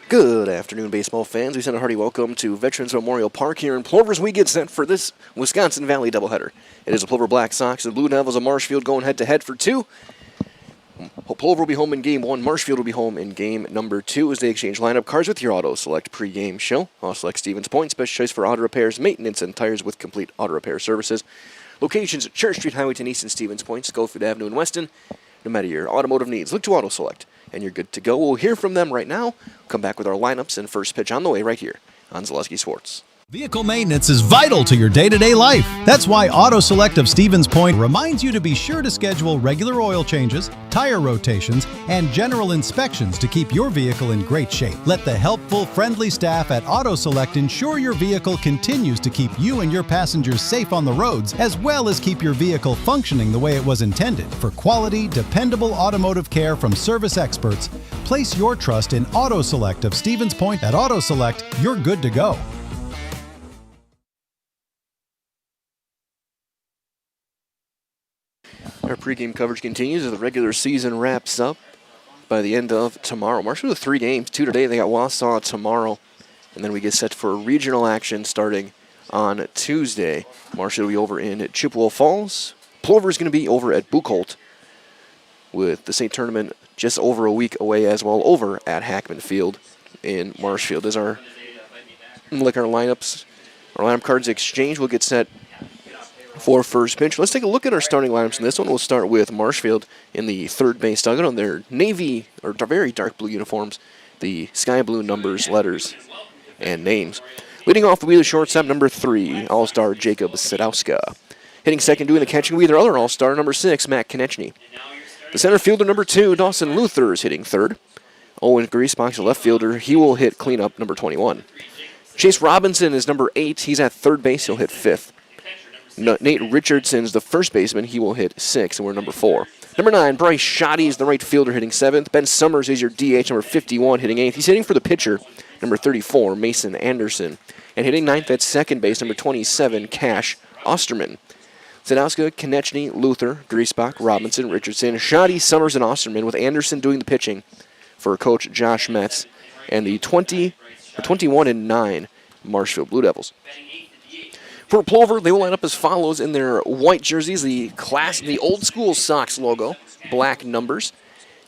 Good afternoon, baseball fans. We send a hearty welcome to Veterans Memorial Park here in Plover as we get set for this Wisconsin Valley doubleheader. It is the Plover Black Sox and Blue Devils of Marshfield going head-to-head for two. Plover will be home in Game 1. Marshfield will be home in Game number 2 as they exchange lineup cards with your Auto Select pregame show. Auto Select Stevens Point, special choice for auto repairs, maintenance, and tires with complete auto repair services. Locations at Church Street, Highwayton East, and Stevens Point, Schofield Avenue, and Weston. No matter your automotive needs, look to Auto Select, and you're good to go. We'll hear from them right now. We'll come back with our lineups and first pitch on the way right here on Zaleski Sports. Vehicle maintenance is vital to your day-to-day life. That's why Auto Select of Stevens Point reminds you to be sure to schedule regular oil changes, tire rotations, and general inspections to keep your vehicle in great shape. Let the helpful, friendly staff at Auto Select ensure your vehicle continues to keep you and your passengers safe on the roads, as well as keep your vehicle functioning the way it was intended. For quality, dependable automotive care from service experts, place your trust in Auto Select of Stevens Point. At Auto Select, you're good to go. Our pregame coverage continues as the regular season wraps up by the end of tomorrow. Marshfield with 3 games, 2 today. They got Wausau tomorrow, and then we get set for regional action starting on Tuesday. Marshfield will be over in Chippewa Falls. Plover is going to be over at Buchholz with the state tournament just over a week away as well over at Hackman Field in Marshfield. As our lineups, our lineup cards exchange, we'll get set for first pitch. Let's take a look at our starting lineups. In this one, we'll start with Marshfield in the third base dugout on their navy or very dark blue uniforms, the sky blue numbers, letters, and names. Leading off will be the shortstop, number 3, All-Star Jacob Sadowska. Hitting second, doing the catching will be their other All-Star, number 6, Matt Konechny. The center fielder, number 2, Dawson Luther, is hitting third. Owen Griesbach, the left fielder, he will hit cleanup, number 21. Chase Robinson is number 8. He's at third base. He'll hit fifth. Nate Richardson's the first baseman. He will hit 6, and we're number 4. Number 9, Bryce Shoddy is the right fielder, hitting 7th. Ben Summers is your DH, number 51, hitting 8th. He's hitting for the pitcher, number 34, Mason Anderson. And hitting 9th at second base, number 27, Cash Osterman. Sadowska, Konechny, Luther, Griesbach, Robinson, Richardson, Shoddy, Summers, and Osterman, with Anderson doing the pitching for Coach Josh Metz and the 21-9 Marshfield Blue Devils. For Plover, they will line up as follows in their white jerseys, the old school Sox logo, black numbers.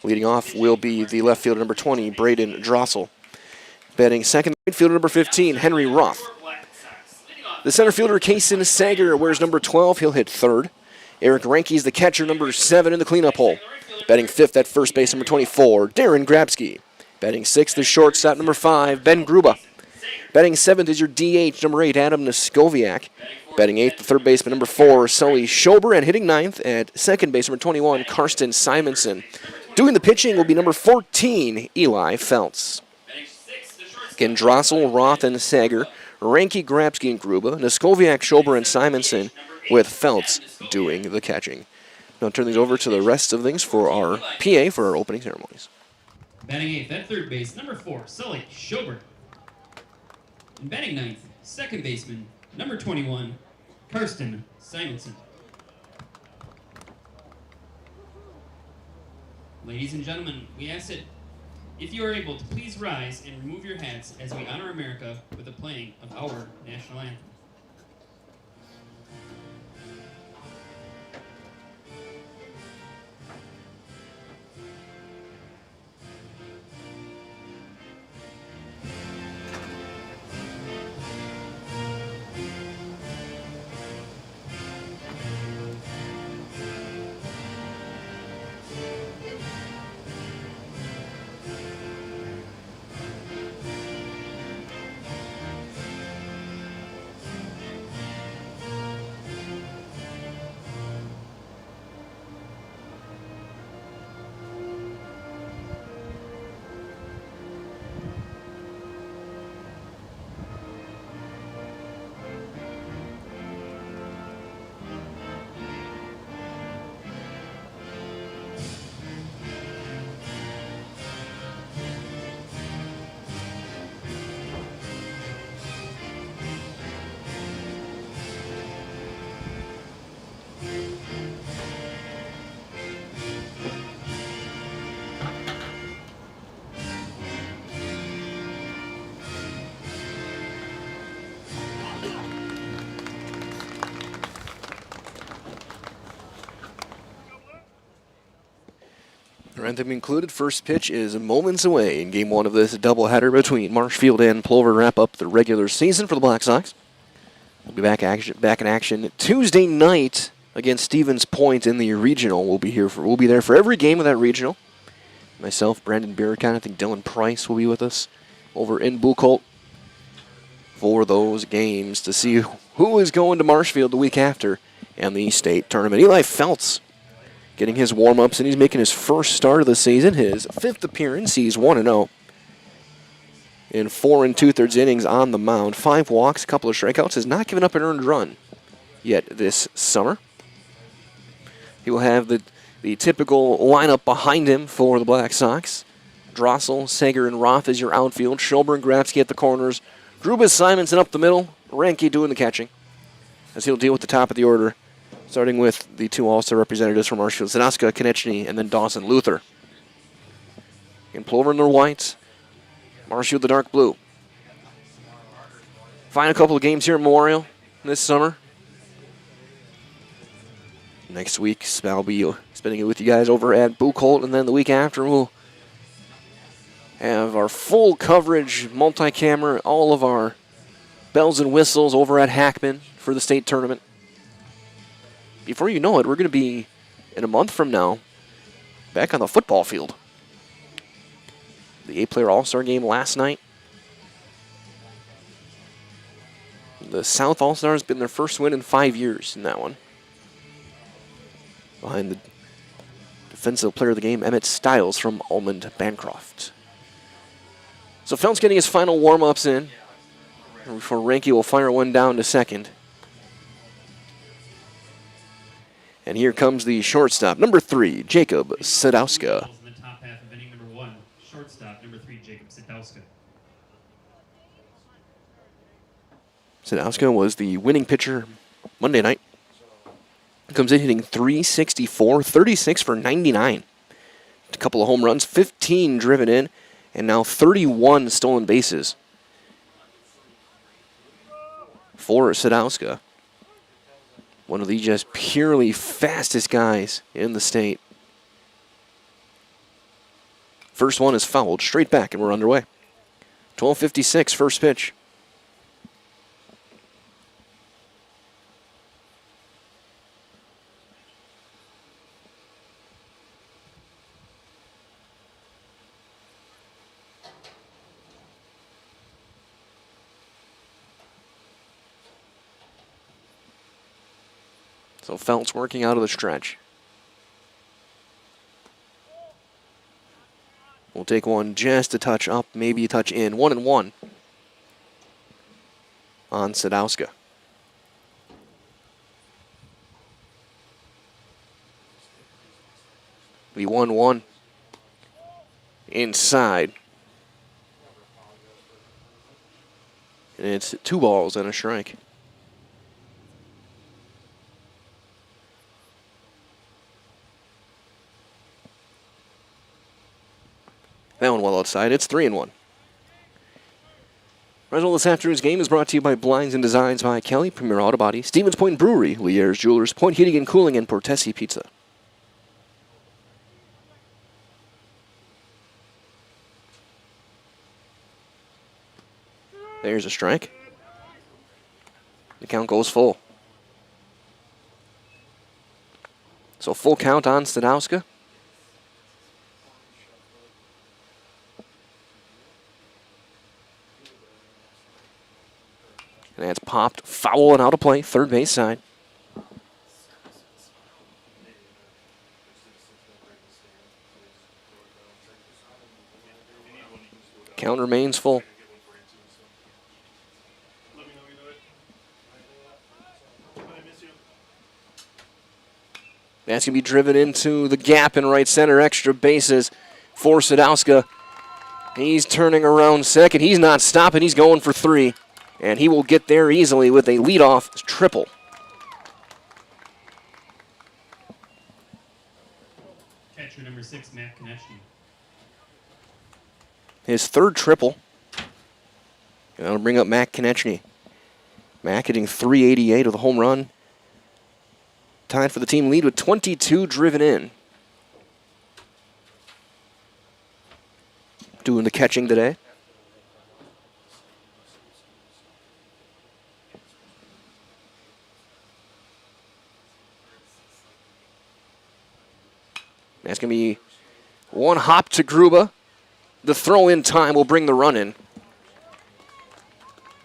Leading off will be the left fielder, number 20, Braden Drossel. Batting second, right fielder, number 15, Henry Roth. The center fielder, Kaysen Sager, wears number 12. He'll hit third. Eric Ranke's the catcher, number 7 in the cleanup hole. Batting fifth at first base, number 24, Darren Grabsky. Batting sixth, the shortstop, number 5, Ben Gruba. Batting 7th is your DH, number 8, Adam Noskoviak. Batting 8th, the third baseman, number 4, Sully Schober. And hitting 9th at second base, number 21, Karsten Simonson. Doing the pitching will be number 14, Eli Feltz. Again, Drossel, Roth, and Sager, Ranke, Grabsky, and Gruba, Noskoviak, Schober, and Simonson, with Feltz doing the catching. Now I'll turn these over to the rest of things for our PA for our opening ceremonies. Batting 8th at third base, number 4, Sully Schober. And batting 9th, second baseman, number 21, Karsten Simonson. Ladies and gentlemen, we ask that if you are able to please rise and remove your hats as we honor America with the playing of our national anthem. Rhythm included. First pitch is moments away in Game 1 of this doubleheader between Marshfield and Plover. Wrap up the regular season for the Black Sox. We'll be back in action Tuesday night against Stevens Point in the regional. We'll be there for every game of that regional. Myself, Brandon Biricon, I think Dylan Price will be with us over in Buchholz for those games to see who is going to Marshfield the week after and the state tournament. Eli Feltz getting his warm-ups, and he's making his first start of the season, his 5th appearance. He's 1-0 in 4 2/3 innings on the mound. 5 walks, a couple of strikeouts. Has not given up an earned run yet this summer. He will have the typical lineup behind him for the Black Sox. Drossel, Sager, and Roth is your outfield. Schulber, Grabsky at the corners. Grubas, Simonson up the middle. Ranke doing the catching, as he'll deal with the top of the order, starting with the 2 All-Star representatives from Marshfield, Zanaska, Konechny, and then Dawson Luther. In Plover in their whites, Marshfield the dark blue. Final couple of games here at Memorial this summer. Next week, I'll be spending it with you guys over at Buchholz, and then the week after we'll have our full coverage, multi-camera, all of our bells and whistles over at Hackman for the state tournament. Before you know it, we're going to be, in a month from now, back on the football field. The 8-player All-Star game last night. The South All-Stars been their first win in 5 years in that one. Behind the defensive player of the game, Emmett Stiles from Almond Bancroft. So Felt's getting his final warm-ups in before Ranke will fire one down to second. And here comes the shortstop, number 3, Jacob Sadowska. In the top half of inning number 1, shortstop number 3, Jacob Sadowska. Sadowska was the winning pitcher Monday night. Comes in hitting .364, 36 for 99. A couple of home runs, 15 driven in, and now 31 stolen bases for Sadowska. One of the just purely fastest guys in the state. First one is fouled, straight back, and we're underway. 12:56, first pitch. So Felt's working out of the stretch. We'll take one just a touch up, maybe a touch in. 1-1 on Sadowska. The 1-1 inside. And it's 2 balls and a strike. That one well outside. It's 3-1. Result of this afternoon's game is brought to you by Blinds and Designs by Kelly, Premier Auto Body, Stevens Point Brewery, Lier's Jewelers, Point Heating and Cooling, and Portesi Pizza. There's a strike. The count goes full. So full count on Sadowska. And that's popped, foul and out of play, third base side. Count remains full. That's going to be driven into the gap in right center, extra bases for Sadowska. He's turning around second. He's not stopping. He's going for 3. And he will get there easily with a leadoff triple. Catcher number 6, Matt Konechny. His 3rd triple. And that'll bring up Matt Konechny. Matt hitting .388 with a home run. Tied for the team lead with 22 driven in. doing the catching today. That's going to be one hop to Gruba. The throw in time will bring the run in.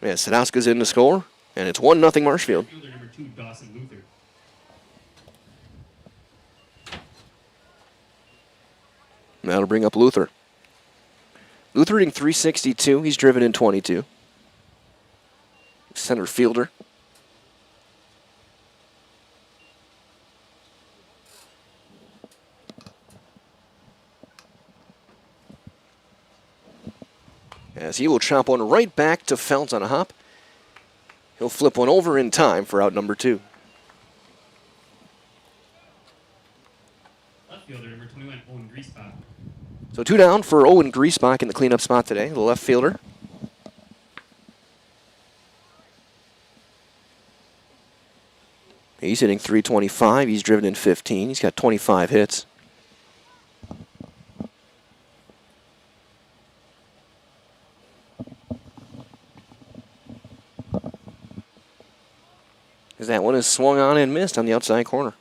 Yeah, Sadowska's in to score, and it's 1-0 Marshfield. Fielder number 2, Dawson Luther. That'll bring up Luther. Luther hitting .362. He's driven in 22. Center fielder. As he will chop one right back to Felt on a hop. He'll flip one over in time for out number 2. Left fielder number 21, Owen Griesbach. So 2 down for Owen Griesbach in the cleanup spot today, the left fielder. He's hitting .325. He's driven in 15. He's got 25 hits. As that one is swung on and missed on the outside corner.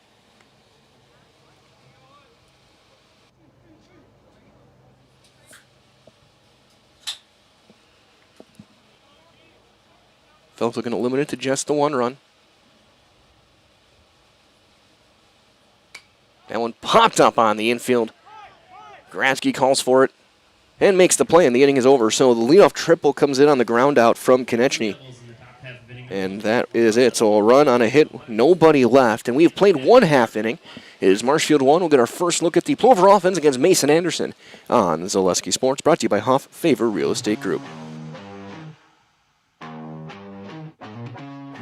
Phelps looking to limit it to just the 1 run. That one popped up on the infield. Gratzky calls for it and makes the play, and the inning is over. So the leadoff triple comes in on the ground out from Konechny. And that is it. So a run on a hit, nobody left. And we've played 1 half inning. It is Marshfield 1. We'll get our first look at the Plover offense against Mason Anderson on Zaleski Sports, brought to you by Hoff Favor Real Estate Group.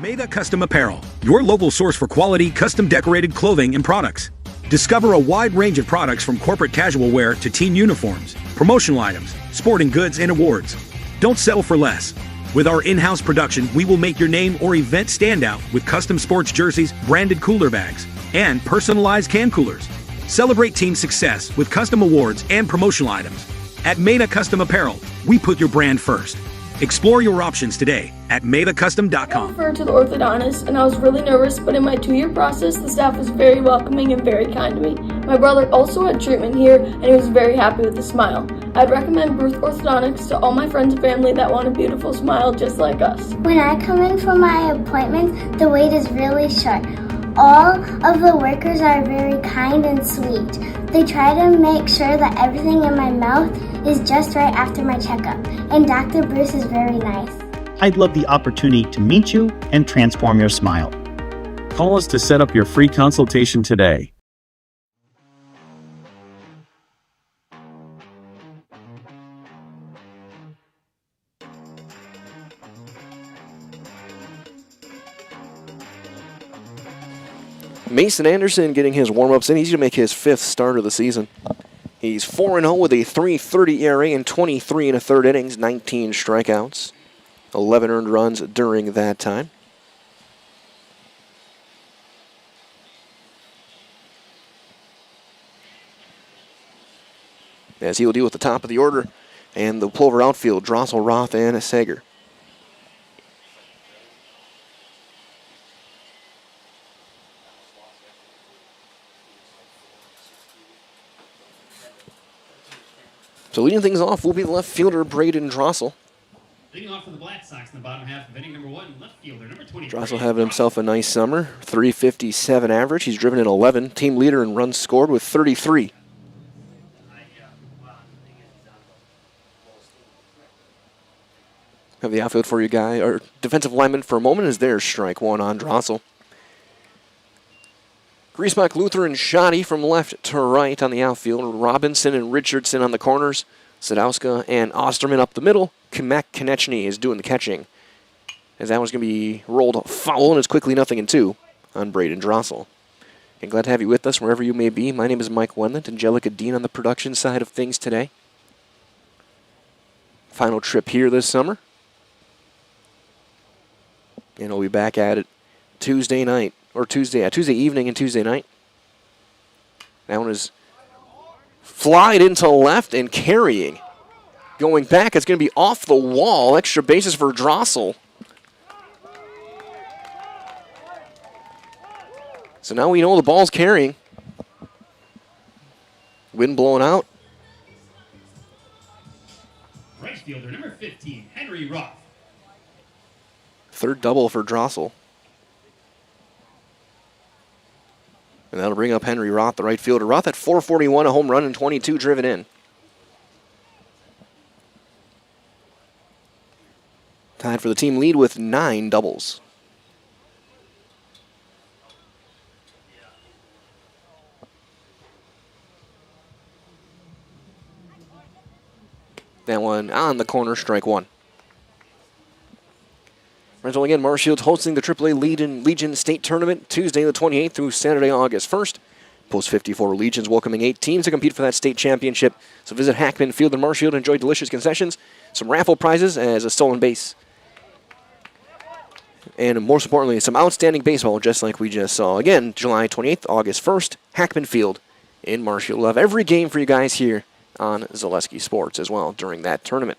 Meda Custom Apparel, your local source for quality, custom decorated clothing and products. Discover a wide range of products from corporate casual wear to team uniforms, promotional items, sporting goods, and awards. Don't settle for less. With our in-house production, we will make your name or event stand out with custom sports jerseys, branded cooler bags, and personalized can coolers. Celebrate team success with custom awards and promotional items. At Meda Custom Apparel, we put your brand first. Explore your options today at MedaCustom.com. I referred to the orthodontist, and I was really nervous, but in my 2-year process, the staff was very welcoming and very kind to me. My brother also had treatment here, and he was very happy with the smile. I'd recommend Bruce Orthodontics to all my friends and family that want a beautiful smile just like us. When I come in for my appointment, the wait is really short. All of the workers are very kind and sweet. They try to make sure that everything in my mouth is just right after my checkup, and Dr. Bruce is very nice. I'd love the opportunity to meet you and transform your smile. Call us to set up your free consultation today. Mason Anderson getting his warm-ups in. He's going to make his 5th start of the season. He's 4-0 with a .330 ERA in 23 1/3 innings, 19 strikeouts, 11 earned runs during that time. As he will deal with the top of the order and the Plover outfield, Drossel, Roth, and Sager. So leading things off will be the left fielder, Braden Drossel. Leading off for the Black Sox in the bottom half of inning number 1, left fielder number 20. Drossel having himself a nice summer, .357 average. He's driven in 11, team leader in runs scored with 33. Have the outfield for you guy, or defensive lineman for a moment, is there. Strike 1 on Drossel. Griesbach, Luther, and Shoddy from left to right on the outfield. Robinson and Richardson on the corners. Sadowska and Osterman up the middle. Konechny is doing the catching, as that one's going to be rolled foul, and it's quickly 0-2 on Braden Drossel. And glad to have you with us wherever you may be. My name is Mike Wendlandt. Angelica Dean on the production side of things today. Final trip here this summer. And we'll be back at it Tuesday night, or Tuesday evening and Tuesday night. That one is flied into left and carrying going back. It's going to be off the wall. Extra bases for Drossel. So now we know the ball's carrying. Wind blowing out. Right fielder number 15, Henry Roth. Third double for Drossel. And that'll bring up Henry Roth, the right fielder. Roth at 441, a home run and 22 driven in. Tied for the team lead with 9 doubles. That one on the corner, strike one. Rental again, Marshfield's hosting the AAA Legion State Tournament Tuesday the 28th through Saturday, August 1st. Post 54 Legions welcoming 8 teams to compete for that state championship. So visit Hackman Field in Marshfield and enjoy delicious concessions, some raffle prizes as a stolen base. And most importantly, some outstanding baseball, just like we just saw. Again, July 28th, August 1st, Hackman Field in Marshfield. We'll have every game for you guys here on Zaleski Sports as well during that tournament.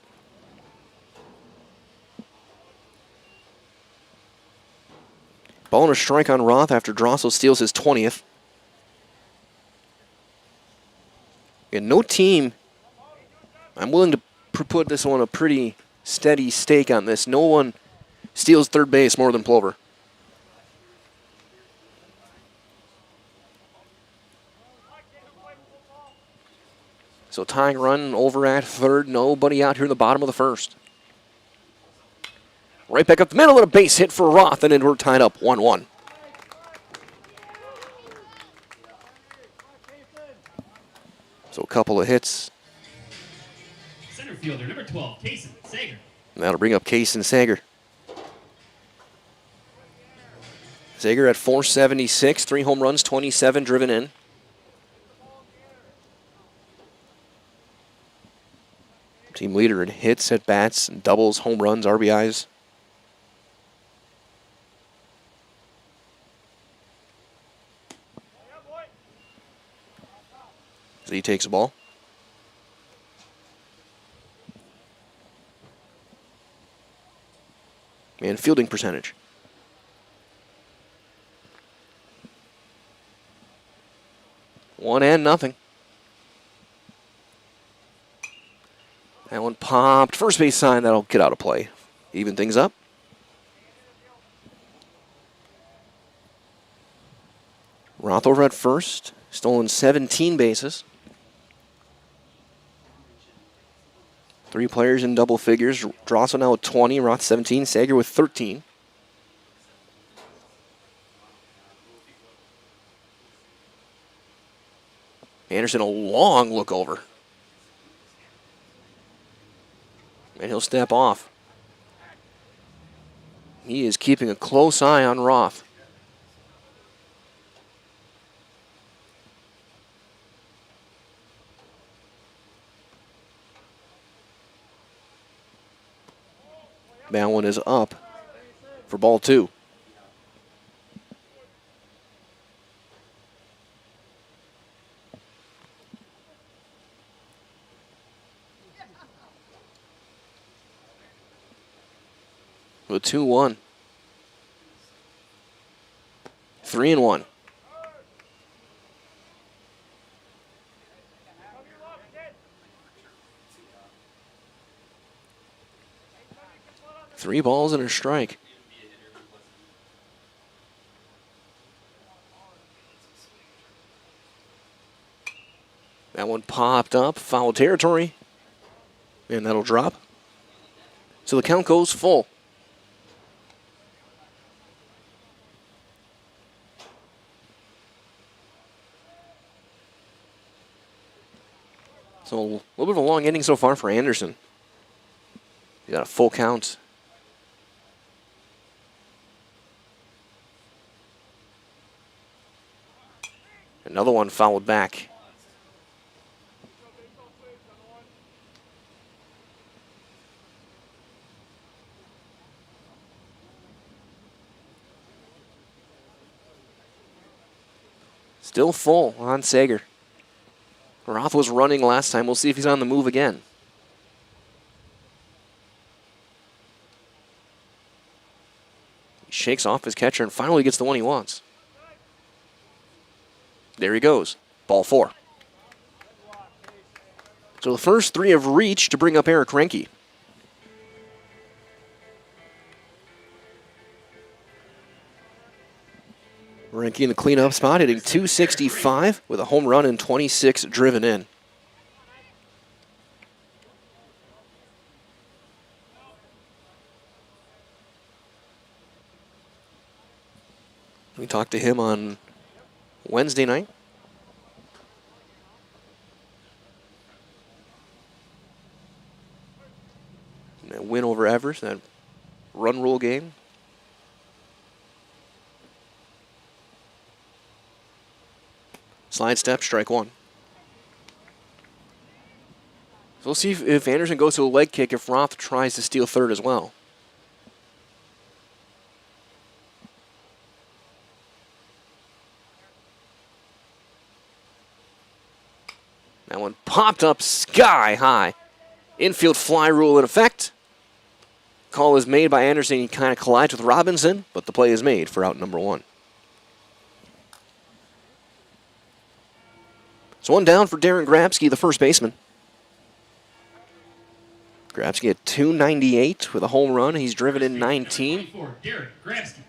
Ball and a strike on Roth after Drossel steals his 20th. And no team, I'm willing to put this one a pretty steady stake on this. No one steals third base more than Plover. So tying run over at third. Nobody out here in the bottom of the first. Right back up the middle and a base hit for Roth, and then we're tied up 1-1. So a couple of hits. Center fielder number 12, Kaysen Sager. And that'll bring up Kaysen Sager. Sager at 476, 3 home runs, 27 driven in. Team leader in hits, at bats, doubles, home runs, RBIs. So he takes the ball. And fielding percentage. One and nothing. That one popped. First base sign, that'll get out of play. Even things up. Roth over at first. Stolen 17 bases. 3 players in double figures. Drossel now with 20, Roth 17, Sager with 13. Anderson a long look over. And he'll step off. He is keeping a close eye on Roth. That one is up for ball 2. With 2-1. 3-1. Three balls and a strike. That one popped up, foul territory, and that'll drop. So the count goes full. So a little bit of a long inning so far for Anderson. He got a full count. Another one fouled back. Still full on Sager. Roth was running last time. We'll see if he's on the move again. shakes off his catcher and finally gets the one he wants. There he goes. Ball 4. So the first 3 have reached to bring up Eric Renke. Renke in the cleanup spot, hitting .265 with a home run and 26 driven in. We talked to him on Wednesday night. That win over Everest, that run rule game. Slide step, strike 1. So we'll see if Anderson goes to a leg kick, if Roth tries to steal third as well. That one popped up sky high. Infield fly rule in effect. Call is made by Anderson. He kind of collides with Robinson, but the play is made for out number 1. So 1 down for Darren Grabsky, the first baseman. Grabsky at .298 with a home run. He's driven in 19. Darren Grabsky.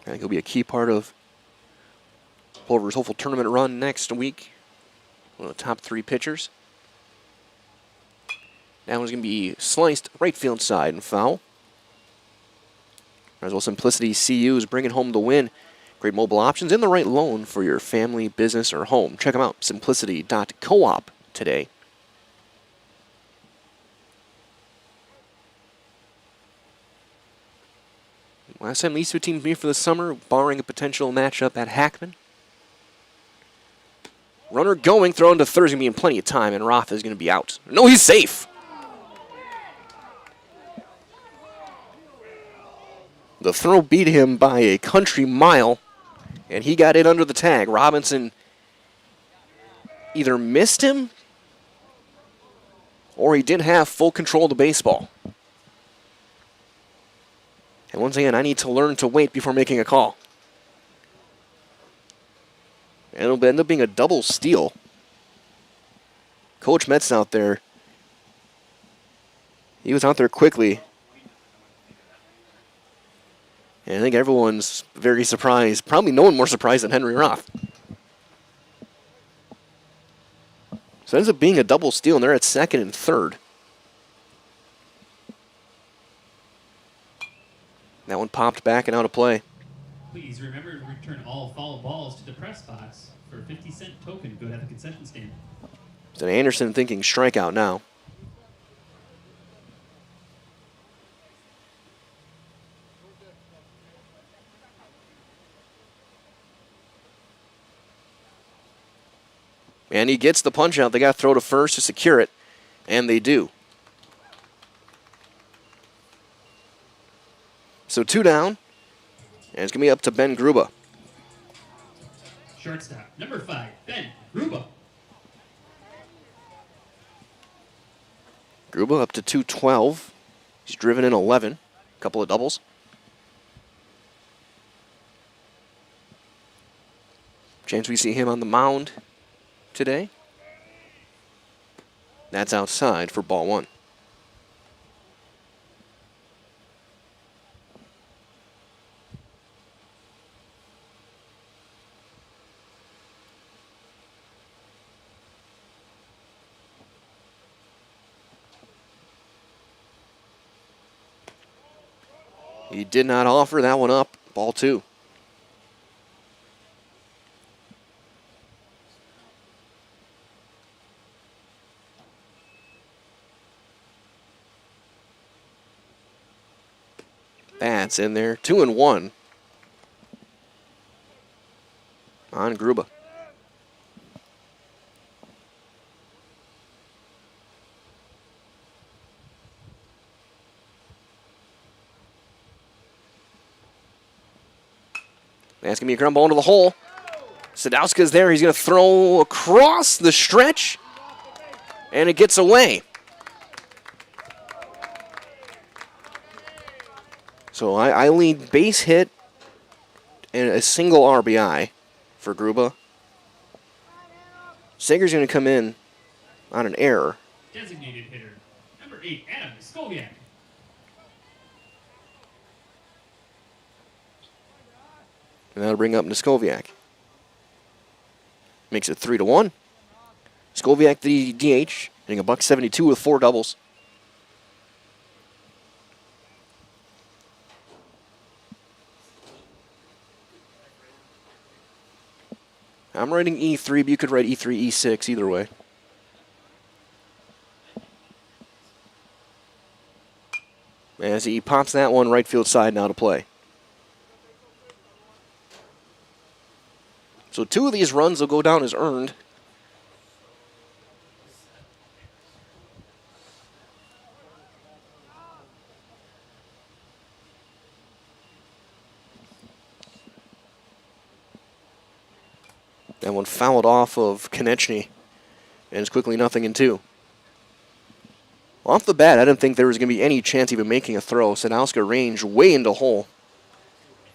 I think he'll be a key part of Plover's hopeful tournament run next week. One of the top 3 pitchers. That one's going to be sliced right field side and foul. As well, Simplicity CU is bringing home the win. Great mobile options and the right loan for your family, business, or home. Check them out, simplicity.coop today. Last time these 2 teams meet for the summer, barring a potential matchup at Hackman. Runner going, thrown to third, is going to be in plenty of time, and Roth is going to be out. No, he's safe. The throw beat him by a country mile, and he got it under the tag. Robinson either missed him, or he didn't have full control of the baseball. And once again, I need to learn to wait before making a call. And it'll end up being a double steal. Coach Metz out there. He was out there quickly. And I think everyone's very surprised. Probably no one more surprised than Henry Roth. So it ends up being a double steal, and they're at second and third. That one popped back and out of play. Please remember to return all foul balls to the press box for a 50-cent token. Go to the concession stand. So Anderson thinking strikeout now. And he gets the punch out. They got to throw to first to secure it, and they do. So 2 down, and it's going to be up to Ben Gruba. Shortstop, number 5, Ben Gruba. Gruba up to 212. He's driven in 11. A couple of doubles. Chance we see him on the mound today. That's outside for ball 1. He did not offer that one up. Ball 2. That's in there. 2-1 on Gruba. That's going to be a ground ball into the hole. Sadowska's there. He's going to throw across the stretch, and it gets away. So I lead base hit and a single RBI for Gruba. Sager's going to come in on an error. Designated hitter, number 8, Adam Skoviak. And that'll bring up Niskoviak. Makes it 3-1. Skoviak, the DH, hitting $172 with 4 doubles. I'm writing E3, but you could write E3, E6, either way. As he pops that one right field side now to play. So 2 of these runs will go down as earned. That one fouled off of Konechny, and it's quickly 0-2. Off the bat, I didn't think there was going to be any chance of even making a throw. Sadowska ranged way into hole.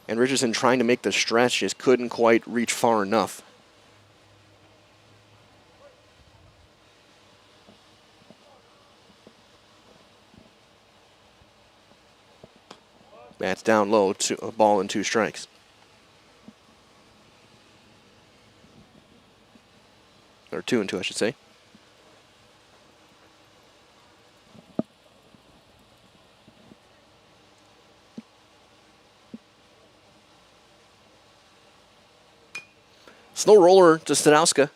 And Richardson trying to make the stretch just couldn't quite reach far enough. That's down low, a ball and 2 strikes. Or 2-2, I should say. Slow roller to Sadowska.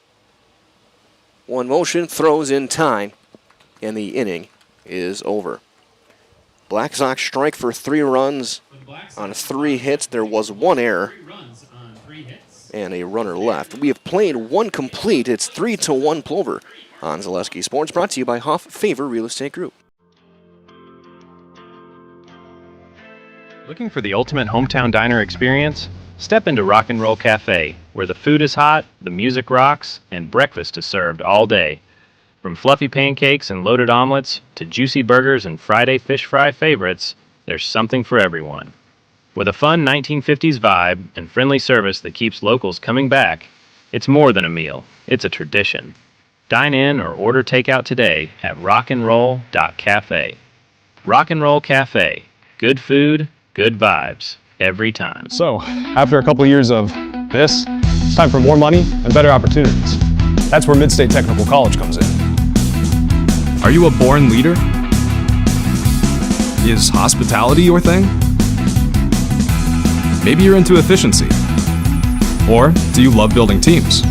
One motion, throws in time, and the inning is over. Black Sox strike for 3 runs on 3 hits. There was 1 error and a runner left. We have played 1 complete. It's 3-1 Plover on Zaleski Sports, brought to you by Hoff Favor Real Estate Group. Looking for the ultimate hometown diner experience? Step into Rock and Roll Cafe, where the food is hot, the music rocks, and breakfast is served all day. From fluffy pancakes and loaded omelets to juicy burgers and Friday fish fry favorites, there's something for everyone. With a fun 1950s vibe and friendly service that keeps locals coming back, it's more than a meal, it's a tradition. Dine in or order takeout today at rockandroll.cafe. Rock and Roll Cafe. Good food, good vibes, every time. So, after a couple years of this, it's time for more money and better opportunities. That's where Mid-State Technical College comes in. Are you a born leader? Is hospitality your thing? Maybe you're into efficiency. Or do you love building teams?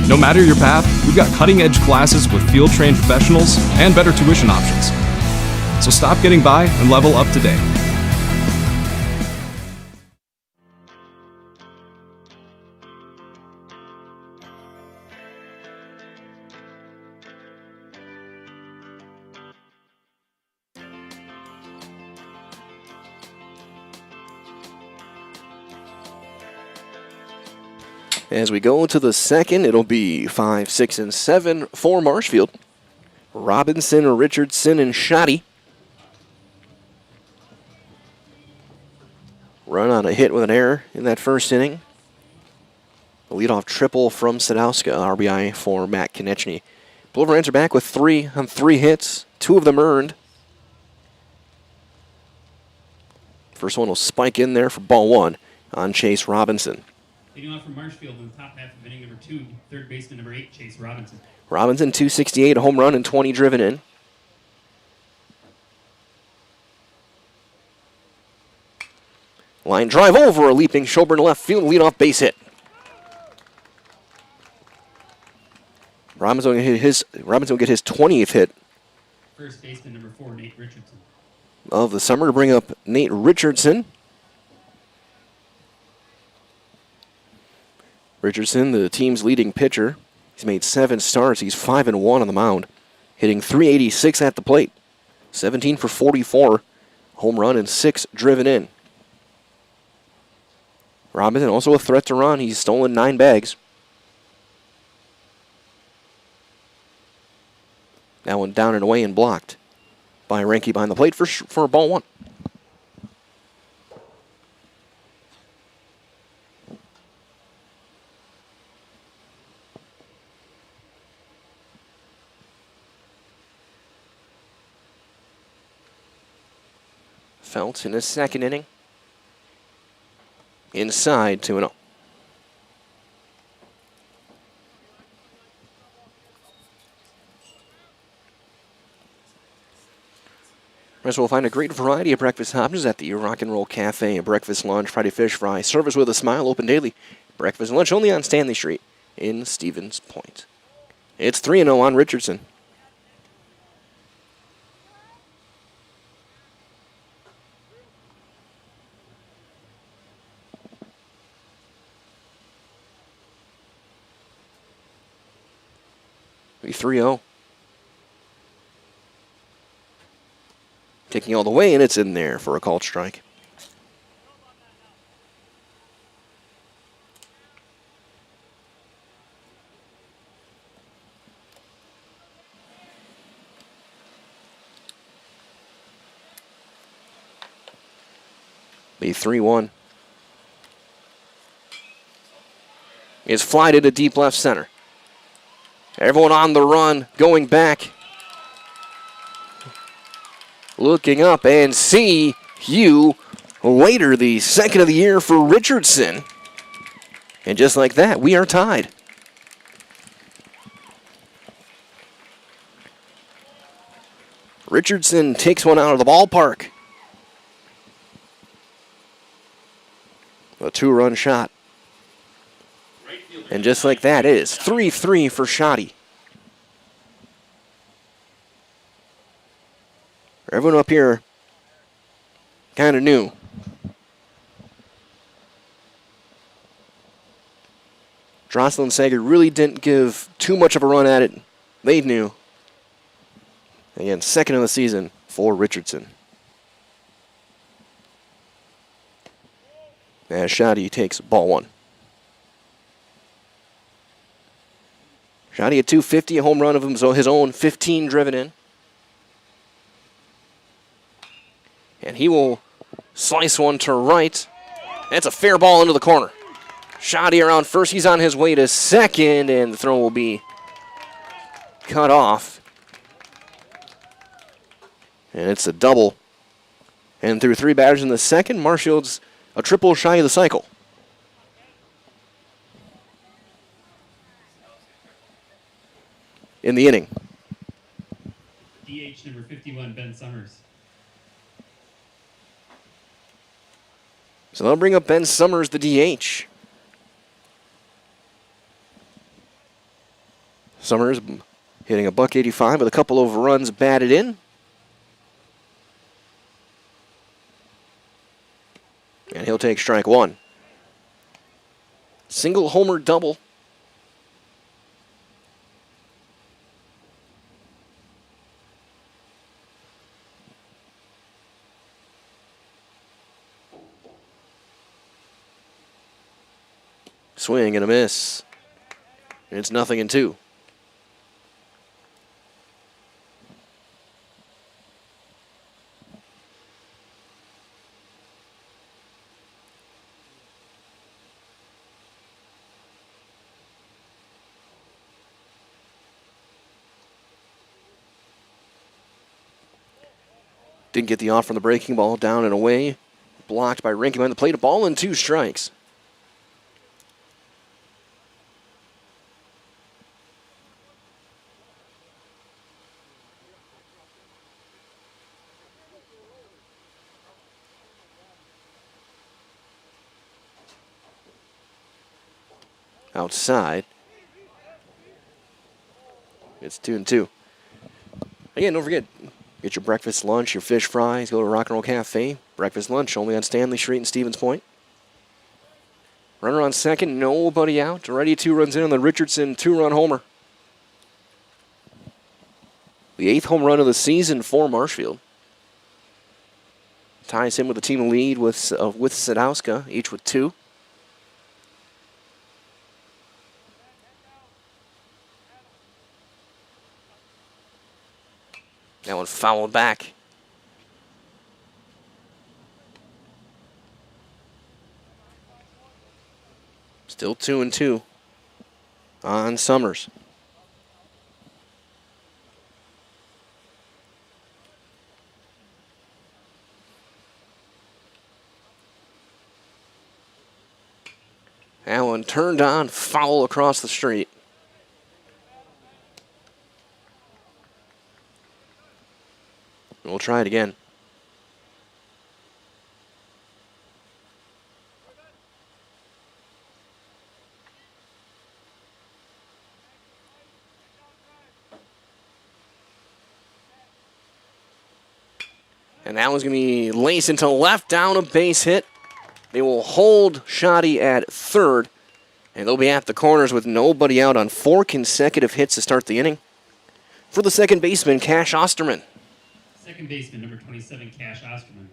No matter your path, we've got cutting-edge classes with field-trained professionals and better tuition options. So stop getting by and level up today. As we go to the second, it'll be 5, 6, and 7 for Marshfield. Robinson, Richardson, and Shoddy. Run on a hit with an error in that first inning. A leadoff triple from Sadowska, RBI for Matt Konechny. Plover are back with 3 on 3 hits, 2 of them earned. First one will spike in there for ball 1 on Chase Robinson. Leading off from Marshfield in the top half of inning number 2, third baseman number 8, Chase Robinson. Robinson, 268, a home run and 20 driven in. Line drive over, a leaping Schober to left field, leadoff base hit. Robinson will get his 20th hit First baseman number 4, Nate Richardson. Of the summer to bring up Nate Richardson. Richardson, the team's leading pitcher. He's made 7 starts. He's 5-1 on the mound, hitting .386 at the plate. 17 for 44, home run and 6 driven in. Robinson also a threat to run. He's stolen 9 bags. That one down and away and blocked by Ranky behind the plate for ball one. Felt in the second inning. Inside 2-0. Rest will find a great variety of breakfast options at the Rock and Roll Cafe. Breakfast, lunch, Friday fish fry, service with a smile, open daily. Breakfast and lunch only on Stanley Street in Stevens Point. It's 3-0 on Richardson. Be 3-0. Taking all the way, and it's in there for a called strike. Be 3-1. It's fly to the deep left center. Everyone on the run, going back. Looking up and see Hugh Waiter, the second of the year for Richardson. And just like that, we are tied. Richardson takes one out of the ballpark. A 2-run shot. And just like that, it is 3-3 for Shoddy. Everyone up here kind of knew. Drossel and Sager really didn't give too much of a run at it. They knew. Again, second of the season for Richardson. As Shoddy takes ball one. Shoddy at 250, a home run of his own, 15 driven in. And he will slice one to right. That's a fair ball into the corner. Shoddy around first. He's on his way to second, and the throw will be cut off. And it's a double. And through 3 batters in the second, Marshfield's a triple shy of the cycle. In the inning. DH number 51, Ben Summers. So they'll bring up Ben Summers, the DH. Summers hitting a .185 with a couple of runs batted in. And he'll take strike one. Single homer double. Swing and a miss. And it's 0-2. Didn't get the off from the breaking ball, down and away. Blocked by Rinky behind the plate. A ball and 2 strikes. Outside. It's 2-2. Again, don't forget, get your breakfast, lunch, your fish fries, go to Rock and Roll Cafe. Breakfast, lunch only on Stanley Street in Stevens Point. Runner on second, nobody out. Already 2 runs in on the Richardson 2-run homer. The 8th home run of the season for Marshfield. Ties him with the team lead with Sadowska, each with 2. That one fouled back. Still 2-2 on Summers. That one turned on, foul across the street. We'll try it again. And that one's going to be laced into left, down a base hit. They will hold Shoddy at third, and they'll be at the corners with nobody out on 4 consecutive hits to start the inning. For the second baseman, Cash Osterman. Second baseman, number 27, Cash Osterman.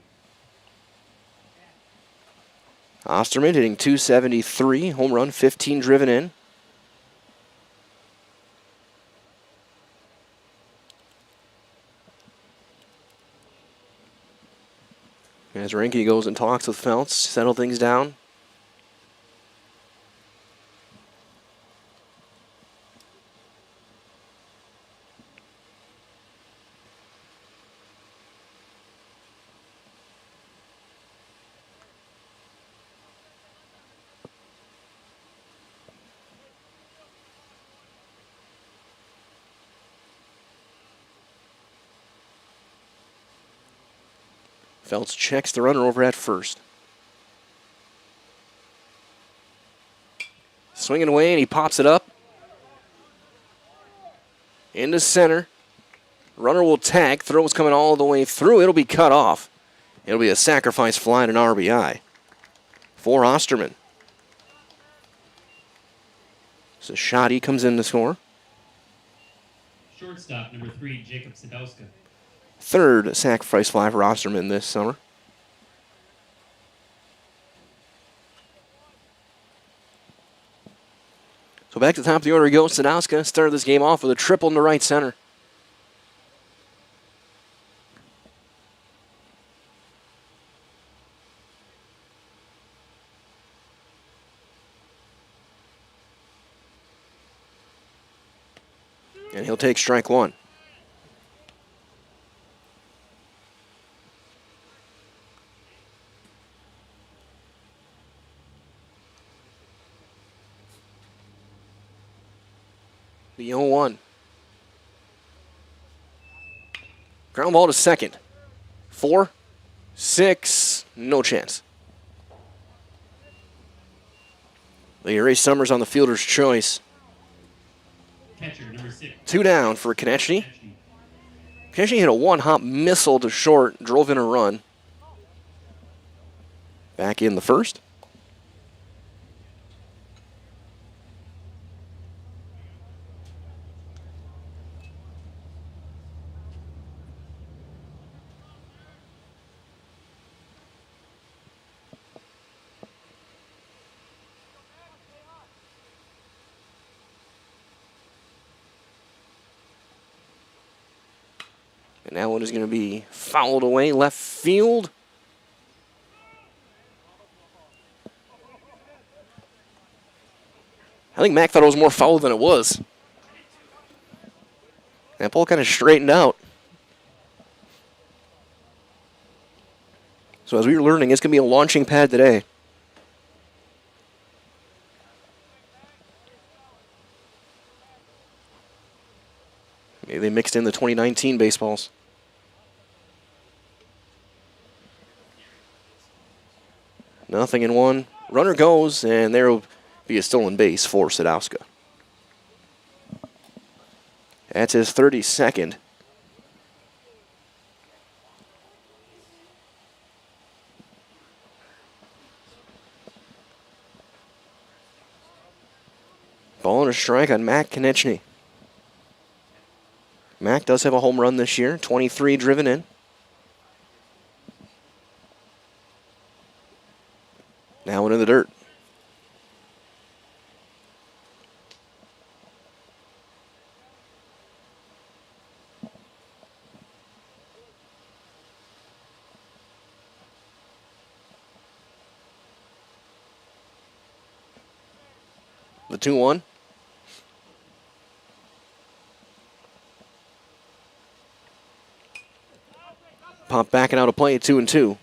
Osterman hitting .273, home run, 15 driven in. As Reinke goes and talks with Feltz, settle things down. Feltz checks the runner over at first. Swinging away, and he pops it up. Into center. Runner will tag. Throw's coming all the way through. It'll be cut off. It'll be a sacrifice fly and an RBI for Osterman. So Shoddy comes in to score. Shortstop, number 3, Jacob Sadowska. Third sacrifice fly for Osterman this summer. So back to the top of the order goes Sadowska. Started this game off with a triple into right center. And he'll take strike one. The 0-1. Ground ball to second. 4, 6, no chance. They erase Summers on the fielder's choice. Catcher, number 6. 2 down for Konechny. Konechny hit a one-hop missile to short, drove in a run. Back in the first. And that one is going to be fouled away left field. I think Mac thought it was more foul than it was. That ball kind of straightened out. So as we were learning, it's going to be a launching pad today. Maybe they mixed in the 2019 baseballs. Nothing in one. Runner goes, and there will be a stolen base for Sadowska. That's his 32nd. Ball and a strike on Mac Konechny. Mac does have a home run this year, 23 driven in. Now into the dirt. The 2-1. Pop back and out of play, 2-2.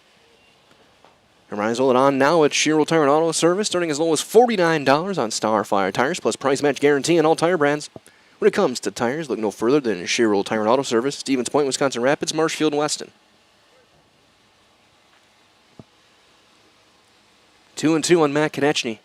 Reminder, hold it on now at Shiro Tire and Auto Service, starting as low as $49 on Starfire tires, plus price match guarantee on all tire brands. When it comes to tires, look no further than Shiro Tire and Auto Service, Stevens Point, Wisconsin Rapids, Marshfield, and Weston. 2-2 on Matt Konechny.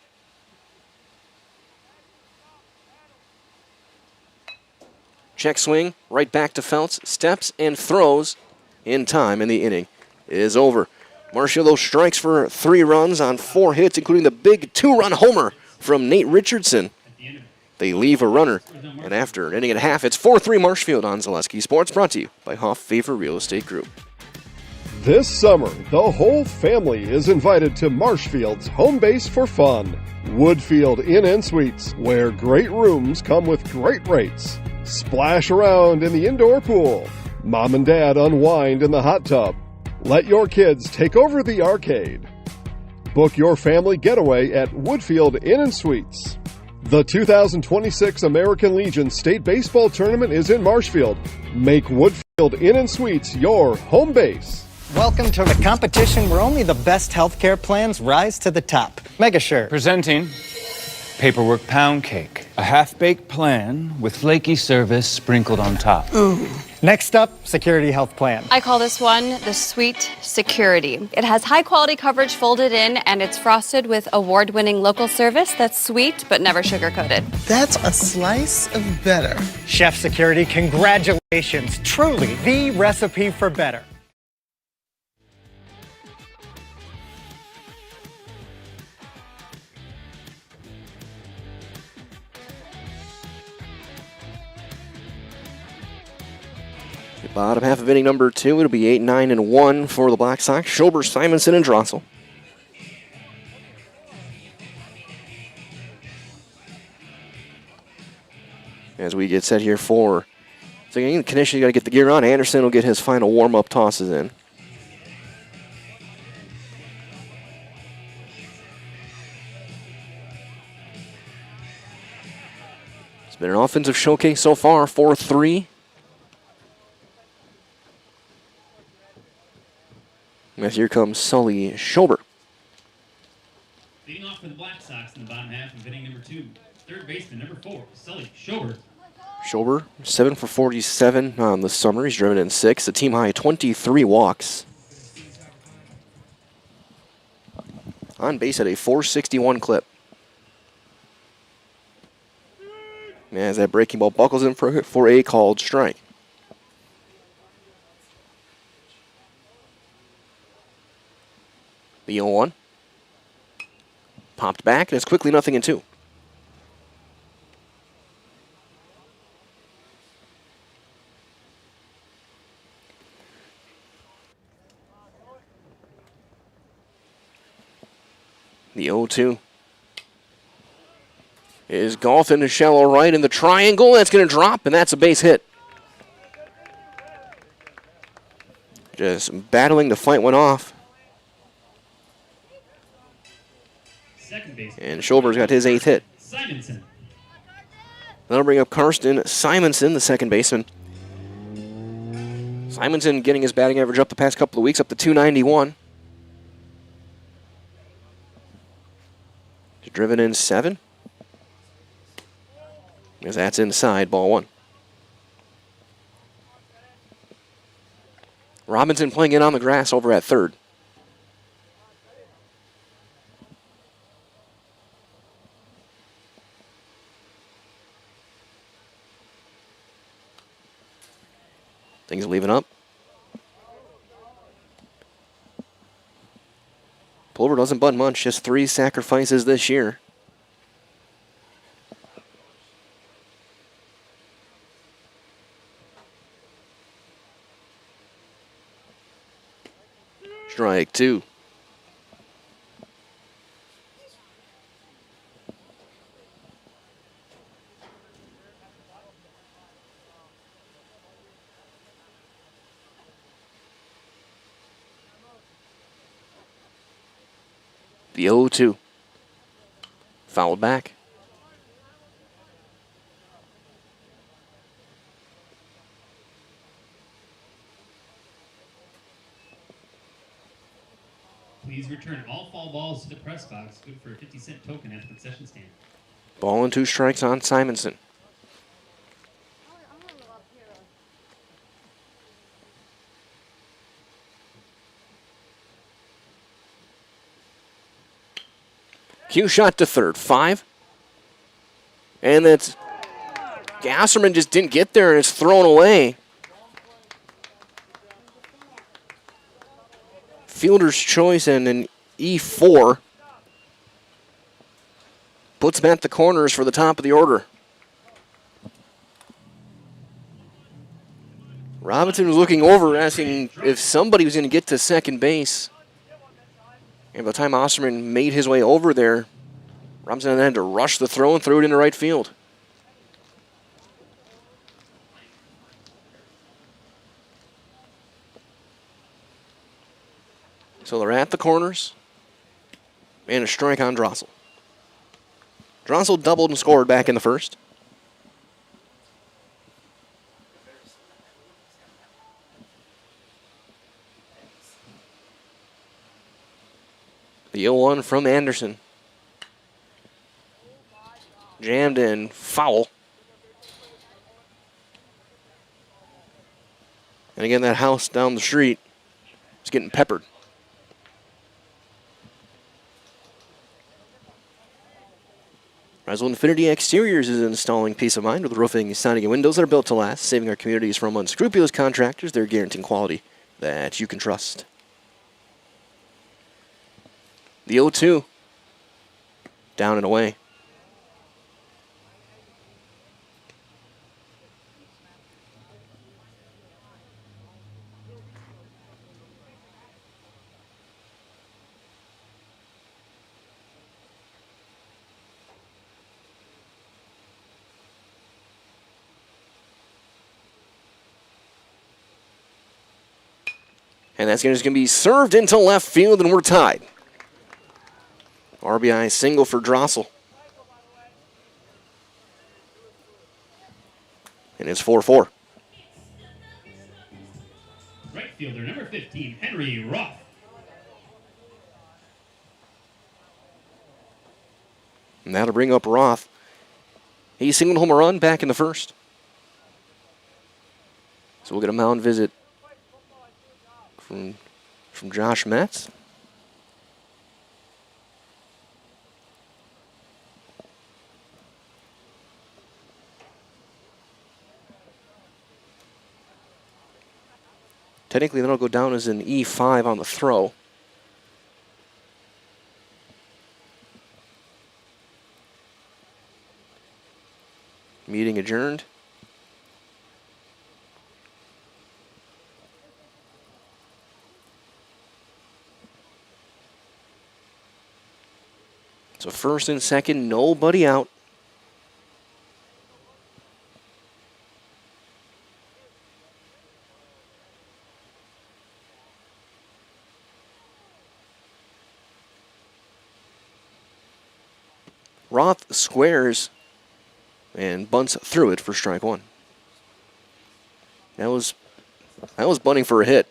Check swing, right back to Feltz, steps and throws in time, and the inning is over. Marshfield, though, strikes for 3 runs on 4 hits, including the big 2-run homer from Nate Richardson. They leave a runner, and after an inning and a half, it's 4-3 Marshfield on Zaleski Sports, brought to you by Hoff Favor Real Estate Group. This summer, the whole family is invited to Marshfield's home base for fun. Woodfield Inn & Suites, where great rooms come with great rates. Splash around in the indoor pool. Mom and Dad unwind in the hot tub. Let your kids take over the arcade. Book your family getaway at Woodfield Inn & Suites. The 2026 American Legion State Baseball Tournament is in Marshfield. Make Woodfield Inn & Suites your home base. Welcome to the competition where only the best healthcare plans rise to the top. Megasure. Presenting Paperwork Pound Cake. A half-baked plan with flaky service sprinkled on top. Ooh. Next up, Security Health Plan. I call this one the Sweet Security. It has high-quality coverage folded in, and it's frosted with award-winning local service that's sweet but never sugar-coated. That's a slice of better. Chef Security, congratulations. Truly the recipe for better. Bottom half of inning number 2, it'll be 8-9-1 for the Black Sox. Schober, Simonson, and Drossel. As we get set here for second, Konechny got to get the gear on. Anderson will get his final warm-up tosses in. It's been an offensive showcase so far, 4-3. And here comes Sully Schober. Leading off for the Black Sox in the bottom half of inning number 2. Third baseman, number 4, Sully Schober. Schober, 7 for 47 on the summer. He's driven in 6. A team high 23 walks. On base at a 461 clip. As that breaking ball buckles in for a called strike. The 0-1. Popped back, and it's quickly 0-2. The 0-2 is golf into shallow right in the triangle. That's going to drop, and that's a base hit. Just battling to fight one off. And Schober's got his 8th hit. Simonson. That'll bring up Karsten Simonson, the second baseman. Simonson getting his batting average up the past couple of weeks, up to 291. He's driven in 7. As that's inside, ball 1. Robinson playing in on the grass over at third. Things leaving up. Plover doesn't bunt much, just 3 sacrifices this year. Strike 2. The 0-2. Fouled back. Please return all foul balls to the press box. Good for a 50-cent token at the concession stand. Ball and 2 strikes on Simonson. Cue shot to third. 5. And that's Gasserman just didn't get there, and it's thrown away. Fielder's choice and an E4 puts him at the corners for the top of the order. Robinson was looking over, asking if somebody was going to get to second base. And by the time Osterman made his way over there, Robinson had to rush the throw and throw it into right field. So they're at the corners, and a strike on Drossel. Drossel doubled and scored back in the first. The 0-1 from Anderson. Jammed in, foul. And again, that house down the street is getting peppered. Rizal Infinity Exteriors is installing peace of mind with roofing, siding, and windows that are built to last, saving our communities from unscrupulous contractors. They're guaranteeing quality that you can trust. The 0-2. Down and away. And that's just going to be served into left field, and we're tied. RBI single for Drossel. And it's 4-4. Right fielder, number 15, Henry Roth. And that'll bring up Roth. He singled home a run back in the first. So we'll get a mound visit from Josh Metz. Technically, that'll go down as an E5 on the throw. Meeting adjourned. So first and second, nobody out. Roth squares and bunts through it for strike one. That was bunting for a hit.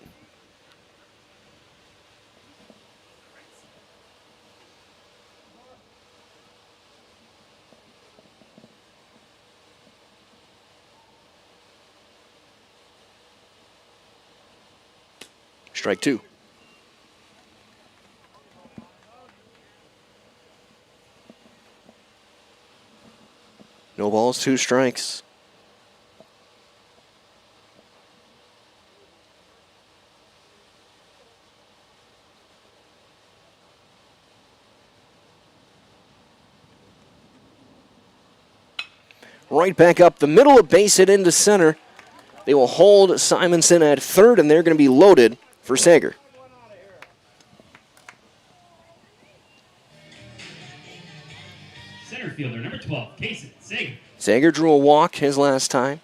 Strike two. No balls, 2 strikes. Right back up the middle of base hit into center. They will hold Simonson at third, and they're going to be loaded for Sager. Center fielder, number 12, Kaysen Sager. Sager drew a walk his last time.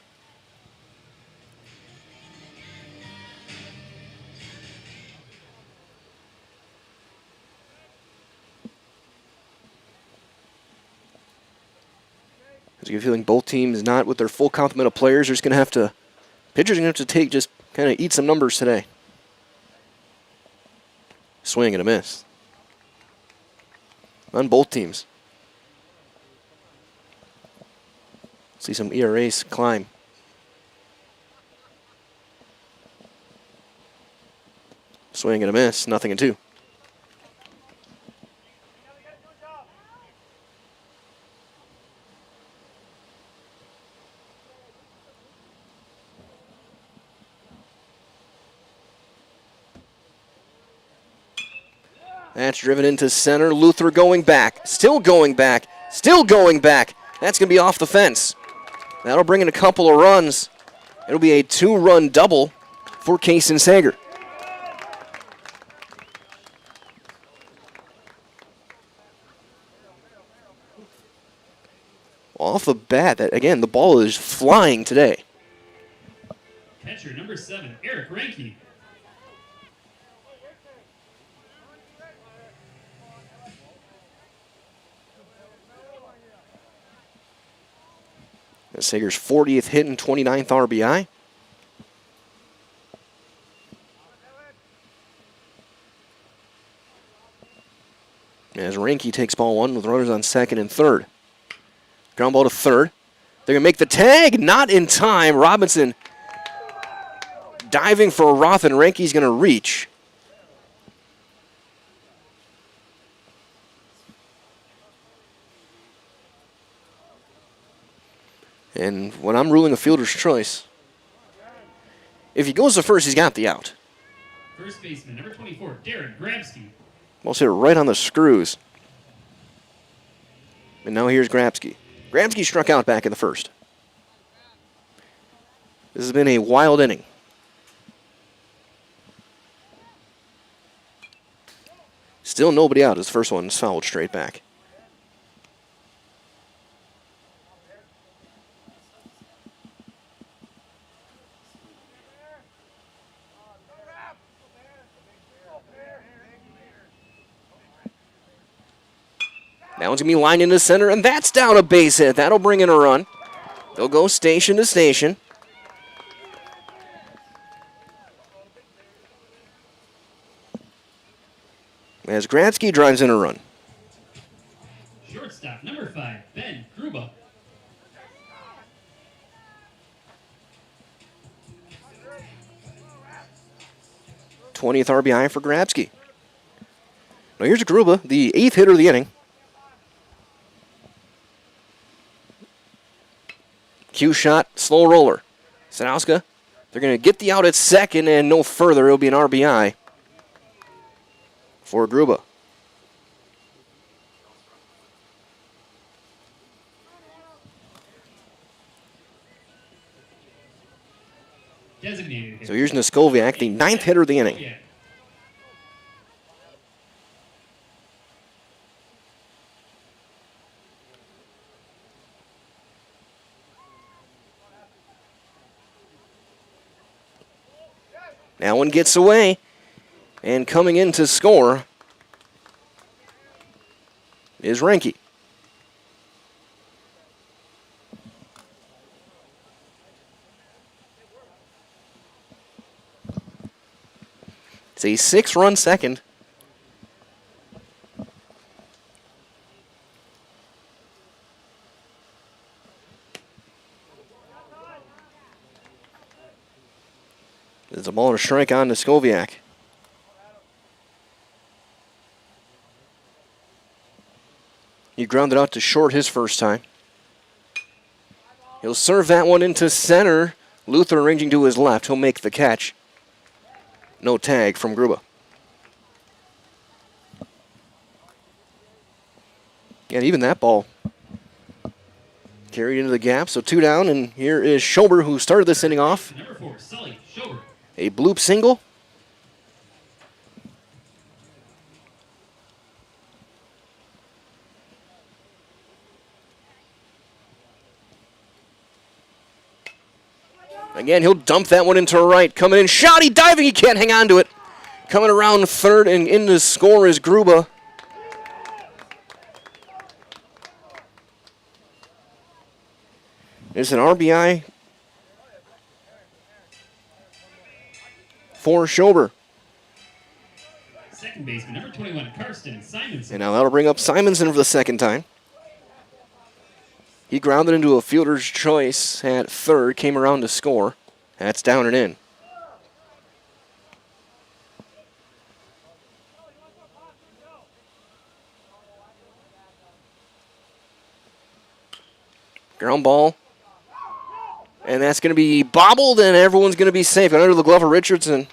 There's a good feeling both teams not with their full complement of players. They're just going to have to, pitchers are going to have to take, just kind of eat some numbers today. Swing and a miss. on both teams. See some ERAs climb. Swing and a miss, 0-2. That's driven into center. Luther going back. Still going back. Still going back. That's going to be off the fence. That'll bring in a couple of runs. It'll be a 2-run double for Kaysen Sager. Off the bat, again, the ball is flying today. Catcher number 7, Eric Ranke. That's Sager's 40th hit and 29th RBI. As Ranke takes ball 1 with runners on second and third. Ground ball to third. They're going to make the tag. Not in time. Robinson diving for Roth, and Ranke's going to reach. And when I'm ruling a fielder's choice, if he goes to first, he's got the out. First baseman, number 24, Darren Grabsky. Almost hit it right on the screws. And now here's Grabsky. Grabsky struck out back in the first. This has been a wild inning. Still nobody out. His first one is fouled straight back. That one's going to be lined into center, and that's down a base hit. That'll bring in a run. They'll go station to station. As Grabsky drives in a run. Shortstop, number 5, Ben Gruba. th RBI for Grabsky. Now here's Gruba, the 8th hitter of the inning. Cue shot, slow roller. Sadowska, they're going to get the out at second and no further. It'll be an RBI for Gruba. Designated hitter. So here's Niskoviak, the 9th hitter of the inning. Yeah. Now one gets away, and coming in to score is Ranke. It's a 6-run second. There's a ball and a strike on to Skoviak. He grounded out to short his first time. He'll serve that one into center. Luther arranging to his left. He'll make the catch. No tag from Gruba. And even that ball carried into the gap. So 2 down, and here is Schober, who started this inning off. Number 4, Sully Schober. A bloop single. Again, he'll dump that one into right. Coming in, shotty, diving, he can't hang on to it. Coming around third and in to score is Gruba. It's an RBI for Schober. Second baseman, number 21, Karsten Simonson. And now that'll bring up Simonson for the second time. He grounded into a fielder's choice at third, came around to score. That's down and in. Ground ball. And that's going to be bobbled, and everyone's going to be safe. Under the glove of Richardson.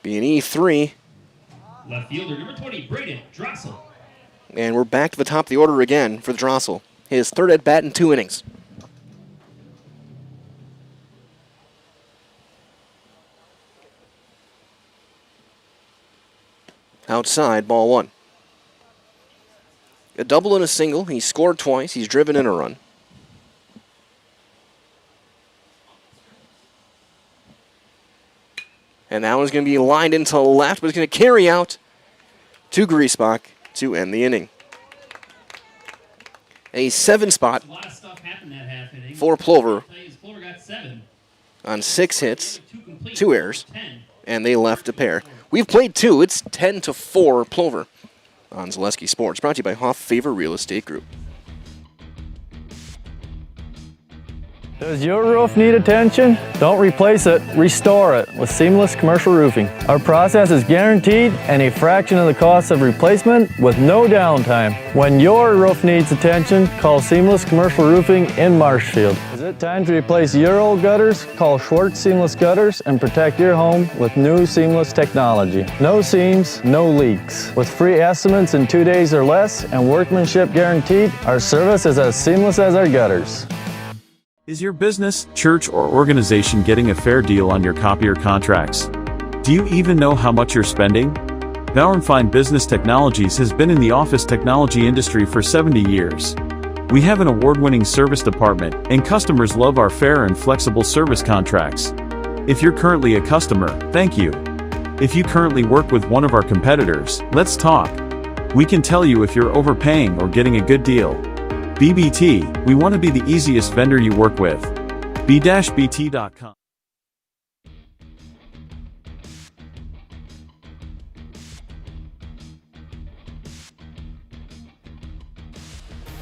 Be an E3. Left fielder, number 20, Braden Drossel. And we're back to the top of the order again for Drossel. His third at bat in 2 innings. Outside, ball 1. A double and a single. He scored twice. He's driven in a run. And that one's going to be lined into left, but it's going to carry out to Griesbach to end the inning. A 7 spot A lot of stuff happened that half inning. for Plover Plover got 7. on 6 hits, 2 errors, and they left a pair. We've played 2. It's 10-4 Plover on Zaleski Sports. Brought to you by Hoff Favor Real Estate Group. Does your roof need attention? Don't replace it, restore it with Seamless Commercial Roofing. Our process is guaranteed and a fraction of the cost of replacement with no downtime. When your roof needs attention, call Seamless Commercial Roofing in Marshfield. Is it time to replace your old gutters? Call Schwartz Seamless Gutters and protect your home with new seamless technology. No seams, no leaks. With free estimates in 2 days or less and workmanship guaranteed, our service is as seamless as our gutters. Is your business, church, or organization getting a fair deal on your copier contracts? Do you even know how much you're spending? Bauernfeind Business Technologies has been in the office technology industry for 70 years. We have an award-winning service department, and customers love our fair and flexible service contracts. If you're currently a customer, thank you. If you currently work with one of our competitors, let's talk. We can tell you if you're overpaying or getting a good deal. BBT, we want to be the easiest vendor you work with. b-bt.com.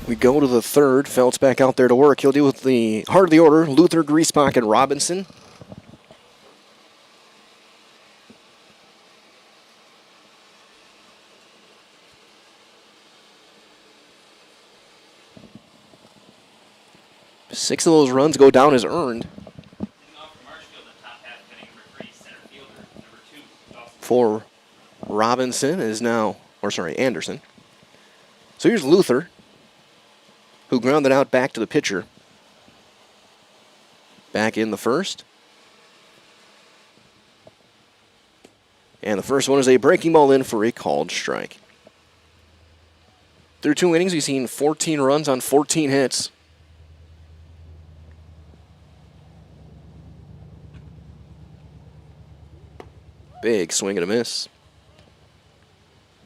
We go to the third. Felt's back out there to work. He'll deal with the heart of the order, Luther, Griesbach, and Robinson. Six of those runs go down as earned. For Robinson is now, Anderson. So here's Luther, who grounded out back to the pitcher. Back in the first. And the first one is a breaking ball in for a called strike. Through 2 innings, we've seen 14 runs on 14 hits. Big swing and a miss.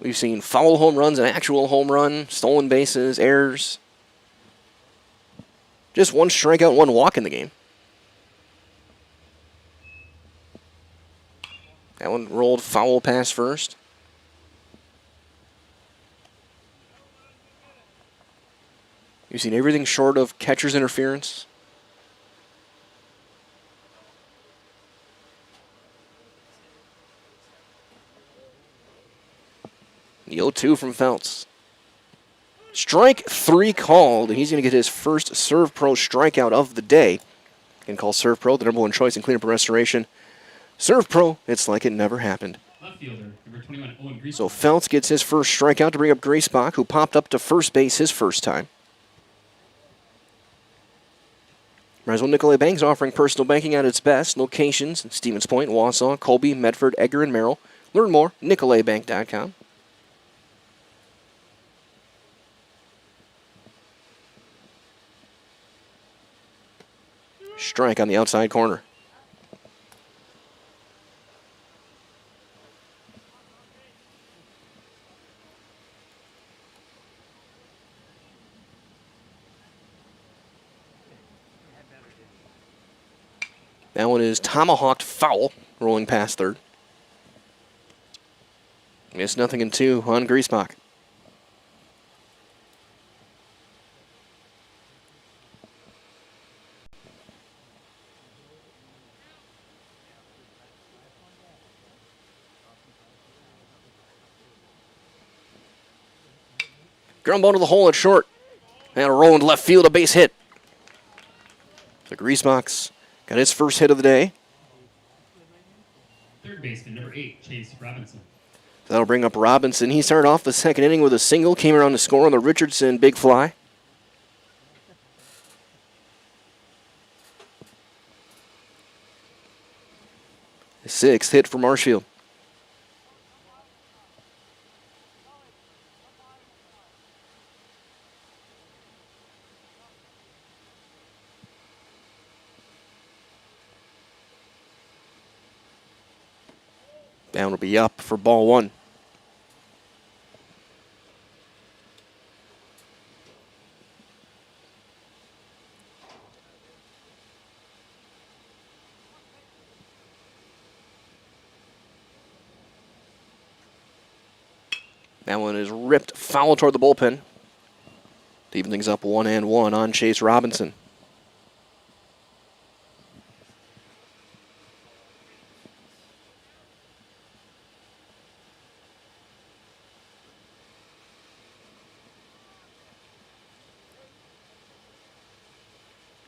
We've seen foul home runs, an actual home run, stolen bases, errors. Just 1 strikeout, 1 walk in the game. That one rolled foul pass first. You've seen everything short of catcher's interference. The 0-2 from Feltz. Strike 3 called, and he's going to get his first Serve Pro strikeout of the day. You can call Serve Pro the #1 choice in cleanup and restoration. Serve Pro, it's like it never happened. Left fielder, number 21, Owen Griesbach. So Feltz gets his first strikeout to bring up Griesbach, who popped up to first base his first time. Roswell Nicolay Bank's offering personal banking at its best. Locations in Stevens Point, Wausau, Colby, Medford, Edgar, and Merrill. Learn more, nicolaybank.com. Strike on the outside corner. That one is tomahawked foul, rolling past third. It's 0-2 on Griesbach. Ground ball to the hole at short. And a roll into left field, a base hit. So Griesbach's got his first hit of the day. Third baseman, number 8, Chase Robinson. That'll bring up Robinson. He started off the second inning with a single, came around to score on the Richardson big fly. The 6th hit for Marshfield. Down will be up for ball one. That one is ripped foul toward the bullpen. To even things up 1-1 on Chase Robinson.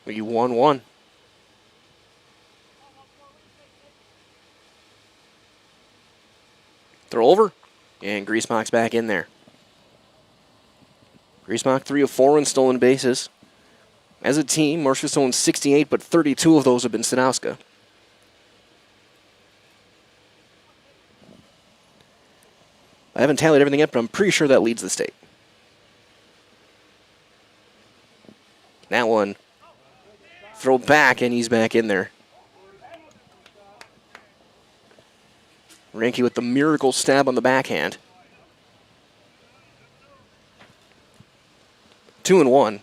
We 1-1. Throw over, and Griesbach's back in there. Griesbach 3 of 4 in stolen bases. As a team, Marshfield's stolen 68, but 32 of those have been Sanowska. I haven't tallied everything yet, but I'm pretty sure that leads the state. That one, throw back, and he's back in there. Ranke with the miracle stab on the backhand. 2-1.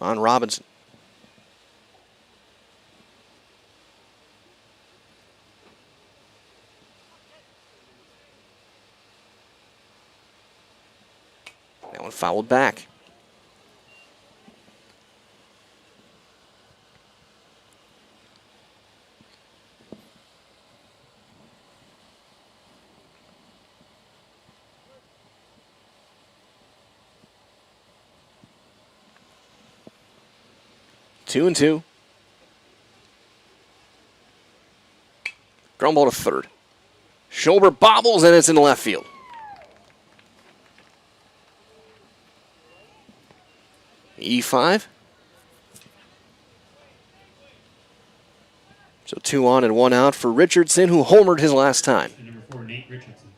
On Robinson. That one fouled back. Two and two. Ground ball to third. Shoulder bobbles, and it's in the left field. E5. So 2 on and 1 out for Richardson, who homered his last time. Number 4, Nate Richardson.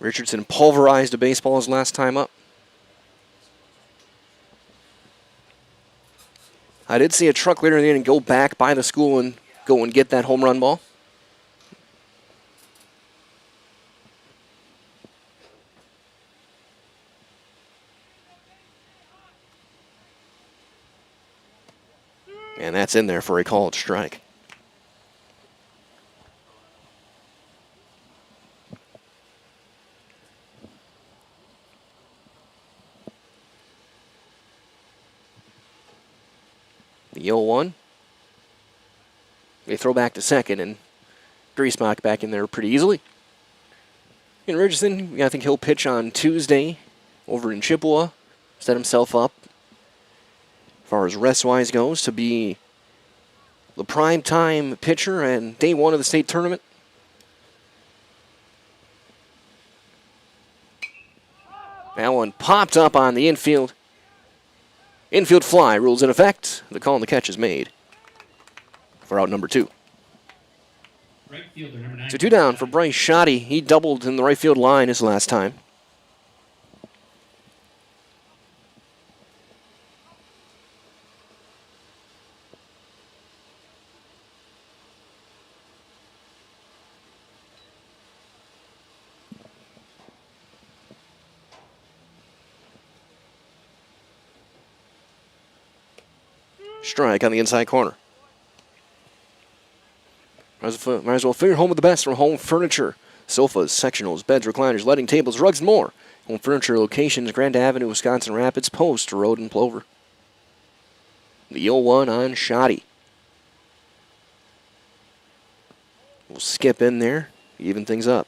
Richardson pulverized a baseball his last time up. I did see a truck later in the inning go back by the school and go and get that home run ball. And that's in there for a called strike. The 0-1. They throw back to second, and Griesbach back in there pretty easily. And Richardson, I think he'll pitch on Tuesday over in Chippewa. Set himself up, as far as rest-wise goes, to be the prime-time pitcher and day one of the state tournament. That one popped up on the infield. Infield fly, rules in effect. The call and the catch is made for out number 2. Right fielder, number 9. So 2 down for Bryce Shoddy. He doubled in the right field line his last time. Strike on the inside corner. Might as well figure home with the best from Home Furniture. Sofas, sectionals, beds, recliners, lighting tables, rugs, and more. Home Furniture locations, Grand Avenue, Wisconsin Rapids, Post Road, and Plover. The 0-1 on Shoddy. We'll skip in there, even things up.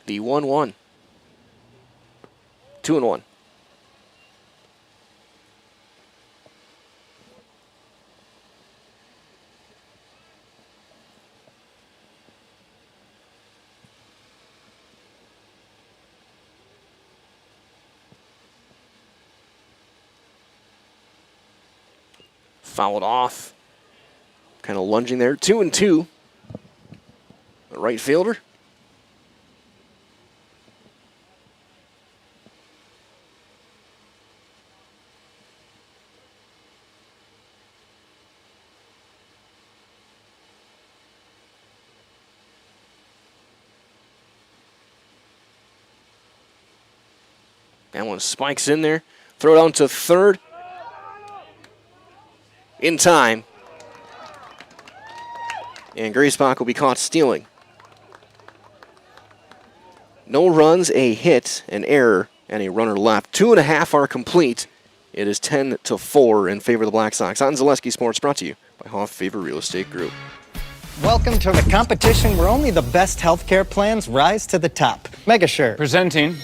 The 1-1. 2-1. Fouled off. Kind of lunging there. 2-2. The right fielder. That one spikes in there. Throw it down to third. In time. And Griesbach will be caught stealing. No runs, a hit, an error, and a runner left. 2.5 are complete. It is 10-4 in favor of the Black Sox. On Zaleski Sports, brought to you by Hoff Favor Real Estate Group. Welcome to the competition where only the best healthcare plans rise to the top. Megasure. Presenting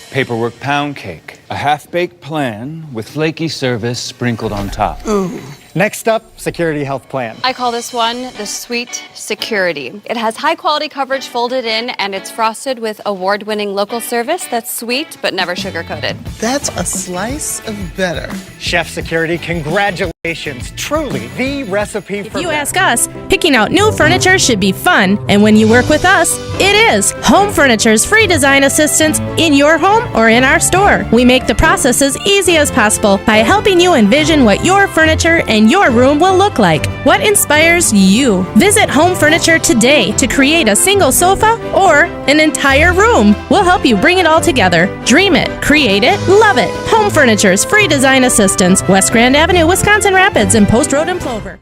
Paperwork Pound Cake, a half-baked plan with flaky service sprinkled on top. Ooh. Next up, Security Health Plan. I call this one the Sweet Security. It has high-quality coverage folded in, and it's frosted with award-winning local service that's sweet but never sugar-coated. That's a slice of better. Chef Security, congratulations. Truly the recipe for If you ask us, picking out new furniture should be fun, and when you work with us, it is. Home Furniture's free design assistance in your home or in our store. We make the process as easy as possible by helping you envision what your furniture and your room will look like. What inspires you? Visit Home Furniture today to create a single sofa or an entire room. We'll help you bring it all together. Dream it, create it, love it. Home Furniture's free design assistance, West Grand Avenue, Wisconsin Rapids, and Post Road in Plover.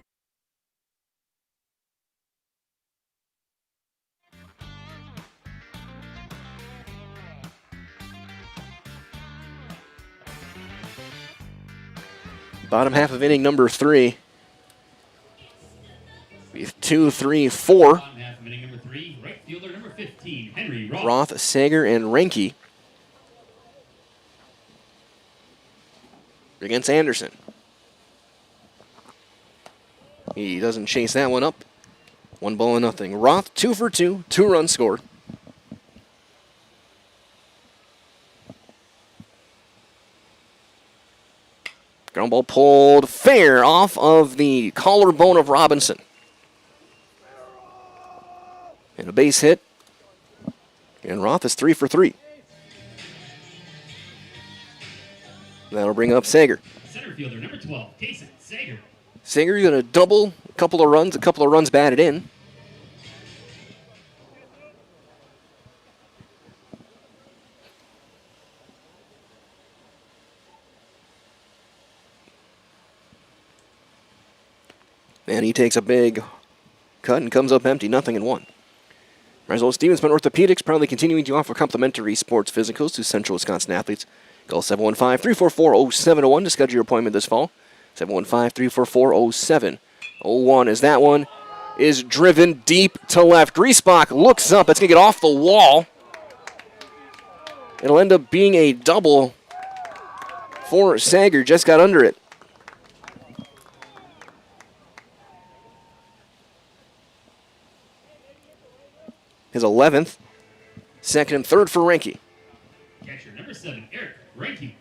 Bottom half of inning number 3. 2, 3, 4. Bottom half of inning number 3, right fielder number 15, Henry Roth. Roth, Sager, and Reinke against Anderson. He doesn't chase that one up. 1-0. Roth 2 for 2, 2 runs scored. Ground ball pulled fair off of the collarbone of Robinson. And a base hit. And Roth is 3 for 3. That'll bring up Sager. Center fielder number 12, Jason Sager. Sager's going to double a couple of runs batted in. And he takes a big cut and comes up empty, 0-1. Marsville Stevensman Orthopedics proudly continuing to offer complimentary sports physicals to Central Wisconsin athletes. Call 715-344-0701 to schedule your appointment this fall. 715-344-0701 as that one is driven deep to left. Griesbach looks up. It's going to get off the wall. It'll end up being a double for Sager. Just got under it. His 11th. Second and third for Reinke. Catcher number 7, Eric Reinke.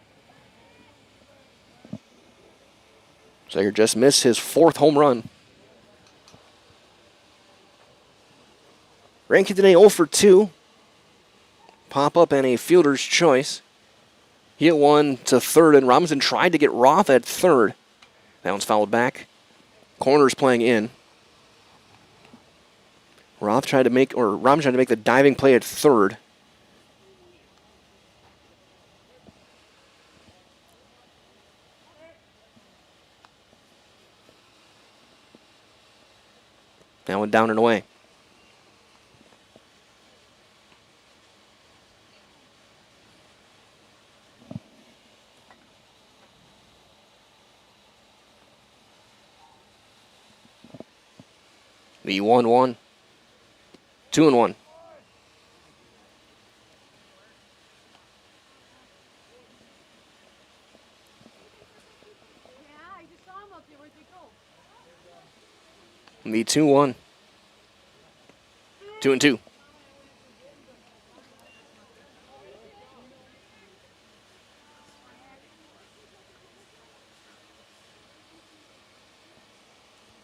Sager just missed his 4th home run. Reinke today 0 for 2. Pop up and a fielder's choice. He hit one to third, and Robinson tried to get Roth at third. That one's fouled back. Corner's playing in. Rom tried to make the diving play at third. That one down and away. The 1-1. 2-1. The 2-1. 2-2.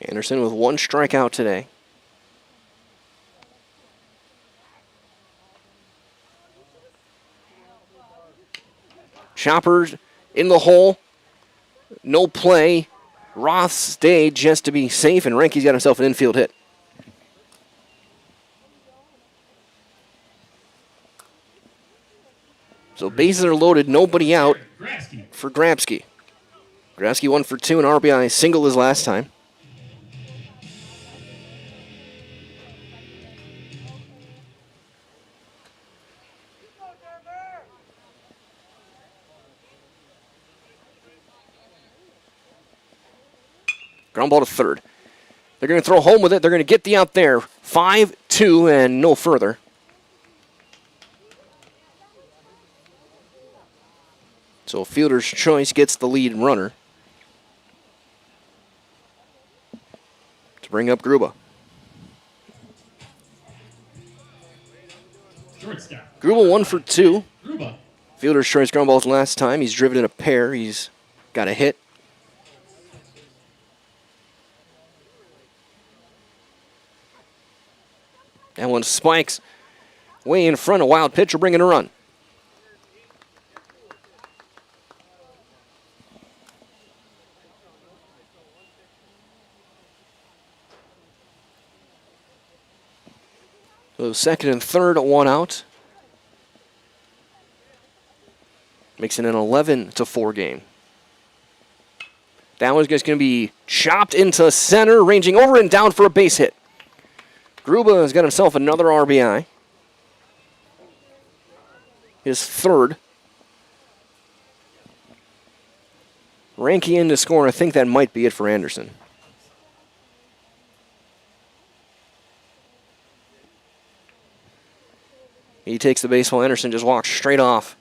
Anderson with one strikeout today. Choppers in the hole. No play. Roth stayed just to be safe, and Ranke's got himself an infield hit. So bases are loaded, nobody out for Grabsky. Grabsky 1 for 2, an RBI single his last time. Ground ball to third. They're going to throw home with it. They're going to get the out there. 5-2 and no further. So fielder's choice gets the lead runner to bring up Gruba. Shortstop. Gruba 1 for 2. Gruba. Fielder's choice ground balls last time. He's driven in a pair. He's got a hit. That one spikes way in front. A wild pitch will bring in a run. So second and third, 1 out. Makes it an 11-4 game. That one's just going to be chopped into center, ranging over and down for a base hit. Gruba has got himself another RBI. His third. Ranke in to score, and I think that might be it for Anderson. He takes the baseball. Anderson just walks straight off.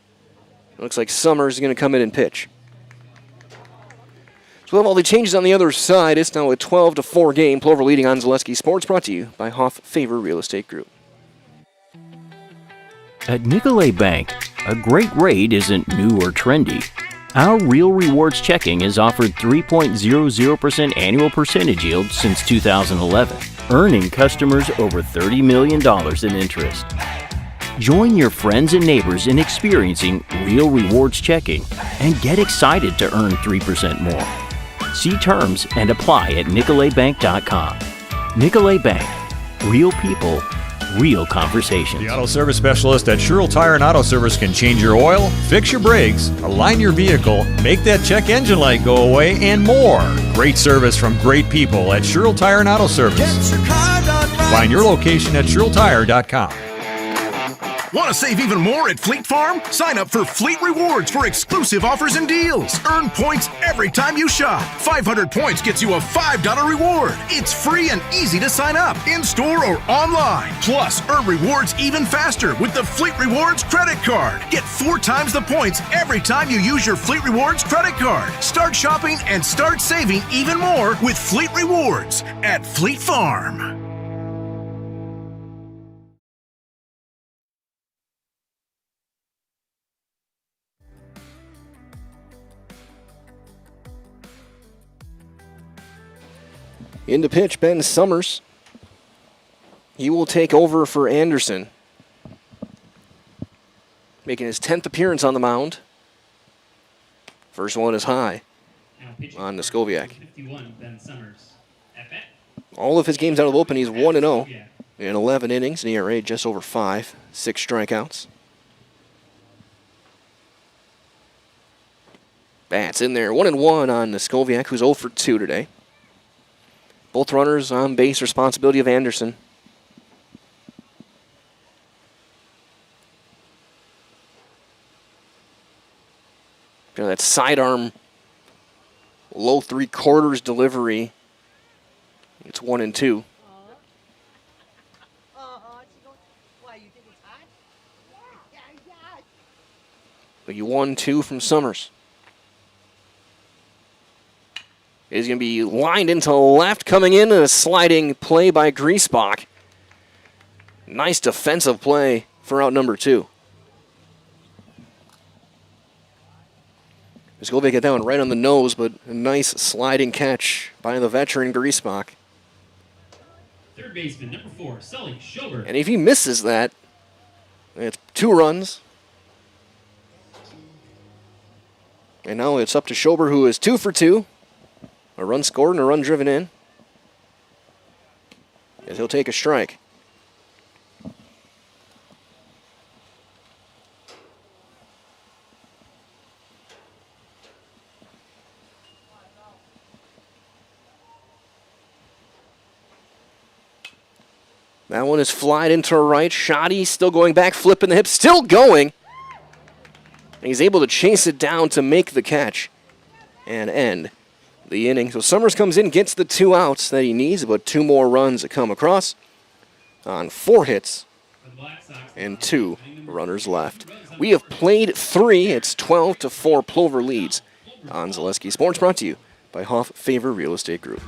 It looks like Summers is going to come in and pitch. So we'll have all the changes on the other side. It's now a 12-4 game. Plover leading on Zaleski Sports, brought to you by Hoff Favor Real Estate Group. At Nicolay Bank, a great rate isn't new or trendy. Our Real Rewards checking has offered 3.00% annual percentage yield since 2011, earning customers over $30 million in interest. Join your friends and neighbors in experiencing Real Rewards checking and get excited to earn 3% more. See terms and apply at nicolaybank.com. Nicolay Bank. Real people, real conversations. The auto service specialist at Sherrill Tire and Auto Service can change your oil, fix your brakes, align your vehicle, make that check engine light go away, and more. Great service from great people at Sherrill Tire and Auto Service. Find your location at SherrillTire.com. Want to save even more at Fleet Farm? Sign up for Fleet Rewards for exclusive offers and deals. Earn points every time you shop. 500 points gets you a $5 reward. It's free and easy to sign up, in-store or online. Plus, earn rewards even faster with the Fleet Rewards credit card. Get 4 times the points every time you use your Fleet Rewards credit card. Start shopping and start saving even more with Fleet Rewards at Fleet Farm. In to pitch, Ben Summers. He will take over for Anderson, making his 10th appearance on the mound. First one is high. on Niskoviak. 51, Ben Summers. At bat. All of his games out of the bullpen, he's 1-0 in 11 innings, an ERA just over 5, 6 strikeouts. Bats in there, 1-1 on Niskoviak, who's 0 for 2 today. Both runners on base, responsibility of Anderson. You know, that sidearm, low 3/4 delivery. It's 1-2. But you 1-2 from Summers. Is going to be lined into left, coming in a sliding play by Griesbach. Nice defensive play for out number 2. Niskoviak got that one right on the nose, but a nice sliding catch by the veteran Griesbach. Third baseman, number 4, Sully Schober. And if he misses that, it's 2 runs. And now it's up to Schober, who is 2 for 2. A run scored and a run driven in. As he'll take a strike. That one is flied into right. Shoddy still going back, flipping the hips, still going. And he's able to chase it down to make the catch and end the inning. So Summers comes in, gets the 2 outs that he needs, but 2 more runs that come across on 4 hits and 2 runners left. We have played 3. It's 12-4 Plover leads on Zaleski Sports, brought to you by Hoff Favor Real Estate Group.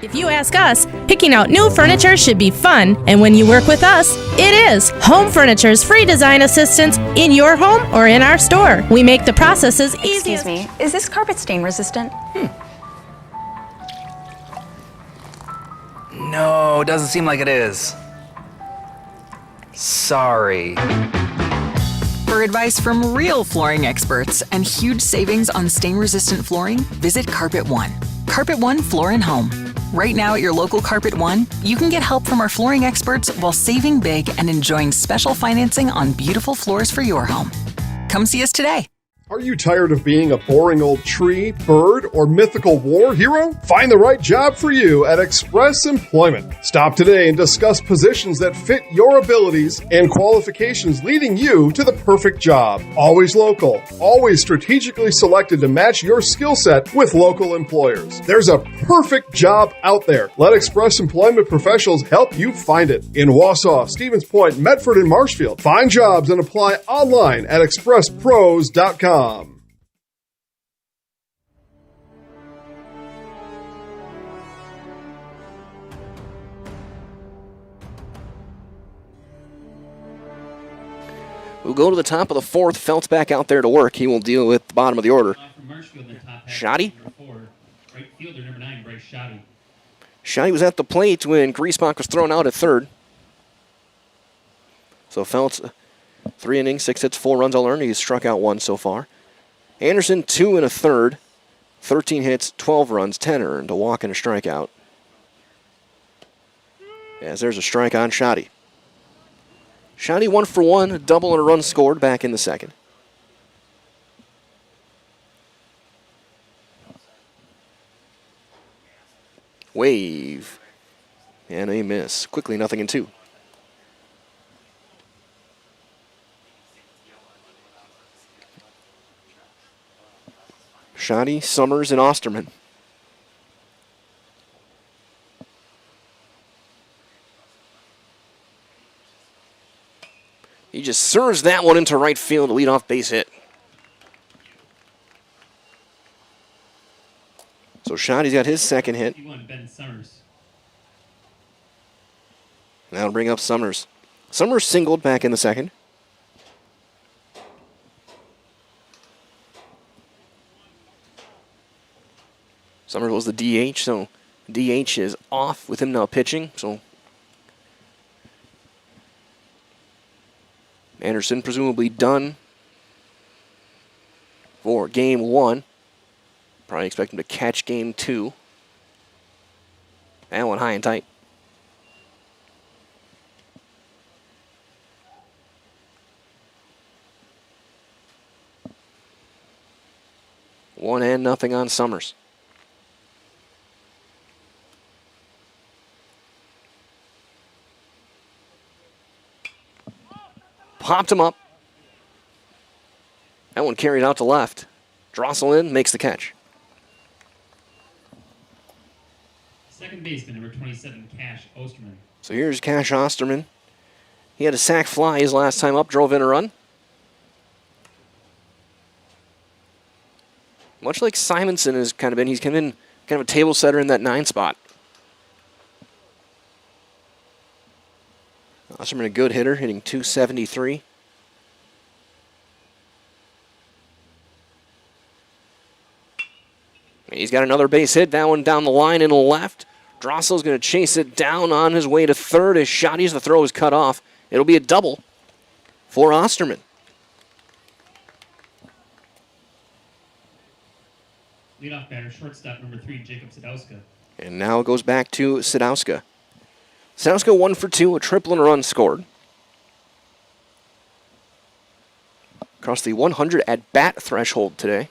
If you ask us, picking out new furniture should be fun, and when you work with us, it is. Home Furniture's free design assistance in your home or in our store. We make the process as easy Excuse me, is this carpet stain resistant? No, doesn't seem like it is. Sorry. For advice from real flooring experts and huge savings on stain-resistant flooring, visit Carpet One. Carpet One Floor and Home. Right now at your local Carpet One, you can get help from our flooring experts while saving big and enjoying special financing on beautiful floors for your home. Come see us today. Are you tired of being a boring old tree, bird, or mythical war hero? Find the right job for you at Express Employment. Stop today and discuss positions that fit your abilities and qualifications, leading you to the perfect job. Always local, always strategically selected to match your skill set with local employers. There's a perfect job out there. Let Express Employment professionals help you find it. In Wausau, Stevens Point, Medford, and Marshfield. Find jobs and apply online at expresspros.com. We'll go to the top of the 4th. Felt's back out there to work. He will deal with the bottom of the order. Shoddy. Right fielder, number 9, Bryce Shoddy. Shoddy was at the plate when Griesbach was thrown out at 3rd. So Felt's 3 innings, 6 hits, 4 runs all earned. He's struck out 1 so far. Anderson, 2 1/3, 13 hits, 12 runs, 10 earned, a walk and a strikeout. As there's a strike on Shoddy. Shoddy 1 for 1, a double and a run scored back in the 2nd. Wave. And a miss. Quickly, 0-2. Shoddy, Summers, and Osterman. He just serves that one into right field, a leadoff base hit. So Shoddy's got his 2nd hit. Ben Summers. That'll bring up Summers. Summers singled back in the 2nd. Summers was the DH, so DH is off with him now pitching. So Anderson presumably done for game 1. Probably expect him to catch game 2. That one high and tight. One and nothing on Summers. Popped him up. That one carried out to left. Drossel in, makes the catch. Second baseman, number 27, Cash Osterman. So here's Cash Osterman. He had a sac fly his last time up, drove in a run. Much like Simonson has kind of been, he's kind of a table setter in that 9 spot. Osterman a good hitter, hitting .273. He's got another base hit, that one down the line and left. Drossel's going to chase it down on his way to third. His shot, the throw is cut off. It'll be a double for Osterman. Leadoff batter, shortstop, number 3, Jacob Sadowska. And now it goes back to Sadowska. Sadowska 1 for 2, a triple and a run scored. Across the 100 at-bat threshold today.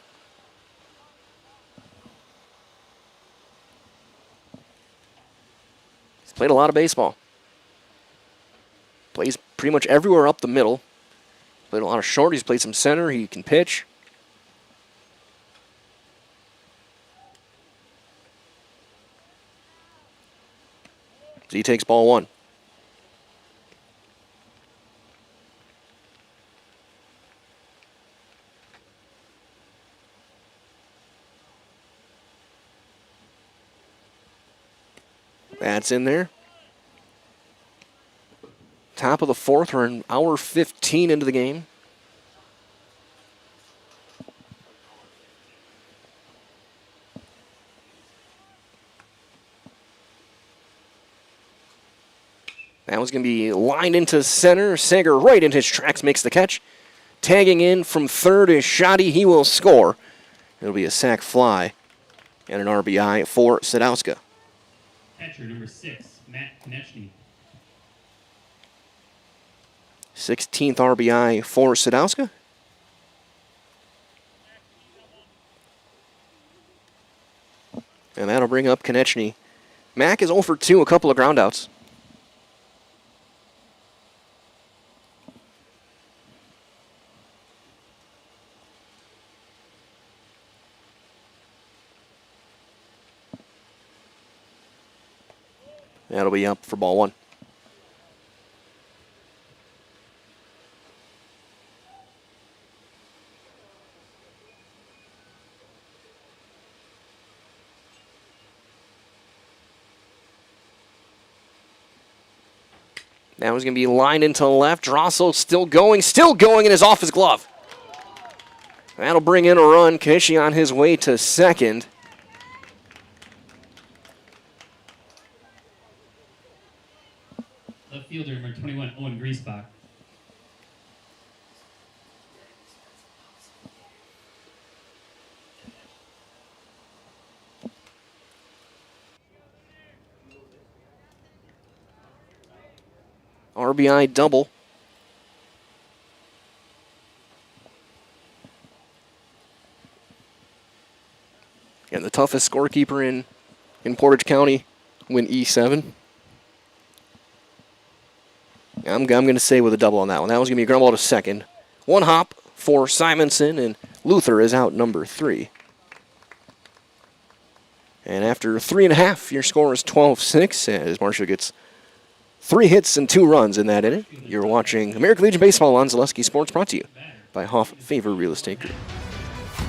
He's played a lot of baseball. Plays pretty much everywhere up the middle. Played a lot of short, he's played some center, he can pitch. So he takes ball 1. That's in there. Top of the 4th, we're an hour 15 into the game. That was going to be lined into center. Sager right into his tracks, makes the catch. Tagging in from third is Shoddy. He will score. It'll be a sac fly and an RBI for Sadowska. Catcher, number 6, Matt Konechny. 16th RBI for Sadowska. And that'll bring up Konechny. Mac is 0 for 2, a couple of groundouts. That'll be up for ball 1. That was going to be lined into left. Drossel still going, and is off his glove. That'll bring in a run. Konechny on his way to second. Left fielder, number 21, Owen Griesbach. RBI double. And the toughest scorekeeper in Portage County win E7. I'm going to say with a double on that one. That was going to be a ground ball to second. One hop for Simonson, and Luther is out number 3. And after 3.5, your score is 12-6 as Marshall gets 3 hits and 2 runs in that inning. You're watching American Legion Baseball on Zaleski Sports, brought to you by Hoff Favor Real Estate Group.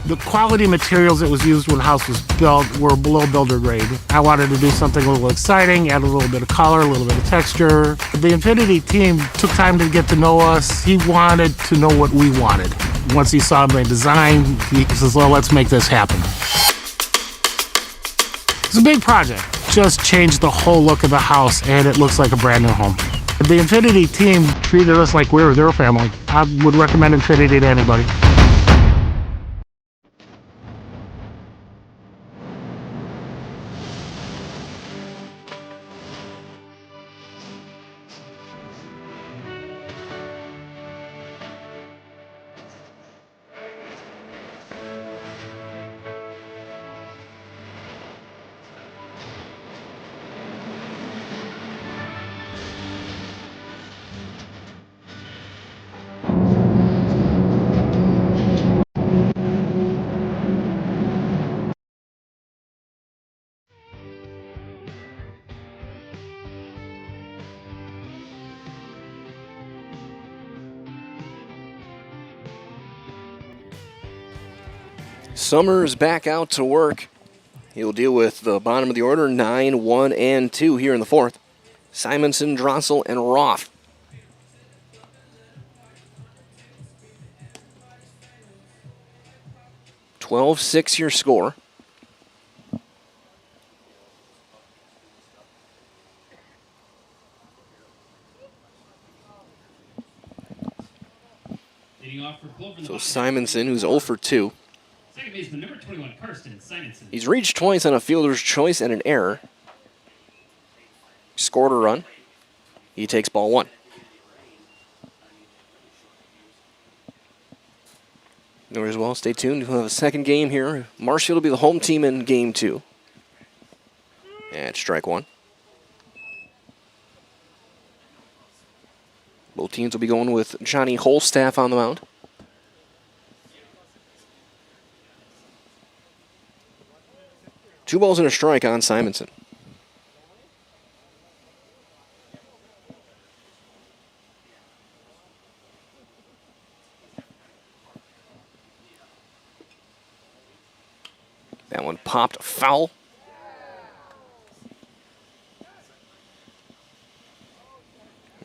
The quality materials that was used when the house was built were below builder grade. I wanted to do something a little exciting, add a little bit of color, a little bit of texture. The Infinity team took time to get to know us. He wanted to know what we wanted. Once he saw my design, he says, well, let's make this happen. It's a big project. Just changed the whole look of the house, and it looks like a brand new home. The Infinity team treated us like we were their family. I would recommend Infinity to anybody. Summers back out to work. He'll deal with the bottom of the order, 9, 1, and 2 here in the fourth. Simonson, Drossel, and Roth. (12-6) your score. So Simonson, who's 0 for 2. Second baseman, number 21, Karsten Simonson. He's reached twice on a fielder's choice and an error. Scored a run. He takes ball 1. Or as well, stay tuned. We'll have a second game here. Marshfield will be the home team in game 2. And strike 1. Both teams will be going with Johnny Holstaff on the mound. Two balls and a strike on Simonson. That one popped foul.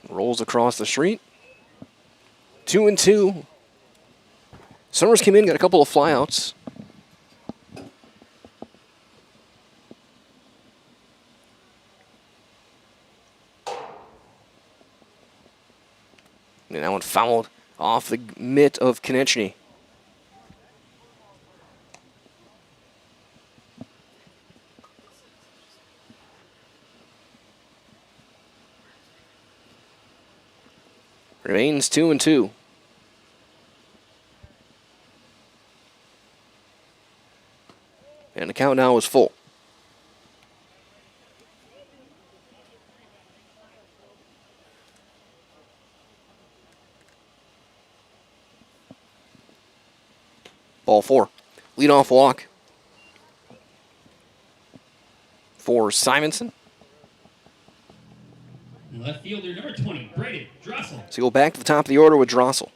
Rolls across the street. 2-2. Summers came in, got a couple of flyouts. And that one fouled off the mitt of Konechny. Remains 2-2. And the count now is full. Ball 4. Leadoff walk for Simonson. Left fielder number 20, Braden Drossel. So go back to the top of the order with Drossel.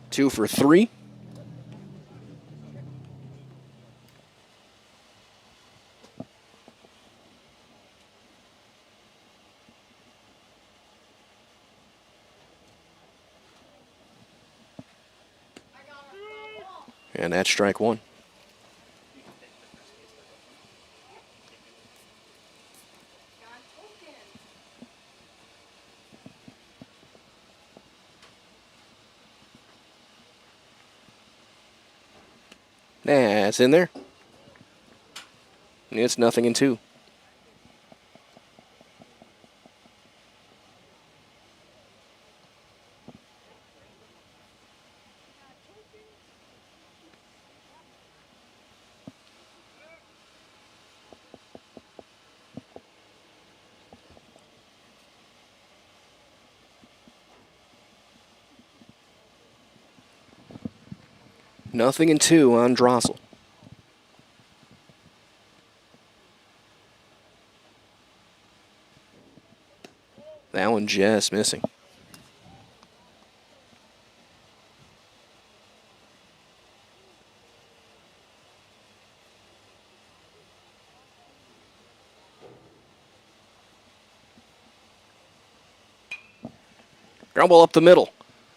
2 for 3. And that's strike 1. That's in there. It's 0-2. Nothing in 2 on Drossel. That one just missing. Ground ball up the middle.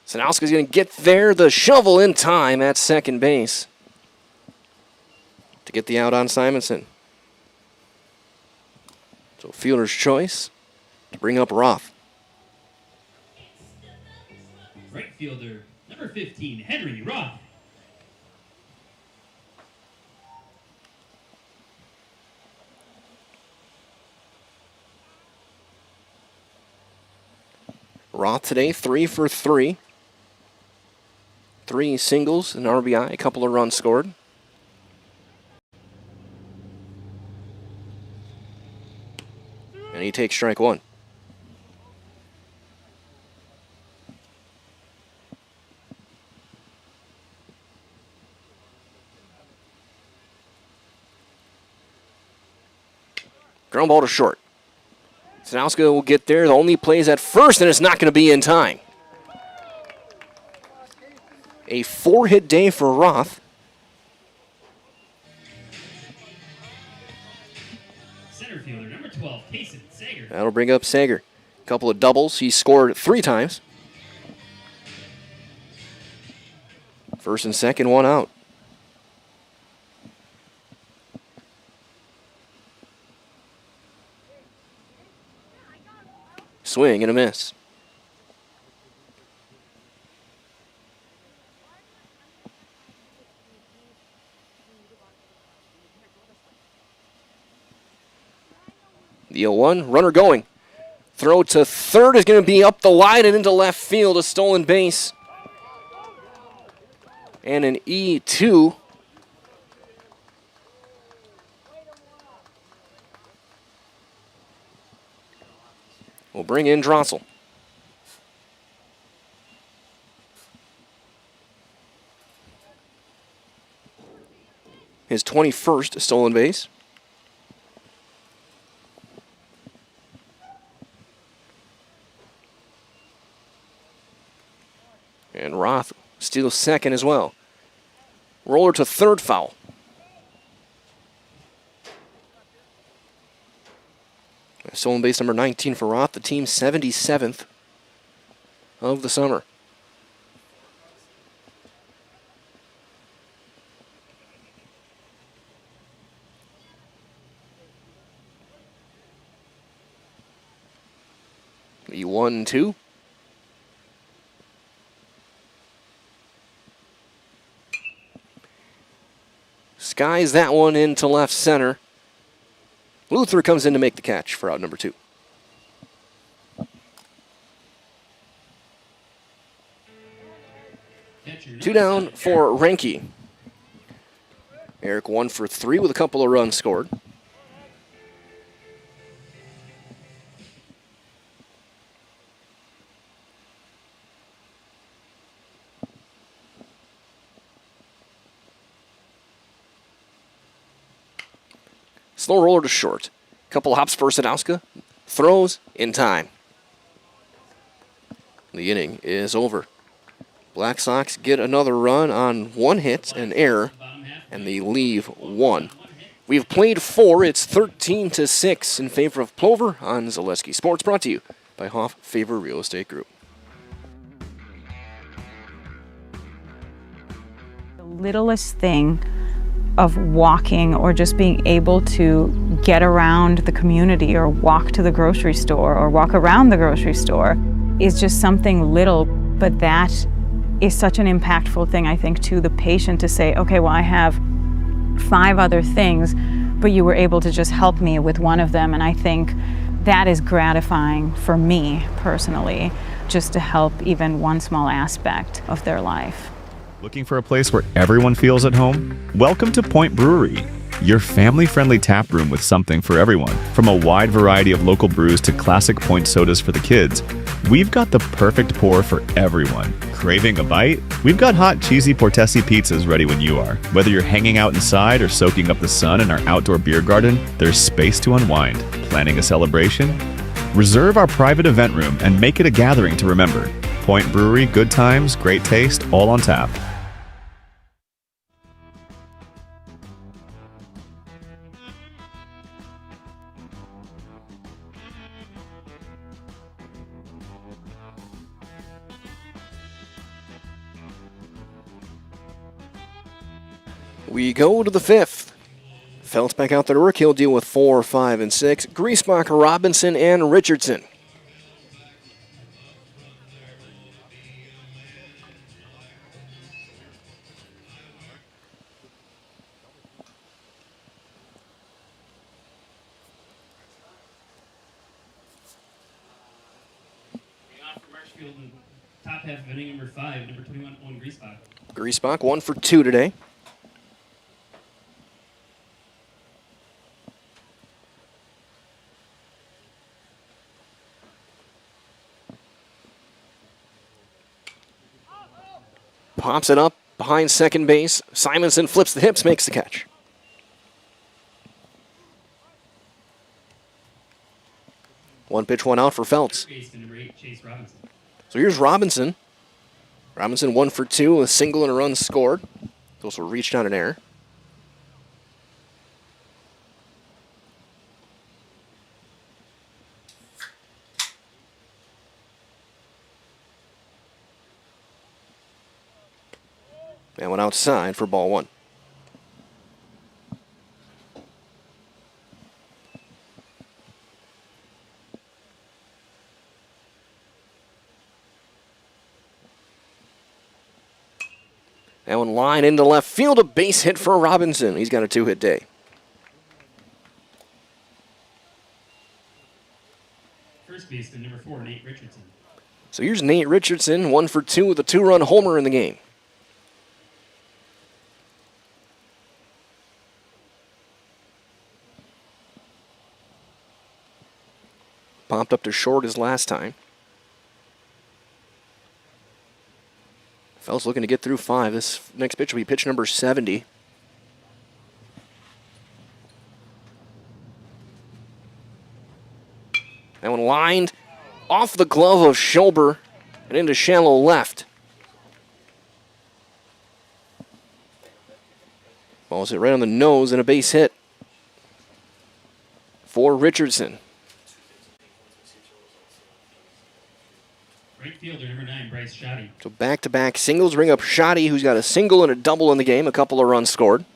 Sanowska's going to get there. The shovel in time at second base to get the out on Simonson. So fielder's choice to bring up Roth. Right fielder number 15, Henry Roth. Roth today, 3 for 3. 3 singles, an RBI, a couple of runs scored. And he takes strike 1. Ground ball to short. Sanowska will get there. The only plays at first, and it's not going to be in time. A 4-hit day for Roth. Center fielder number 12, Payson Sager. That'll bring up Sager. A couple of doubles. He scored 3 times. First and second, one out. Swing and a miss. The 0-1, runner going. Throw to third is going to be up the line and into left field. A stolen base. And an E2. We'll bring in Drossel. His 21st stolen base. And Roth steals second as well. Roller to third, foul. Stolen base number 19 for Roth, the team's 77th of the summer. The 1-2. Skies that one into left center. Luther comes in to make the catch for out number 2. Two down for Renke. Eric 1 for 3 with a couple of runs scored. Slow roller to short. Couple hops for Sadowska. Throws in time. The inning is over. Black Sox get another run on 1 hit, an error, and they leave 1. We've played 4. It's 13-6 in favor of Plover on Zaleski Sports, brought to you by Hoff Favor Real Estate Group. The littlest thing of walking or just being able to get around the community or walk to the grocery store or walk around the grocery store is just something little, but that is such an impactful thing, I think, to the patient to say, okay, well, I have 5 other things, but you were able to just help me with one of them. And I think that is gratifying for me personally, just to help even one small aspect of their life. Looking for a place where everyone feels at home? Welcome to Point Brewery, your family-friendly tap room with something for everyone. From a wide variety of local brews to classic Point sodas for the kids, we've got the perfect pour for everyone. Craving a bite? We've got hot, cheesy Portesi pizzas ready when you are. Whether you're hanging out inside or soaking up the sun in our outdoor beer garden, there's space to unwind. Planning a celebration? Reserve our private event room and make it a gathering to remember. Point Brewery, good times, great taste, all on tap. We go to the 5th. Felt's back out there to work. He'll deal with 4, 5, and 6. Griesbach, Robinson, and Richardson. Marshfield in top half of inning number 5, number 21, Owen Griesbach. Griesbach 1 for 2 today. Pops it up behind second base. Simonson flips the hips, makes the catch. One pitch, one out for Feltz. So here's Robinson. Robinson 1 for 2, a single and a run scored. Those were reached on an error. And went outside for ball 1. That one line into left field, a base hit for Robinson. He's got a 2-hit day. First baseman, number 4, Nate Richardson. So here's Nate Richardson, 1 for 2 with a 2-run homer in the game. Popped up to short as last time. Felt's looking to get through 5. This next pitch will be pitch number 70. That one lined off the glove of Schober and into shallow left. Ball's hit right on the nose and a base hit for Richardson. Right fielder, number 9, Bryce Shoddy. So back-to-back singles bring up Shoddy, who's got a single and a double in the game, a couple of runs scored.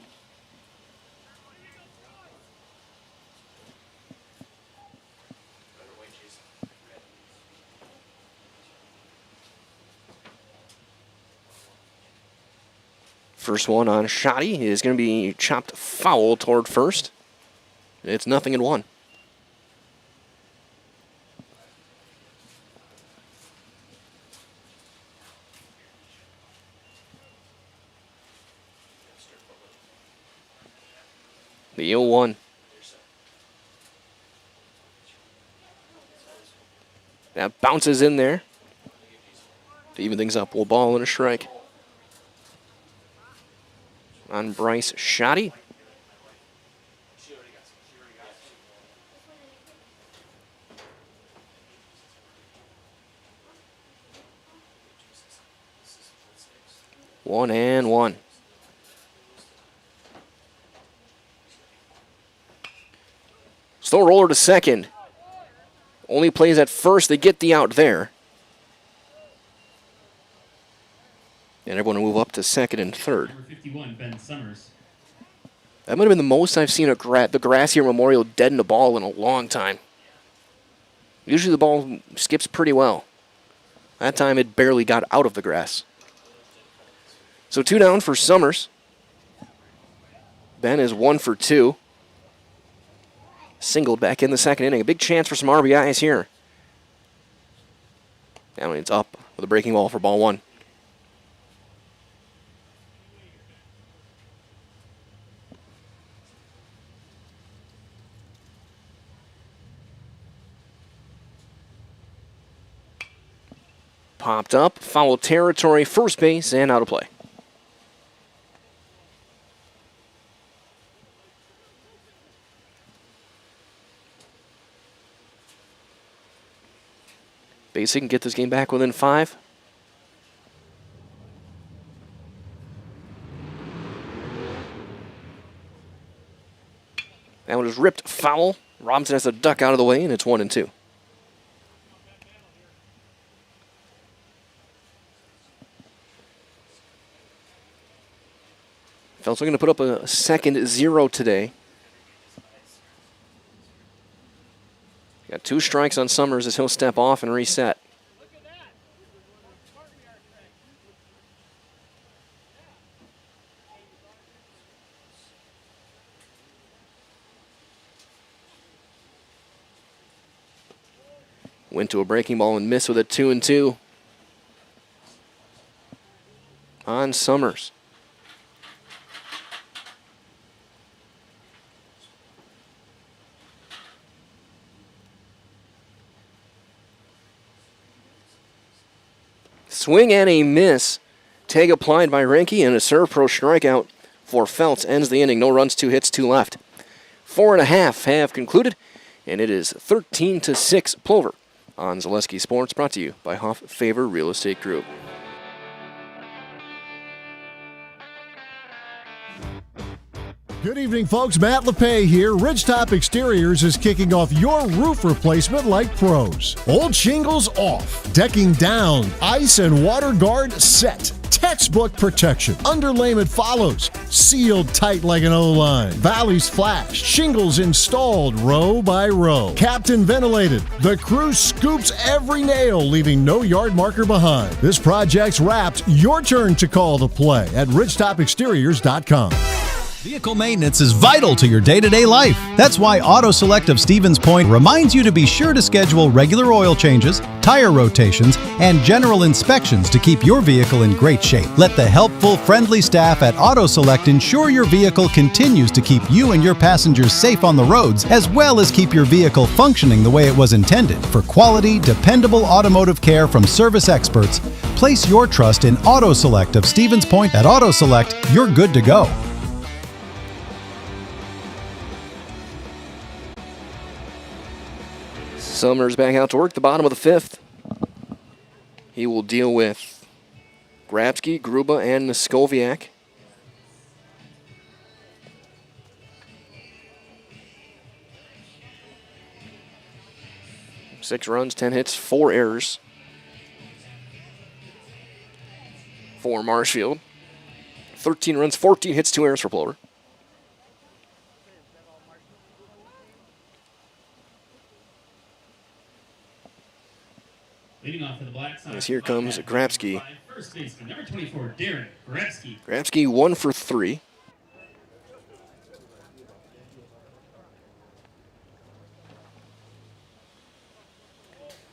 First one on Shoddy is going to be chopped foul toward first. It's 0-1. The 0-1. That bounces in there to even things up. We'll ball and a strike on Bryce Shoddy. One and one. Slow roller to second. Only plays at first. They get the out there. And everyone will move up to second and third. Number 51, Ben Summers. That might have been the most I've seen the grass here at Memorial deaden a ball in a long time. Usually the ball skips pretty well. That time it barely got out of the grass. So 2 down for Summers. Ben is 1 for 2. Singled back in the second inning. A big chance for some RBIs here. Now it's up with a breaking ball for ball 1. Popped up, foul territory, first base, and out of play. Basic can get this game back within 5. That one is ripped foul. Robinson has to duck out of the way, and it's 1-2. Felt's looking to put up a second 0 today. Got 2 strikes on Summers as he'll step off and reset. Went to a breaking ball and missed with a 2-2 on Summers. Swing and a miss. Tag applied by Reinke, and a serve pro strikeout for Feltz ends the inning. No runs, 2 hits, 2 left. 4.5 have concluded, and it is 13-6 Plover on Zaleski Sports, brought to you by Hoff Favor Real Estate Group. Good evening, folks. Matt LePay here. Ridgetop Exteriors is kicking off your roof replacement like pros. Old shingles off, decking down, ice and water guard set. Textbook protection. Underlayment follows. Sealed tight like an O-line. Valleys flashed. Shingles installed row by row. Captain ventilated. The crew scoops every nail, leaving no yard marker behind. This project's wrapped. Your turn to call the play at ridgetopexteriors.com. Vehicle maintenance is vital to your day-to-day life. That's why Auto Select of Stevens Point reminds you to be sure to schedule regular oil changes, tire rotations, and general inspections to keep your vehicle in great shape. Let the helpful, friendly staff at Auto Select ensure your vehicle continues to keep you and your passengers safe on the roads, as well as keep your vehicle functioning the way it was intended. For quality, dependable automotive care from service experts, place your trust in Auto Select of Stevens Point. At Auto Select, you're good to go. Sumner's back out to work, the bottom of the fifth. He will deal with Grabsky, Gruba, and Skoviak. Six runs, 10 hits, 4 errors for Marshfield. 13 runs, 14 hits, 2 errors for Plover. Leading off for the Black Sox. As here comes Grabsky. First baseman, number 24, Darren Grabsky. Grabsky 1 for 3.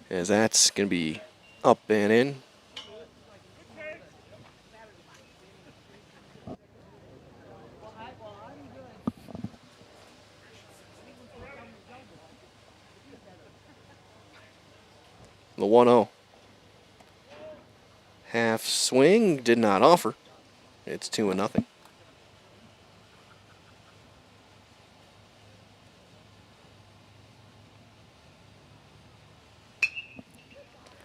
As that's going to be up and in. The 1-0. Half swing, did not offer. It's 2-0.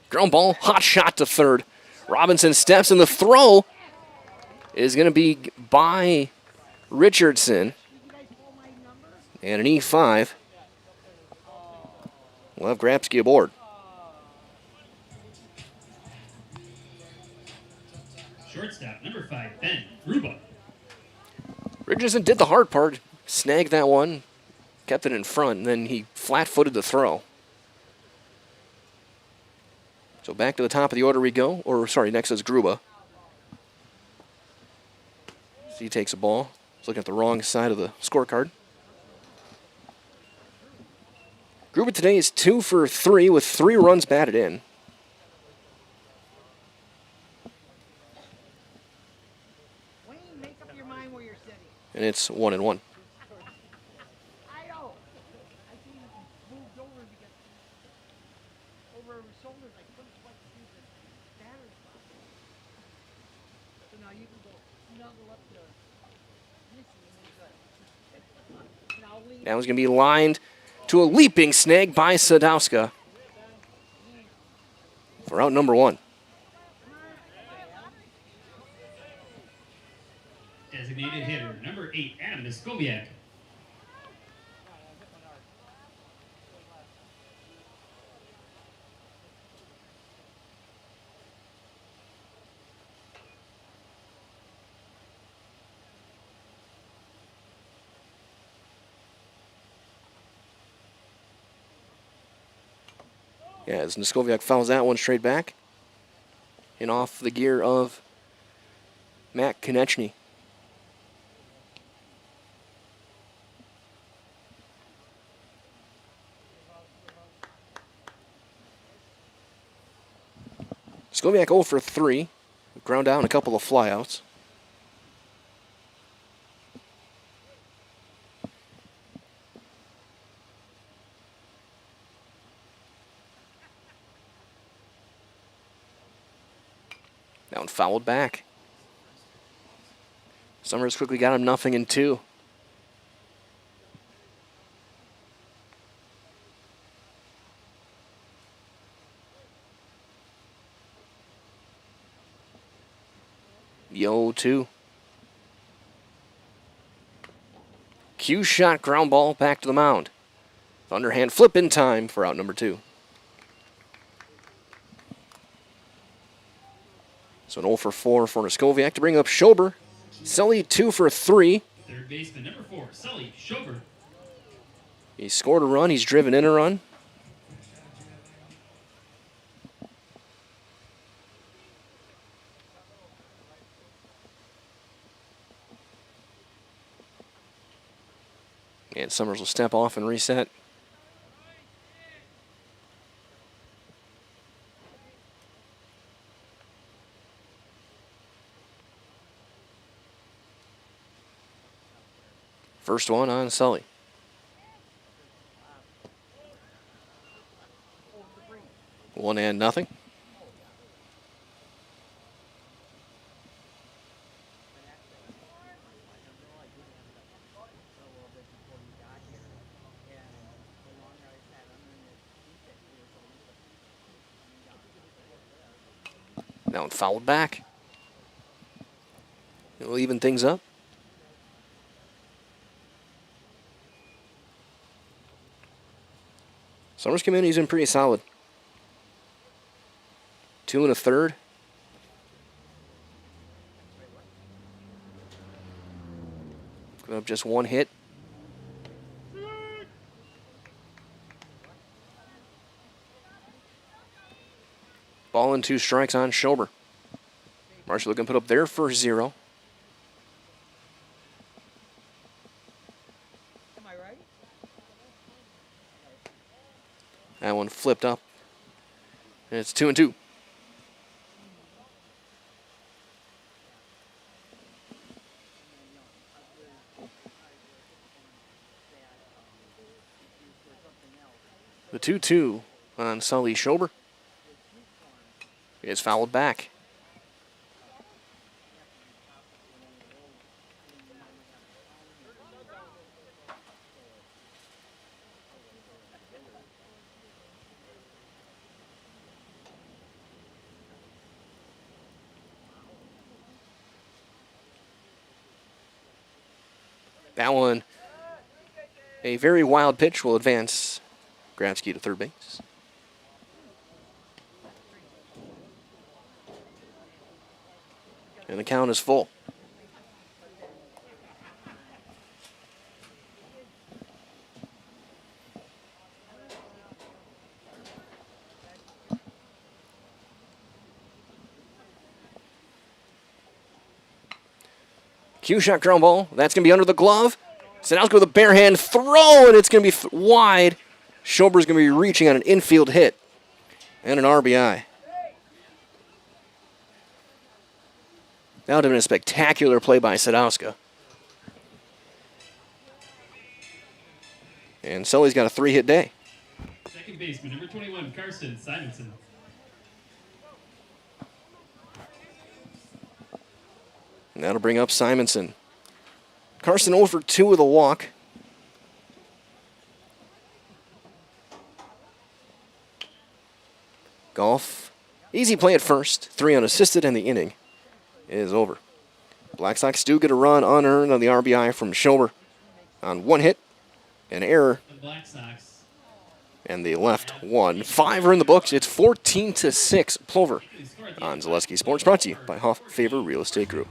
Ground ball, hot shot to third. Robinson steps, and the throw is going to be by Richardson. And an E5. We'll have Grabsky aboard. Shortstop, number 5, Ben Gruba. Richardson did the hard part, snagged that one, kept it in front, and then he flat-footed the throw. So back to the top of the order we go, or sorry, next is Gruba. So he takes a ball. He's looking at the wrong side of the scorecard. Gruba today is 2 for 3 with 3 runs batted in. And it's 1-1. Now he's going to be lined to a leaping snag by Sadowska for out number 1. Designated hitter, number 8, Adam Skoviak. Yeah, as Skoviak fouls that one straight back and off the gear of Matt Konechny. Skoviak 0 for 3. Ground down a couple of flyouts. Now and fouled back. Summers quickly got him 0-2. Yo, 2. Cue shot, ground ball back to the mound. Underhand flip in time for out number 2. So an 0 for 4 for Noskoviak to bring up Schober. Sully 2 for 3. Third baseman, number 4, Sully Schober. He scored a run. He's driven in a run. And Summers will step off and reset. First one on Sully. One and nothing. Now fouled back. It'll even things up. Summers came in, he's been pretty solid. 2 1/3. Giving up just 1 hit. Ball and 2 strikes on Schober. Marshfield can put up their first 0. That one flipped up. And it's 2-2. The 2-2 on Sully Schober is fouled back. That one, a very wild pitch, will advance Grabsky to third base. And the count is full. Cue shot ground ball. That's going to be under the glove. Sadowski with a bare hand throw, and it's going to be wide. Schober's going to be reaching on an infield hit and an RBI. That would have been a spectacular play by Sadowski. And Sully's got a 3-hit day. Second baseman, number 21, Karsten Simonson. And that'll bring up Simonson. Carson 0 for 2 with a walk. Golf. Easy play at first. 3 unassisted, and the inning is over. Black Sox do get a run unearned on the RBI from Schober on 1 hit, an error, The Black Sox. and the left one. 5 are in the books. It's 14-6 Plover on Zaleski Sports, brought to you by Hoff Favor Real Estate Group.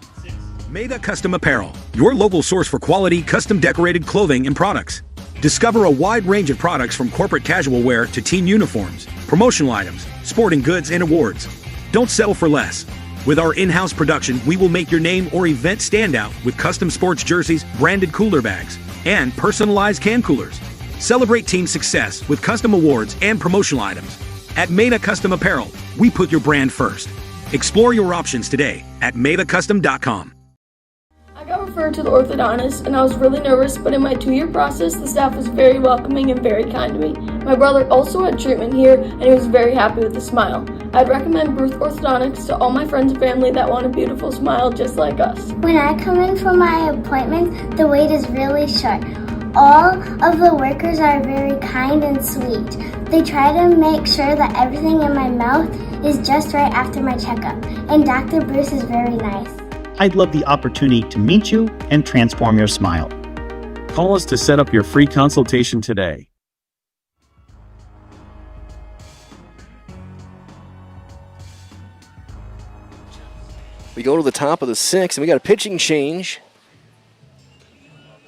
Meda Custom Apparel, your local source for quality, custom decorated clothing and products. Discover a wide range of products from corporate casual wear to team uniforms, promotional items, sporting goods, and awards. Don't settle for less. With our in-house production, we will make your name or event stand out with custom sports jerseys, branded cooler bags, and personalized can coolers. Celebrate team success with custom awards and promotional items. At Meda Custom Apparel, we put your brand first. Explore your options today at medacustom.com. I got referred to the orthodontist and I was really nervous, but in my 2-year process, the staff was very welcoming and very kind to me. My brother also had treatment here and he was very happy with the smile. I'd recommend Bruce Orthodontics to all my friends and family that want a beautiful smile just like us. When I come in for my appointment, the wait is really short. All of the workers are very kind and sweet. They try to make sure that everything in my mouth is just right after my checkup, and Dr. Bruce is very nice. I'd love the opportunity to meet you and transform your smile. Call us to set up your free consultation today. We go to the top of the 6th, and we got a pitching change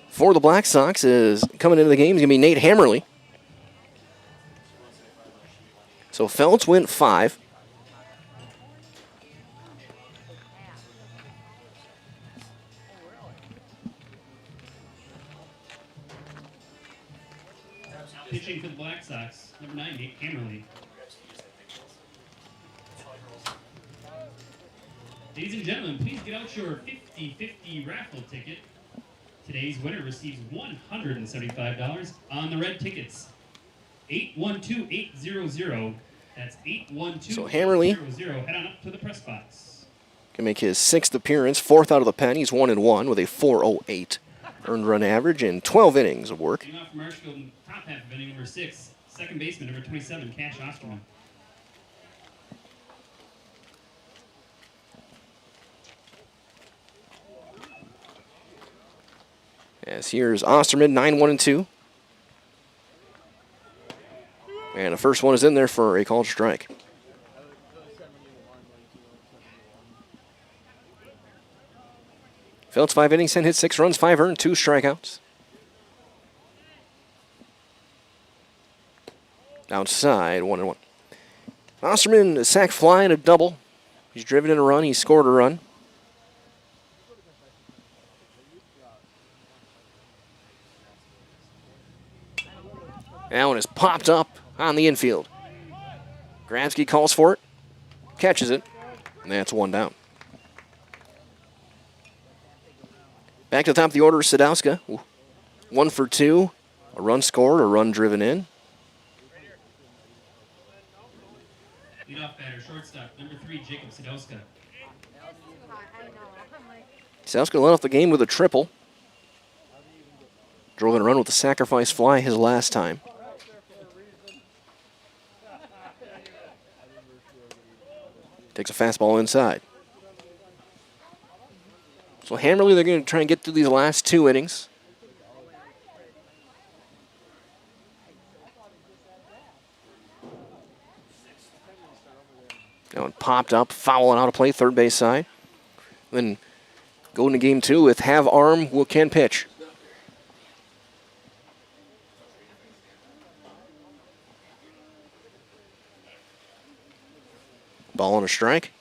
for the Black Sox. Is coming into the game is going to be Nate Hammerly. So Feltz went 5. Pitching for the Black Sox, number 9, Nate Hammerly. Ladies and gentlemen, please get out your 50-50 raffle ticket. Today's winner receives $175 on the red tickets. 812-800. That's 812-800. So Hammerly Head on up to the press box. can make his 6th appearance, 4th out of the pen. He's 1-1 with a 4.08 earned run average in 12 innings of work. Leading off from Marshfield in the top half of inning number 6, second baseman number 27, Cash Osterman. As here's Osterman, 9-1-2. And the first one is in there for a called strike. Feltz 5 innings, 10 hits, 6 runs, 5 earned, 2 strikeouts. Outside, 1-1. Osterman, a sac fly and a double. He's driven in a run, he scored a run. That one is popped up on the infield. Grabsky calls for it, catches it, and that's 1 down. Back to the top of the order, Sadowska. 1 for 2, a run scored, a run driven in. Leadoff batter, shortstop, number 3, Jacob Sadowska. Sadowska led off the game with a triple. Drove in a run with a sacrifice fly his last time. Takes a fastball inside. So Hammerly, they're going to try and get through these last 2 innings. That one popped up, fouling out of play, third base side. Then go into game 2 with have arm, can pitch. Ball on a strike.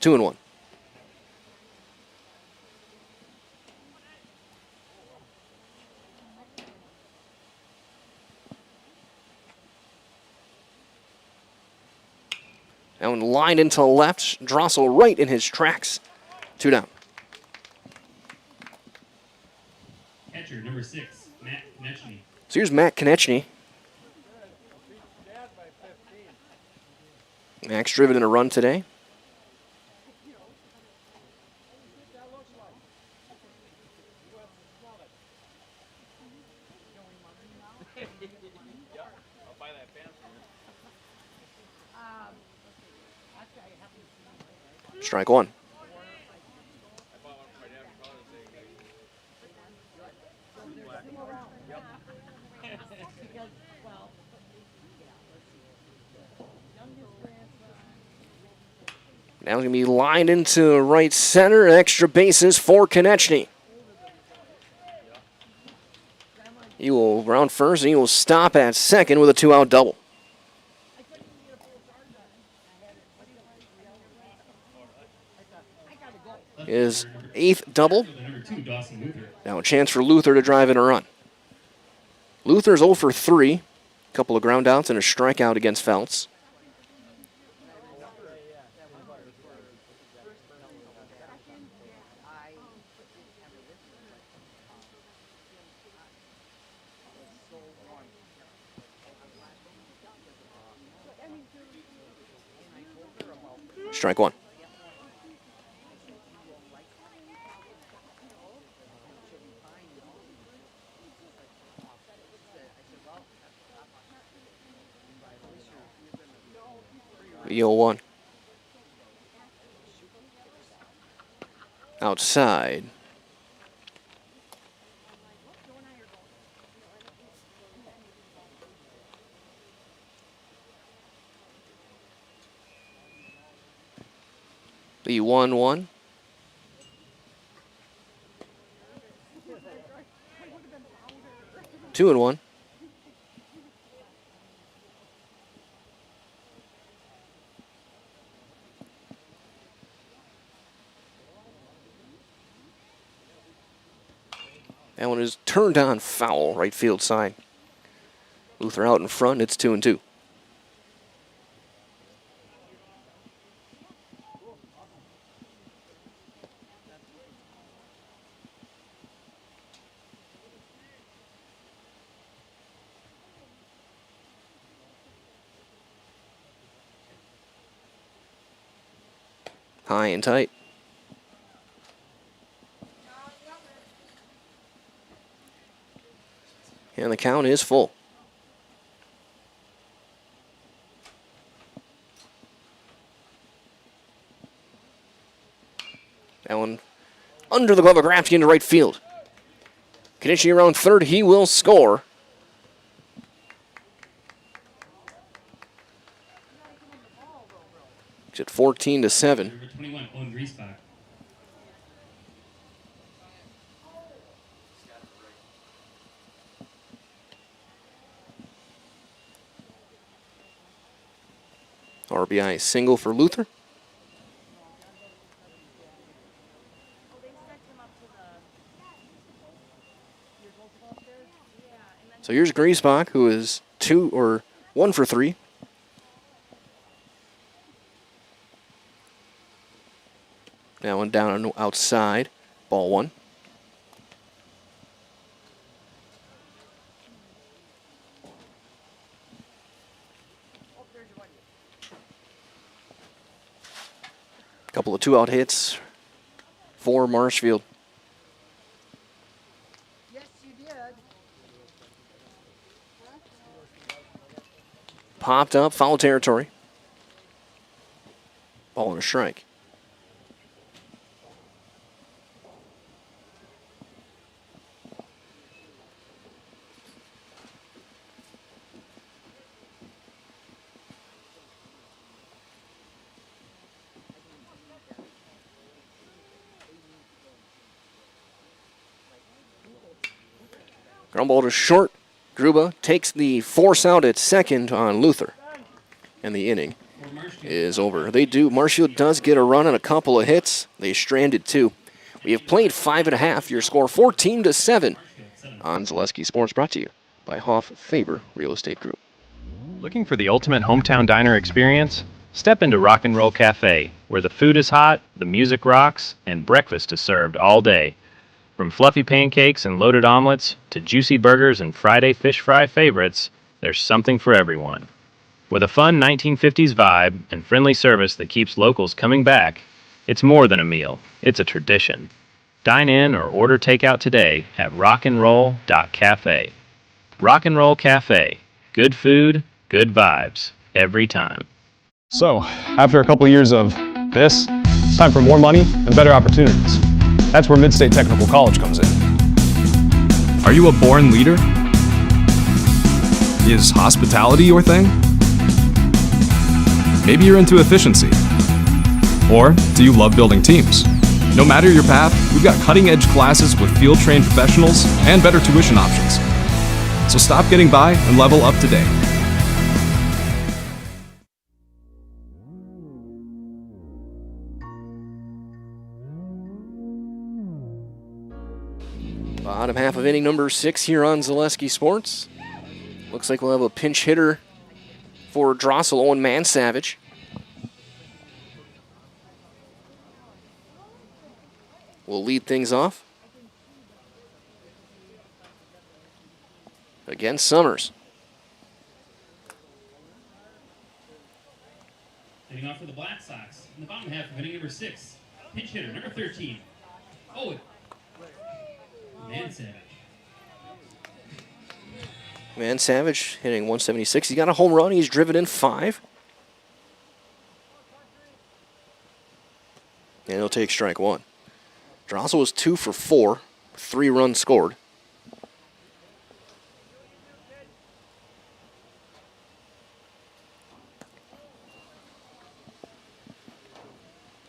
Two and 1. That one lined into left. Drossel right in his tracks. 2 down. Catcher, number 6, Matt Konechny. So here's Matt Konechny. Max driven in a run today. Strike 1. Now he's going to be lined into right center. Extra bases for Konechny. He will round first, and he will stop at second with a 2-out double. His 8th double. Now a chance for Luther to drive in a run. Luther's 0 for 3. A couple of ground outs and a strikeout against Feltz. Strike 1. The 0-1. Outside. The 1-1. Two and 1. That one is turned on foul, right field side. Luther out in front, it's 2-2. High and tight. And the count is full. That one under the glove of Grafke into right field. Kenichi around third, he will score. It's at 14-7. Number 21, Owen Griesbach. RBI single for Luther. So here's Griesbach, who is 1 for 3. That one down on outside. Ball 1. Couple of 2-out hits for Marshfield. Popped up, foul territory. Ball and a strike. Ground ball to short. Gruba takes the force out at second on Luther. And the inning is over. Marshfield does get a run on a couple of hits. They stranded 2. We have played 5.5. Your score 14-7 on Zaleski Sports, brought to you by Hoff Faber Real Estate Group. Looking for the ultimate hometown diner experience? Step into Rock and Roll Cafe, where the food is hot, the music rocks, and breakfast is served all day. From fluffy pancakes and loaded omelets to juicy burgers and Friday fish fry favorites, there's something for everyone. With a fun 1950s vibe and friendly service that keeps locals coming back, it's more than a meal, it's a tradition. Dine in or order takeout today at rockandroll.cafe. Rock and Roll Cafe. Good food, good vibes, every time. So, after a couple years of this, it's time for more money and better opportunities. That's where Mid-State Technical College comes in. Are you a born leader? Is hospitality your thing? Maybe you're into efficiency. Or do you love building teams? No matter your path, we've got cutting-edge classes with field-trained professionals and better tuition options. So stop getting by and level up today. Bottom half of inning number 6 here on Zaleski Sports. Looks like we'll have a pinch hitter for Drossel, Owen Mansavage. Will lead things off. Against Summers. Leading off for the Black Sox in the bottom half of inning number 6. Pinch hitter, number 13. Owen Mansavage. Mansavage hitting 176. He's got a home run. He's driven in 5. And he'll take strike one. Drossel was 2 for 4, 3 runs scored.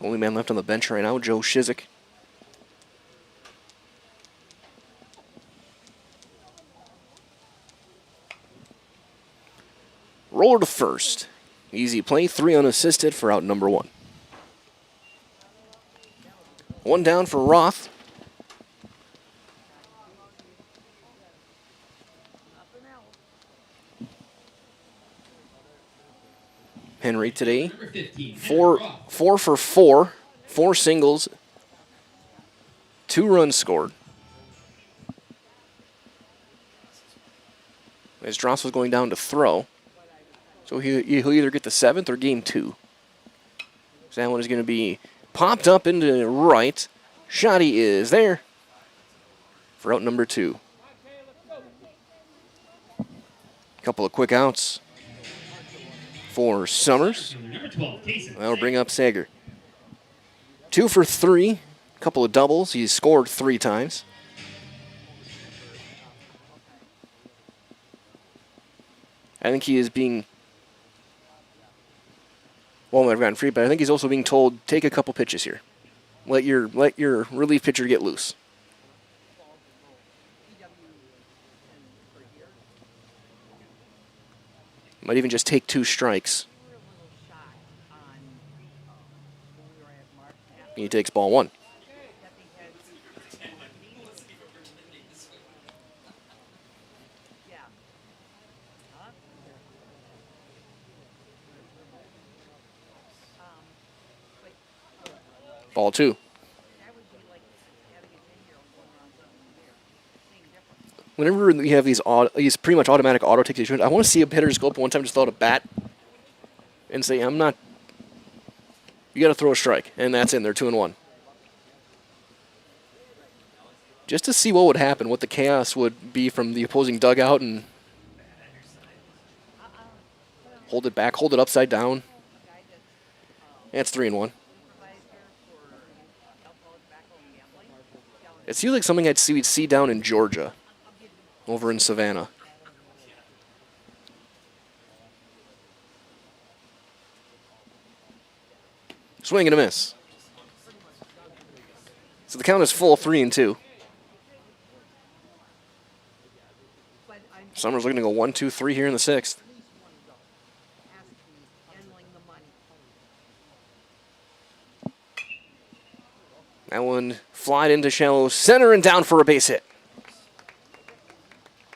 Only man left on the bench right now, Joe Shizik. Roller to first. Easy play, 3 unassisted for out number 1. 1 down for Roth. Henry today, 4 for 4, 4 singles, 2 runs scored. As Drossel's going down to throw. So he'll either get the 7th or game 2. So that one is going to be popped up into right. Shotty is there for out number 2. Couple of quick outs for Summers. That'll bring up Sager. 2 for 3, couple of doubles. He's scored 3 times. I think he is being, well, might have gotten free, but I think he's also being told, take a couple pitches here. Let your relief pitcher get loose. Might even just take 2 strikes. He takes ball 1. Ball 2. Whenever you have these pretty much automatic auto takes, I want to see a hitter just go up one time, just throw out a bat, and say, "I'm not." You got to throw a strike, and that's in there, 2-1. Just to see what would happen, what the chaos would be from the opposing dugout, and hold it back, hold it upside down. That's 3-1. It seems like something we'd see down in Georgia, over in Savannah. Swing and a miss. So the count is full, 3-2. Summers looking to go 1, 2, 3 here in the 6th. That one flied into shallow center and down for a base hit.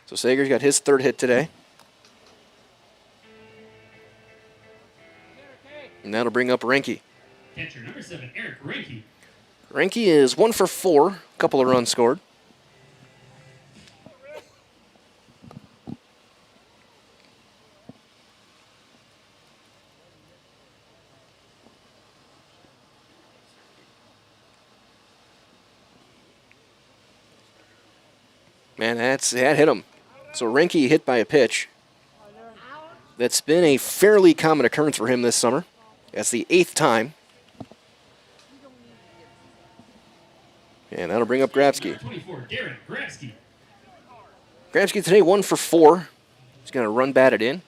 So Sager's got his 3rd hit today. And that'll bring up Renke. Catcher number 7, Eric Renke. Renke is 1 for 4, a couple of runs scored. Man, that hit him. So Renke hit by a pitch. That's been a fairly common occurrence for him this summer. That's the 8th time. And that'll bring up Grabsky. 24, Darren Grabsky. Grabsky today 1 for 4. He's going to run batted in.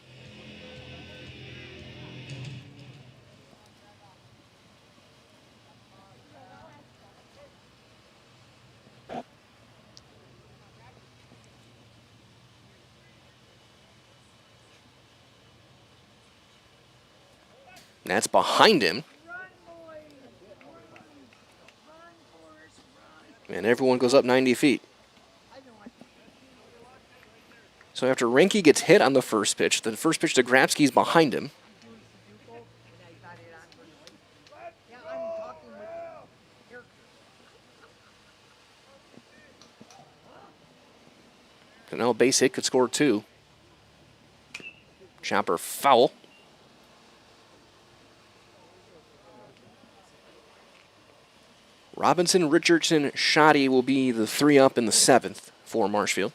That's behind him. And everyone goes up 90 feet. So after Renke gets hit on the first pitch to Grabsky's behind him. And now a base hit could score 2. Chopper foul. Robinson, Richardson, Shotty will be the 3 up in the 7th for Marshfield.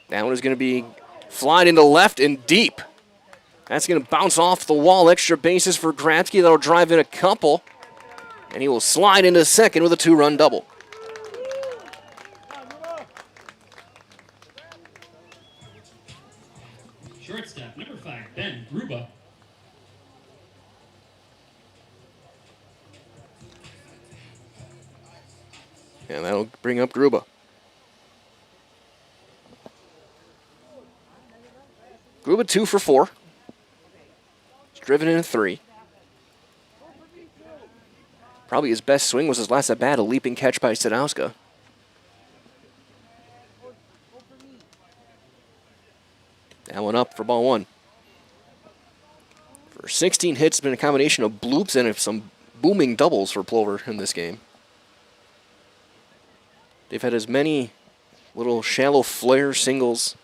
That one is going to be flying into left and deep. That's going to bounce off the wall. Extra bases for Gratzky. That'll drive in a couple. And he will slide into second with a 2-run double. Shortstop, number 5, Ben Gruba. And that'll bring up Gruba. Gruba 2 for 4. He's driven in 3. Probably his best swing was his last at bat, a leaping catch by Sadowska. That one up for ball 1. For 16 hits, it's been a combination of bloops and some booming doubles for Plover in this game. They've had as many little shallow flare singles,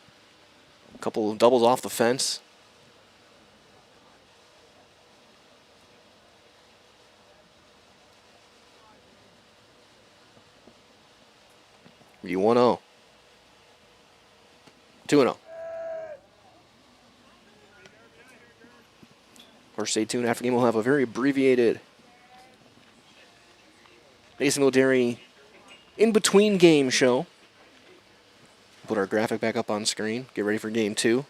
a couple of doubles off the fence. You 1-0. 2-0. Of course, stay tuned. After game, we'll have a very abbreviated Mason Dairy in-between game show. Put our graphic back up on screen. Get ready for game 2.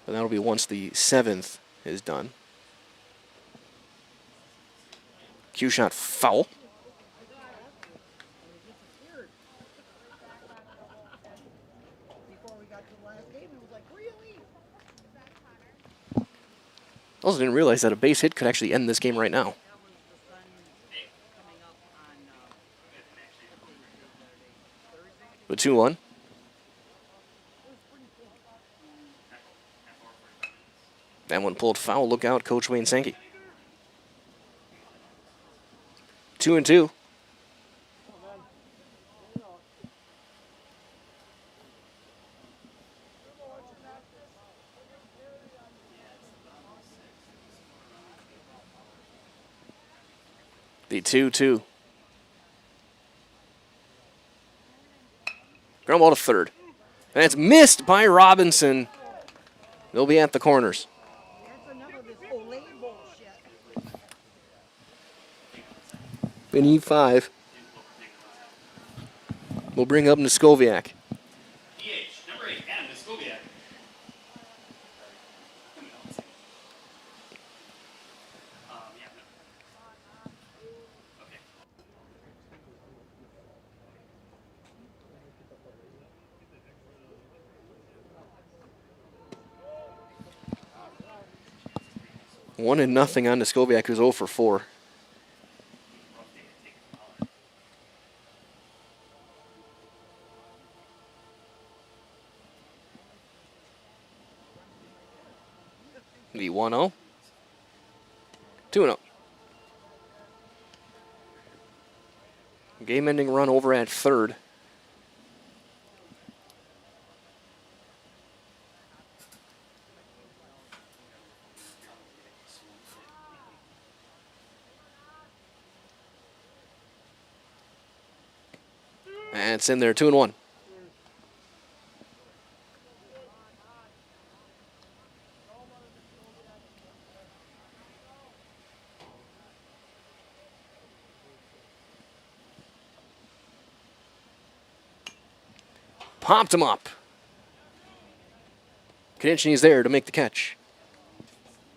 And that'll be once the 7th is done. Cue shot foul. Also didn't realize that a base hit could actually end this game right now. The 2-1. That one pulled foul. Look out, Coach Wayne Sankey. 2-2. The 2-2. Ground ball to third. And it's missed by Robinson. They'll be at the corners. We need 5. We'll bring up Niskoviak. Number 8, Adam Niskoviak. One and nothing on Niskoviak, who's 0 for 4. The 1-0. 2-0. Game-ending run over at third. And it's in there, 2-1. Popped him up. Konechny's there to make the catch.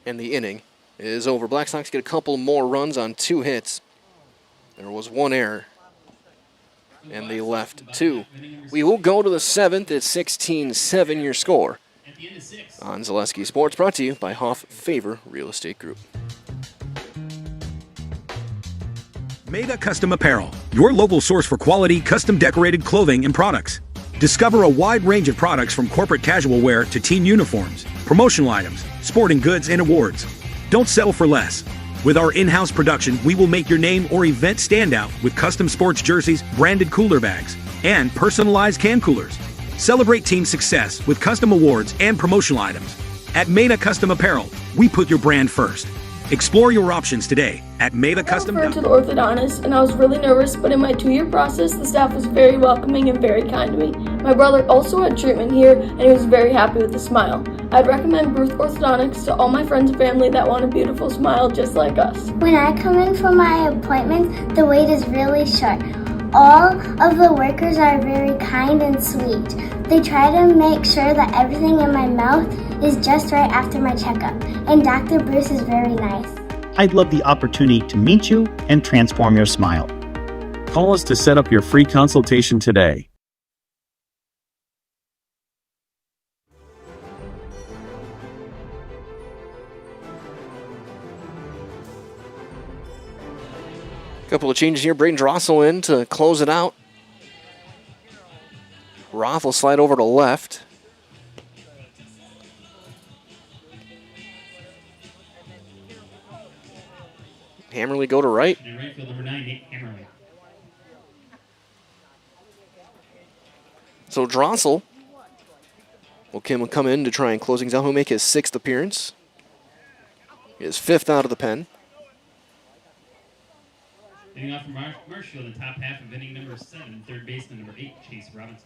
And the inning is over. Black Sox get a couple more runs on 2 hits. There was 1 error. And they left 2. We will go to the 7th at 16-7, your score. On Zaleski Sports, brought to you by Hoff Favor Real Estate Group. Mega Custom Apparel, your local source for quality, custom decorated clothing and products. Discover a wide range of products from corporate casual wear to team uniforms, promotional items, sporting goods, and awards. Don't settle for less. With our in-house production, we will make your name or event stand out with custom sports jerseys, branded cooler bags, and personalized can coolers. Celebrate team success with custom awards and promotional items. At Mena Custom Apparel, we put your brand first. Explore your options today at Meda I Custom. referred to the orthodontist, and I was really nervous, but in my 2-year process, the staff was very welcoming and very kind to me. My brother also had treatment here, and he was very happy with the smile. I'd recommend Bruce Orthodontics to all my friends and family that want a beautiful smile just like us. When I come in for my appointment, the wait is really short. All of the workers are very kind and sweet. They try to make sure that everything in my mouth is just right after my checkup, and Dr. Bruce is very nice. I'd love the opportunity to meet you and transform your smile. Call us to set up your free consultation today. Couple of changes here. Braden Drossel in to close it out. Roth will slide over to left. Hammerly go to right. And right field number 9, Nate Hammerly. So Drossel will come in to try and close things out. He'll make his 6th appearance. His 5th out of the pen. Hitting off from Marshfield in the top half of inning number 7, third baseman number 8, Chase Robinson.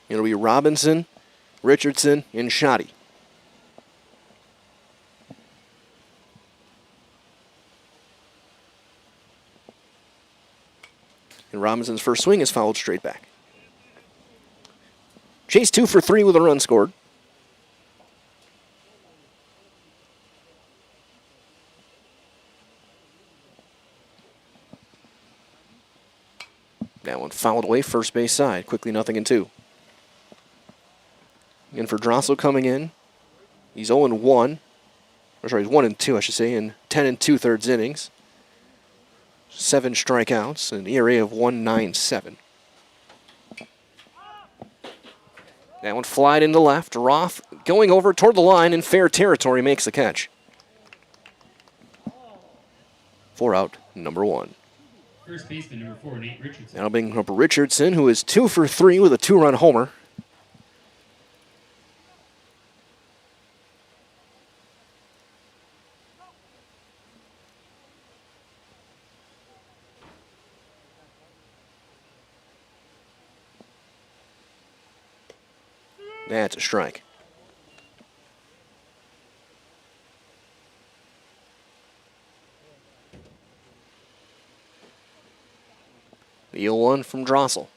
It'll be Robinson, Richardson, and Shoddy. And Robinson's first swing is fouled straight back. Chase 2 for 3 with a run scored. That one fouled away first base side. Quickly 0-2. And for Drossel coming in, he's 0-1. Or sorry, he's 1-2, I should say, in 10 2/3 innings. 7 strikeouts, an ERA of 1.97. That one flied into left. Roth going over toward the line in fair territory makes the catch. 4 out, number 1. First baseman number 4, Nate Richardson. That'll bring up Richardson, who is 2 for 3 with a 2-run homer. That's a strike. The 0-1 from Drossel.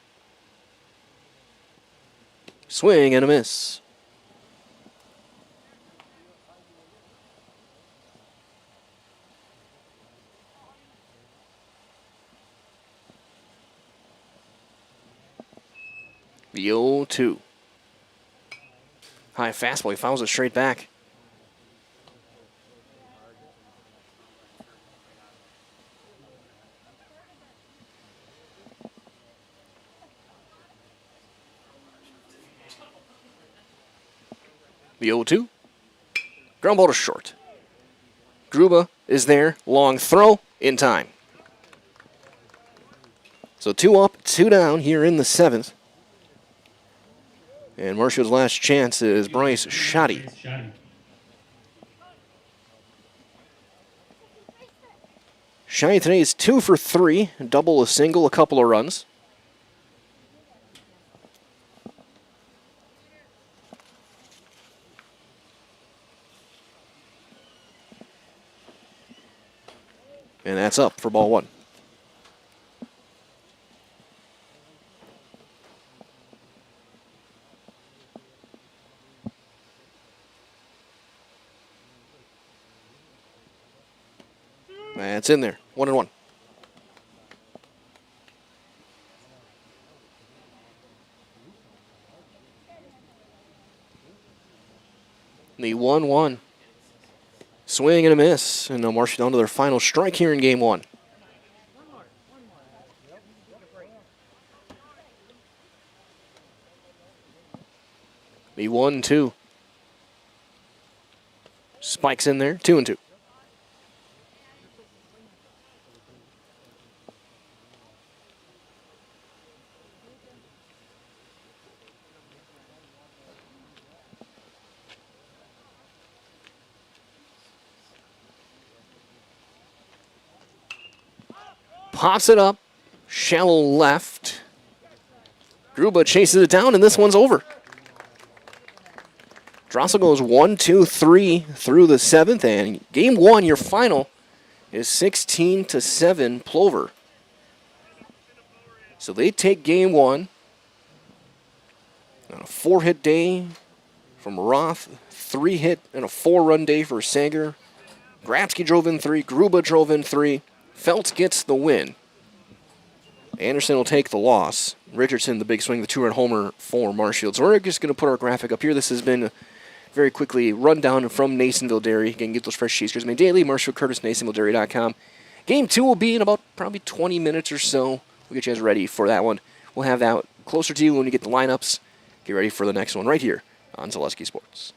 Swing and a miss. The 0-2. High fastball, he fouls it straight back. The 0-2. Ground ball to short. Gruba is there. Long throw in time. So 2 up, 2 down here in the 7th. And Marshfield's last chance is Bryce Shoddy. Shoddy today is 2 for 3, double, a single, a couple of runs. And that's up for ball 1. That's in there. 1-1. The 1-1. Swing and a miss. And now Marshfield down to their final strike here in game 1. The 1-2. Spikes in there. 2-2. Pops it up. Shallow left. Gruba chases it down, and this one's over. Drossel goes 1-2-3 through the 7th, and game 1, your final, is 16-7 Plover. So they take game 1 on a 4-hit day from Roth, 3-hit and a 4-run day for Sager. Grabsky drove in 3, Gruba drove in 3. Feltz gets the win. Anderson will take the loss. Richardson, the big swing, the 2-run homer for Marshfield. So we're just going to put our graphic up here. This has been very quickly run down from Nasonville Dairy. Again, get those fresh cheesekers made daily. Marshfield Curtis, NasonvilleDairy.com. Game 2 will be in about probably 20 minutes or so. We'll get you guys ready for that one. We'll have that closer to you when you get the lineups. Get ready for the next one right here on Zaleski Sports.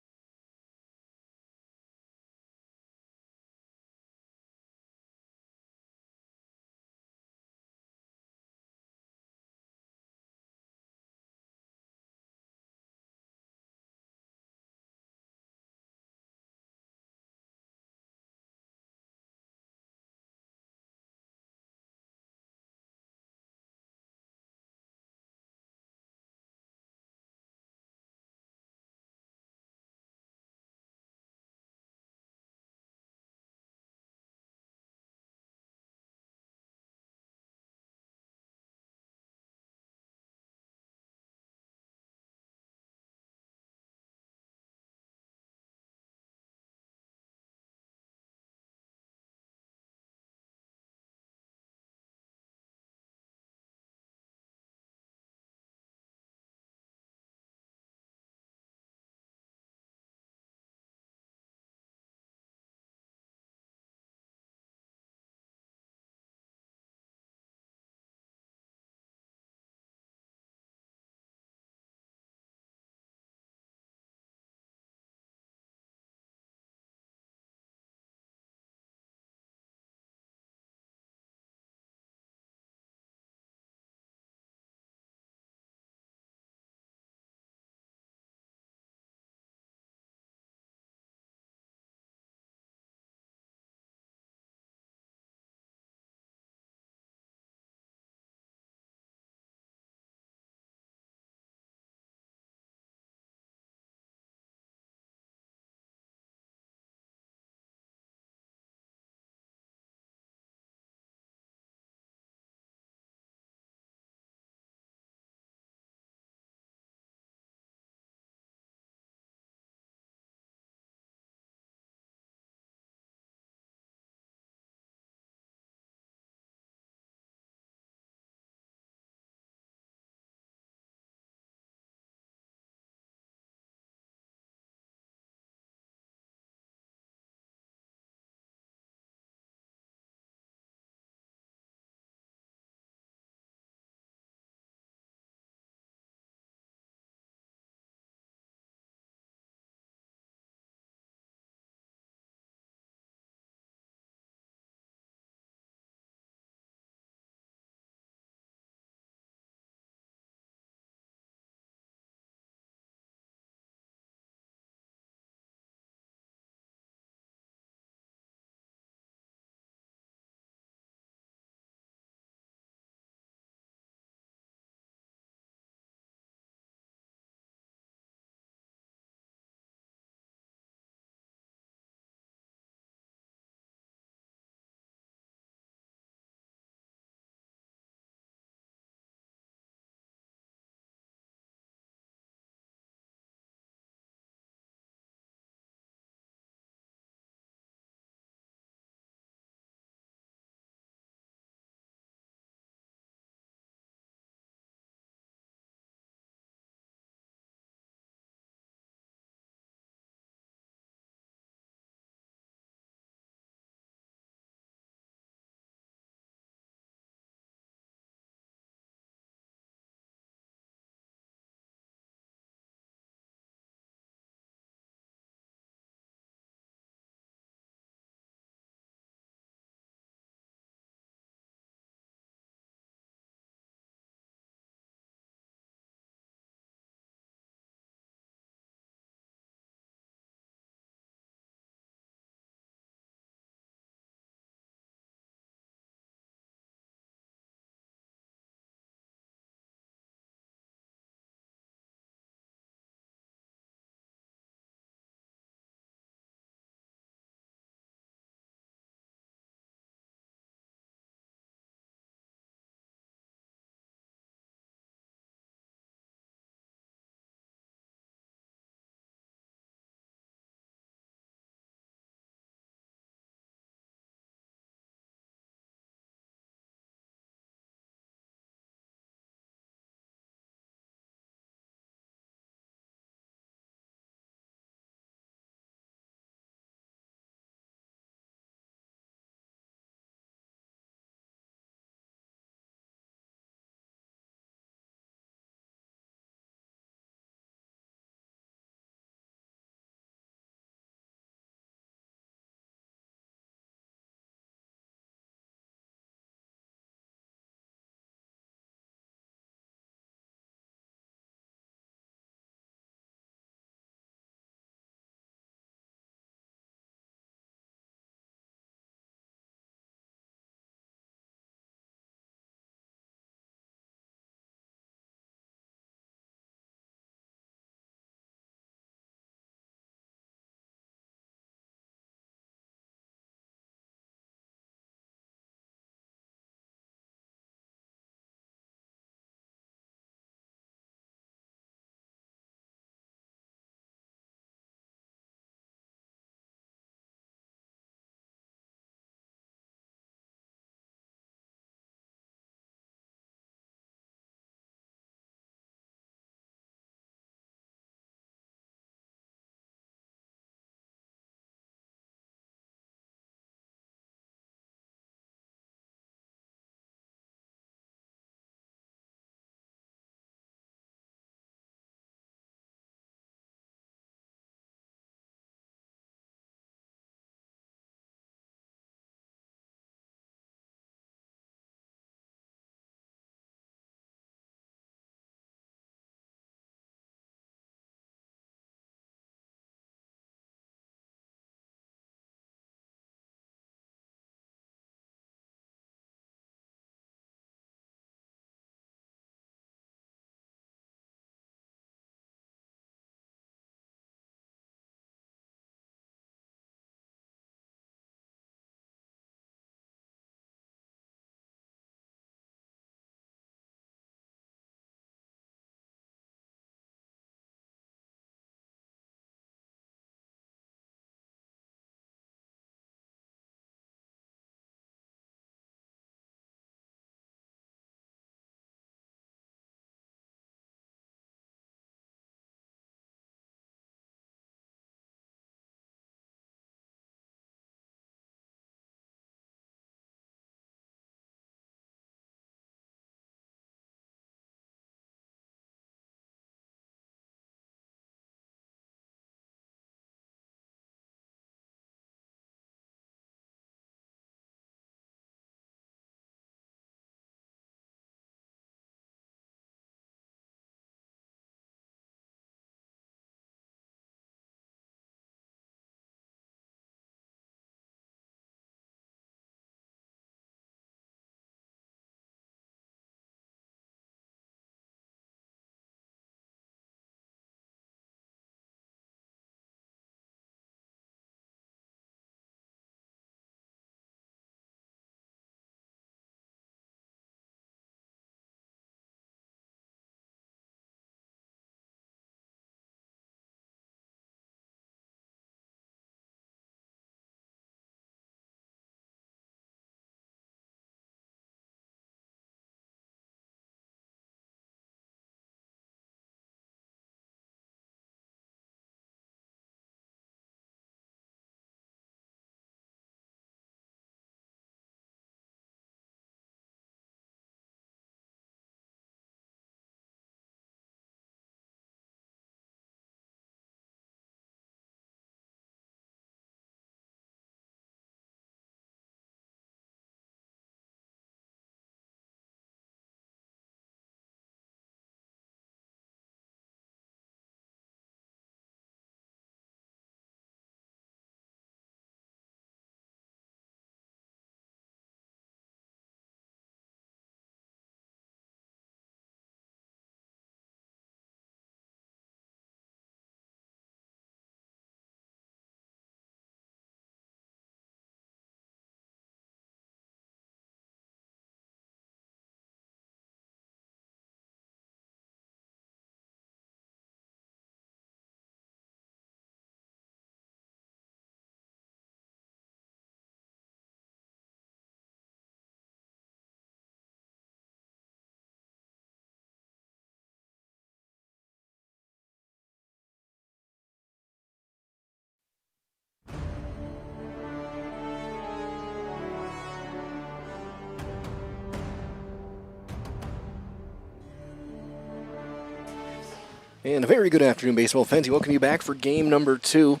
And a very good afternoon, baseball fans. We welcome you back for game number 2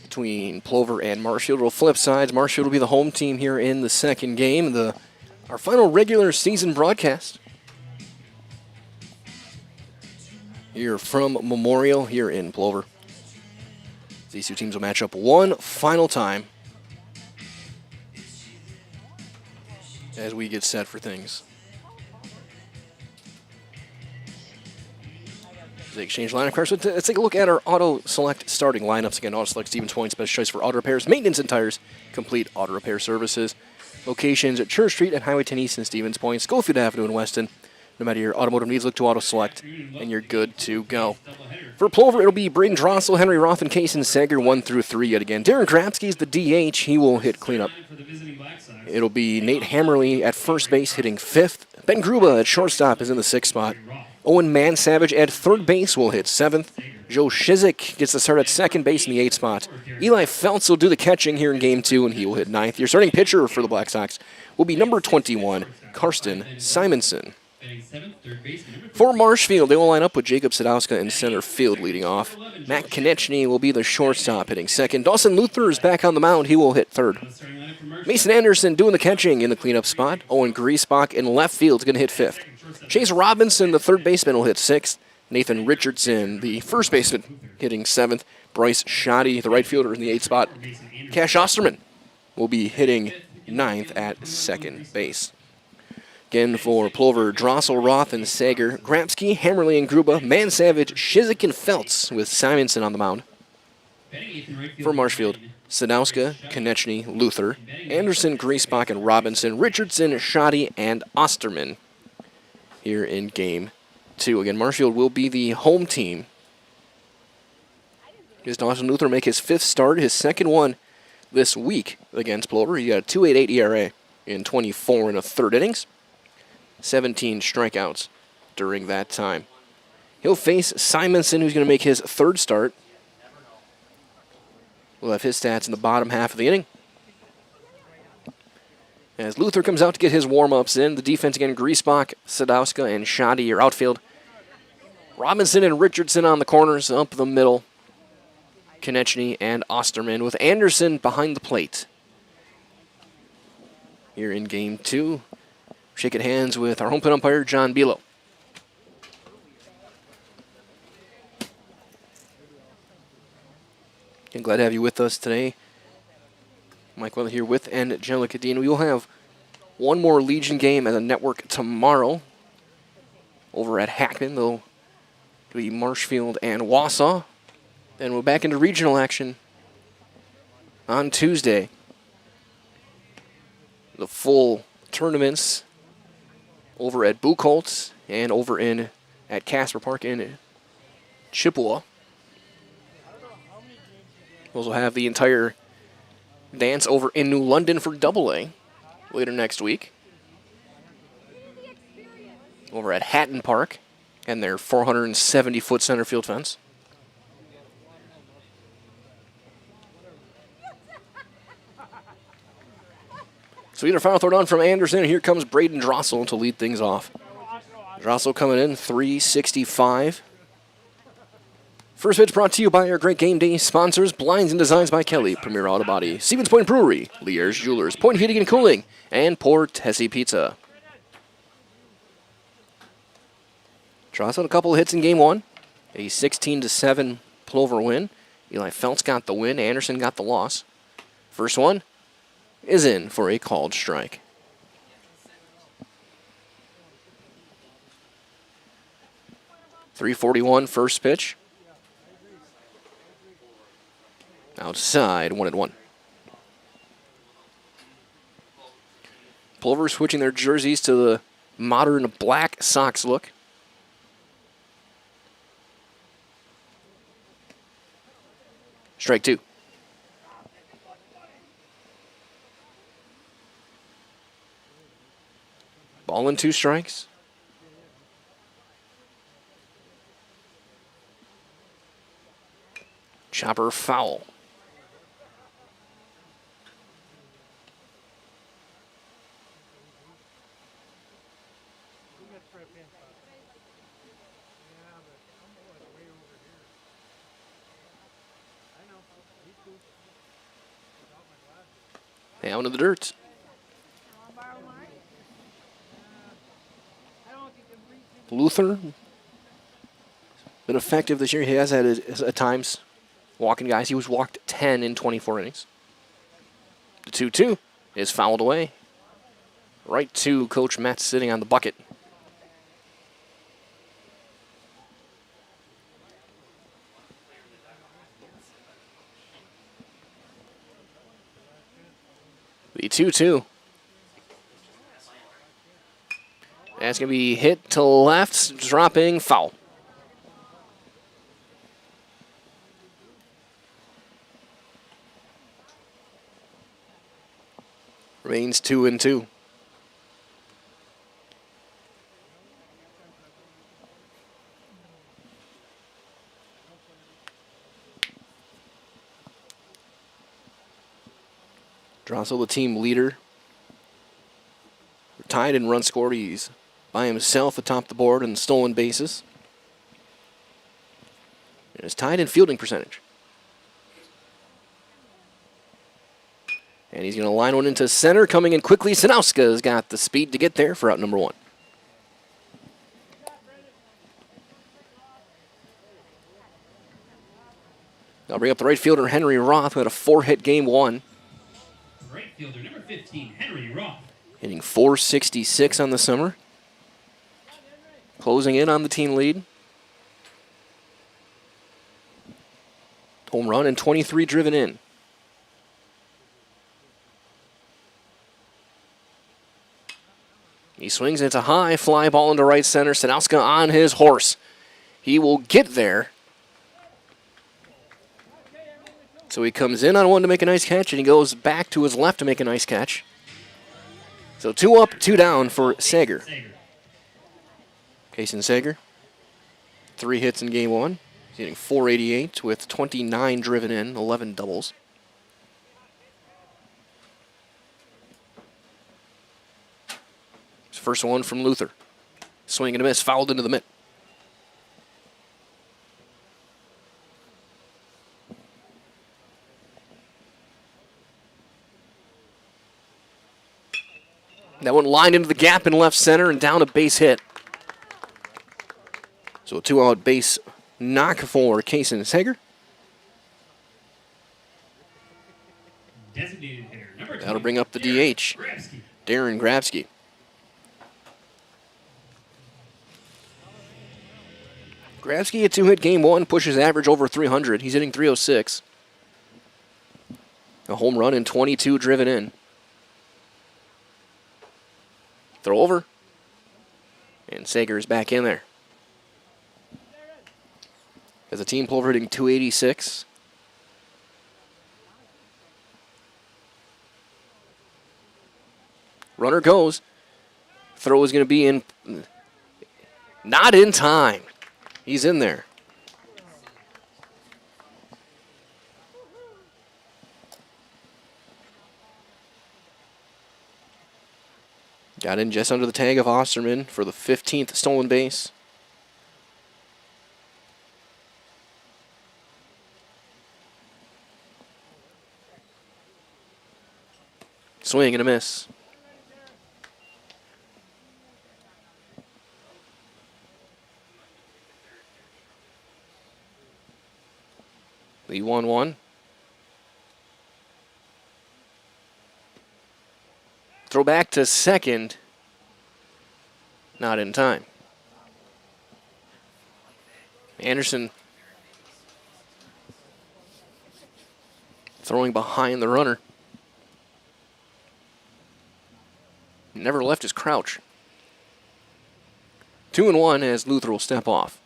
between Plover and Marshfield. We'll flip sides. Marshfield will be the home team here in the second game, our final regular season broadcast here from Memorial here in Plover. These two teams will match up one final time as we get set for things. They exchange lineup cards. So let's take a look at our Auto Select starting lineups. Again, Auto Select Stevens Point's best choice for auto repairs, maintenance, and tires. Complete auto repair services. Locations at Church Street and Highway 10 East in Stevens Point, Schofield Avenue in Weston. No matter your automotive needs, look to Auto Select, and you're good to go. For Plover, it'll be Braden Drossel, Henry Roth, and Kason Sager 1 through 3 yet again. Darren Krapsky's the DH. He will hit cleanup. It'll be Nate Hammerly at first base hitting 5th. Ben Gruba at shortstop is in the 6th spot. Owen Mansavage at third base will hit 7th. Joe Shizik gets the start at second base in the 8th spot. Eli Feltz will do the catching here in Game 2, and he will hit 9th. Your starting pitcher for the Black Sox will be number 21, Karsten Simonson. For Marshfield, they will line up with Jacob Sadowska in center field leading off. Matt Konechny will be the shortstop hitting 2nd. Dawson Luther is back on the mound. He will hit 3rd. Mason Anderson doing the catching in the cleanup spot. Owen Griesbach in left field is going to hit 5th. Chase Robinson, the third baseman, will hit 6th. Nathan Richardson, the first baseman, hitting 7th. Bryce Shoddy, the right fielder, in the 8th spot. Cash Osterman will be hitting 9th at second base. Again, for Plover, Drossel, Roth, and Sager, Grapsky, Hammerly, and Gruba, Mansavage, Shizik, and Feltz with Simonson on the mound. For Marshfield, Sadowska, Konechny, Luther, Anderson, Griesbach, and Robinson, Richardson, Shoddy, and Osterman here in Game 2. Again, Marshfield will be the home team. Does Dawson Luther make his 5th start, his 2nd one this week against Plover? He got a 2.88 ERA in 24 1/3 innings. 17 strikeouts during that time. He'll face Simonson, who's going to make his 3rd start. We'll have his stats in the bottom half of the inning. As Luther comes out to get his warm-ups in, the defense again, Griesbach, Sadowska, and Shoddy, your outfield. Robinson and Richardson on the corners, up the middle. Konechny and Osterman with Anderson behind the plate. Here in Game 2, shaking hands with our home plate umpire, John Bilo. I'm glad to have you with us today. Mike Weller here with Angelica Dean. We will have one more Legion game at the network tomorrow over at Hackman. They'll be Marshfield and Wausau. Then we're back into regional action on Tuesday. The full tournaments over at Buchholz and over at Casper Park in Chippewa. We'll also have the entire dance over in New London for AA later next week. Over at Hatton Park and their 470-foot center field fence. So either final throw down from Anderson, and here comes Braden Drossel to lead things off. Drossel coming in, 365. First pitch brought to you by our great game day sponsors, Blinds and Designs by Kelly, Premier Auto Body, Stevens Point Brewery, Lier's Jewelers, Point Heating and Cooling, and Port Tessie Pizza. Drossel a couple of hits in Game 1, a 16-7 Plover win. Eli Feltz got the win, Anderson got the loss. First one is in for a called strike. .341 first pitch. Outside, 1-1. Plover switching their jerseys to the modern Black Sox look. Strike 2. Ball and 2 strikes. Chopper foul. Down to the dirt. Luther, been effective this year. He has had at times walking guys. He was walked 10 in 24 innings. The 2-2 is fouled away. Right to Coach Matt sitting on the bucket. The 2-2. That's going to be hit to left, dropping, foul. Remains 2-2. Drossel, the team leader. Tied in runs scored. He's by himself atop the board in stolen bases. And is tied in fielding percentage. And he's going to line one into center. Coming in quickly, Sanowska's got the speed to get there for out number 1. I'll bring up the right fielder, Henry Roth, who had a 4-hit game 1. Right fielder, number 15, Henry Roth. Hitting .466 on the summer. Closing in on the team lead. Home run and 23 driven in. He swings, and it's a high fly ball into right center. Sanowska on his horse. He will get there. So he comes in on one to make a nice catch, and he goes back to his left to make a nice catch. So 2 up, 2 down for Sager. Kason Sager, 3 hits in game 1. He's hitting .488 with 29 driven in, 11 doubles. First one from Luther. Swing and a miss, fouled into the mitt. That one lined into the gap in left center and down a base hit. So a 2-out base knock for Kason Sager. Designated hitter, number 20, That'll bring up the DH, Darren Grabsky. Grabsky, a 2-hit game 1, pushes average over 300. He's hitting .306. A home run and 22 driven in. Throw over. And Sager is back in there. As a team, Plover hitting .286. Runner goes. Throw is going to be in. Not in time. He's in there. Got in just under the tag of Osterman for the 15th stolen base. Swing and a miss. The 1-1. Throw back to second. Not in time. Anderson throwing behind the runner. Never left his crouch. 2-1 as Luther will step off.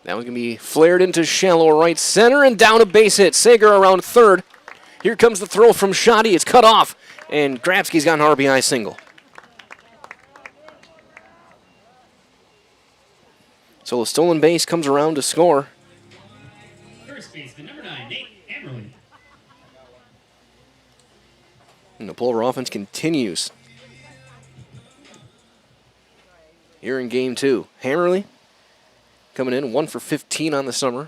That one's going to be flared into shallow right center and down a base hit. Sager around third. Here comes the throw from Shoddy. It's cut off, and Grabsky's got an RBI single. So a stolen base comes around to score. First baseman, number 9, Nate Ammerly. And the Plover offense continues. here in game 2. Hammerly coming in 1 for 15 on the summer.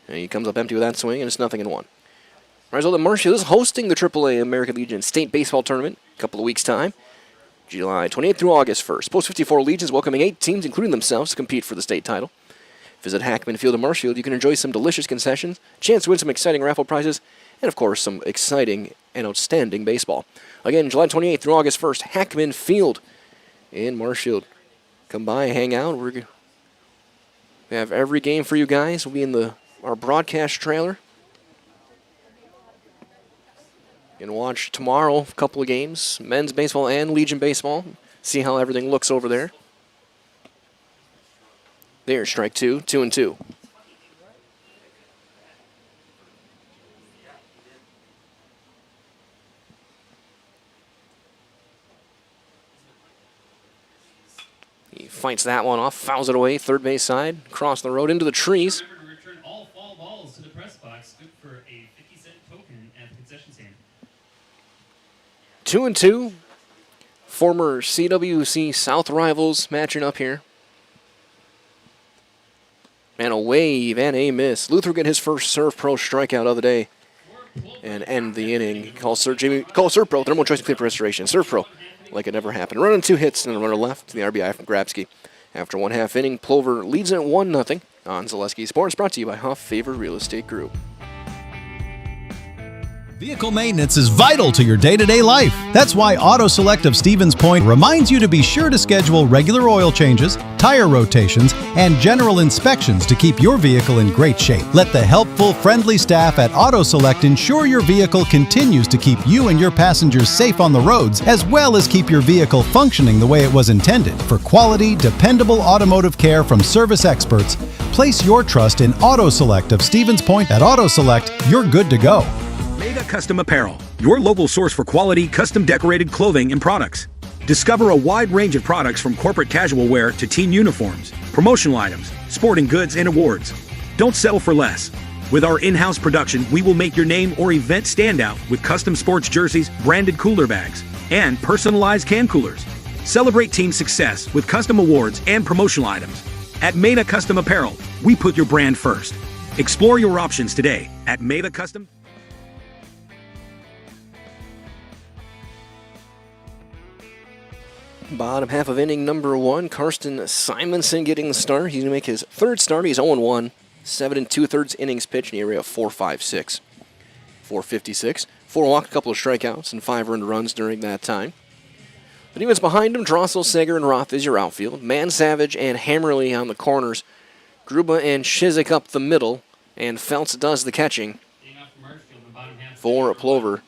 And he comes up empty with that swing, and it's 0-1. Result that Marshfield is hosting the AAA American Legion State Baseball Tournament in a couple of weeks' time, July 28th through August 1st. Post 54 Legions welcoming 8 teams, including themselves, to compete for the state title. Visit Hackman Field in Marshfield. You can enjoy some delicious concessions, chance to win some exciting raffle prizes, and of course some exciting and outstanding baseball. Again, July 28th through August 1st, Hackman Field in Marshfield. Come by, hang out. We have every game for you guys. We'll be in our broadcast trailer. You can watch tomorrow a couple of games, men's baseball and Legion baseball. See how everything looks over there. There's strike 2, 2-2. He fights that one off, fouls it away, third base side, across the road into the trees. Remember to return all foul balls to the press box. Good for a 50-cent token at the concession stand. 2-2. Former CWC South rivals matching up here. And a wave and a miss. Luther get his first Serve Pro strikeout of the day and end the inning. Call Serve Pro, the number 1 choice in clear restoration. Serve Pro, like it never happened. Running 2 hits and a runner left. The RBI from Grabsky. After 1/2 inning, Plover leads it 1-0 on Zaleski Sports. Brought to you by Huff Favor Real Estate Group. Vehicle maintenance is vital to your day-to-day life. That's why Auto Select of Stevens Point reminds you to be sure to schedule regular oil changes, tire rotations, and general inspections to keep your vehicle in great shape. Let the helpful, friendly staff at Auto Select ensure your vehicle continues to keep you and your passengers safe on the roads, as well as keep your vehicle functioning the way it was intended. For quality, dependable automotive care from service experts, place your trust in Auto Select of Stevens Point. At Auto Select, you're good to go. Mega Custom Apparel, your local source for quality, custom decorated clothing and products. Discover a wide range of products from corporate casual wear to team uniforms, promotional items, sporting goods, and awards. Don't settle for less. With our in-house production, we will make your name or event stand out with custom sports jerseys, branded cooler bags, and personalized can coolers. Celebrate team success with custom awards and promotional items. At Mega Custom Apparel, we put your brand first. Explore your options today at Mega Custom. Bottom half of inning number 1, Karsten Simonson getting the start. He's going to make his 3rd start. He's 0-1, 7 2/3 innings pitched in the area of 4.56. 4.56. 4 walks, a couple of strikeouts, and 5 earned runs during that time. The demons behind him, Drossel, Sager, and Roth is your outfield. Man Savage and Hammerly on the corners. Gruba and Shizik up the middle, and Feltz does the catching for Plover.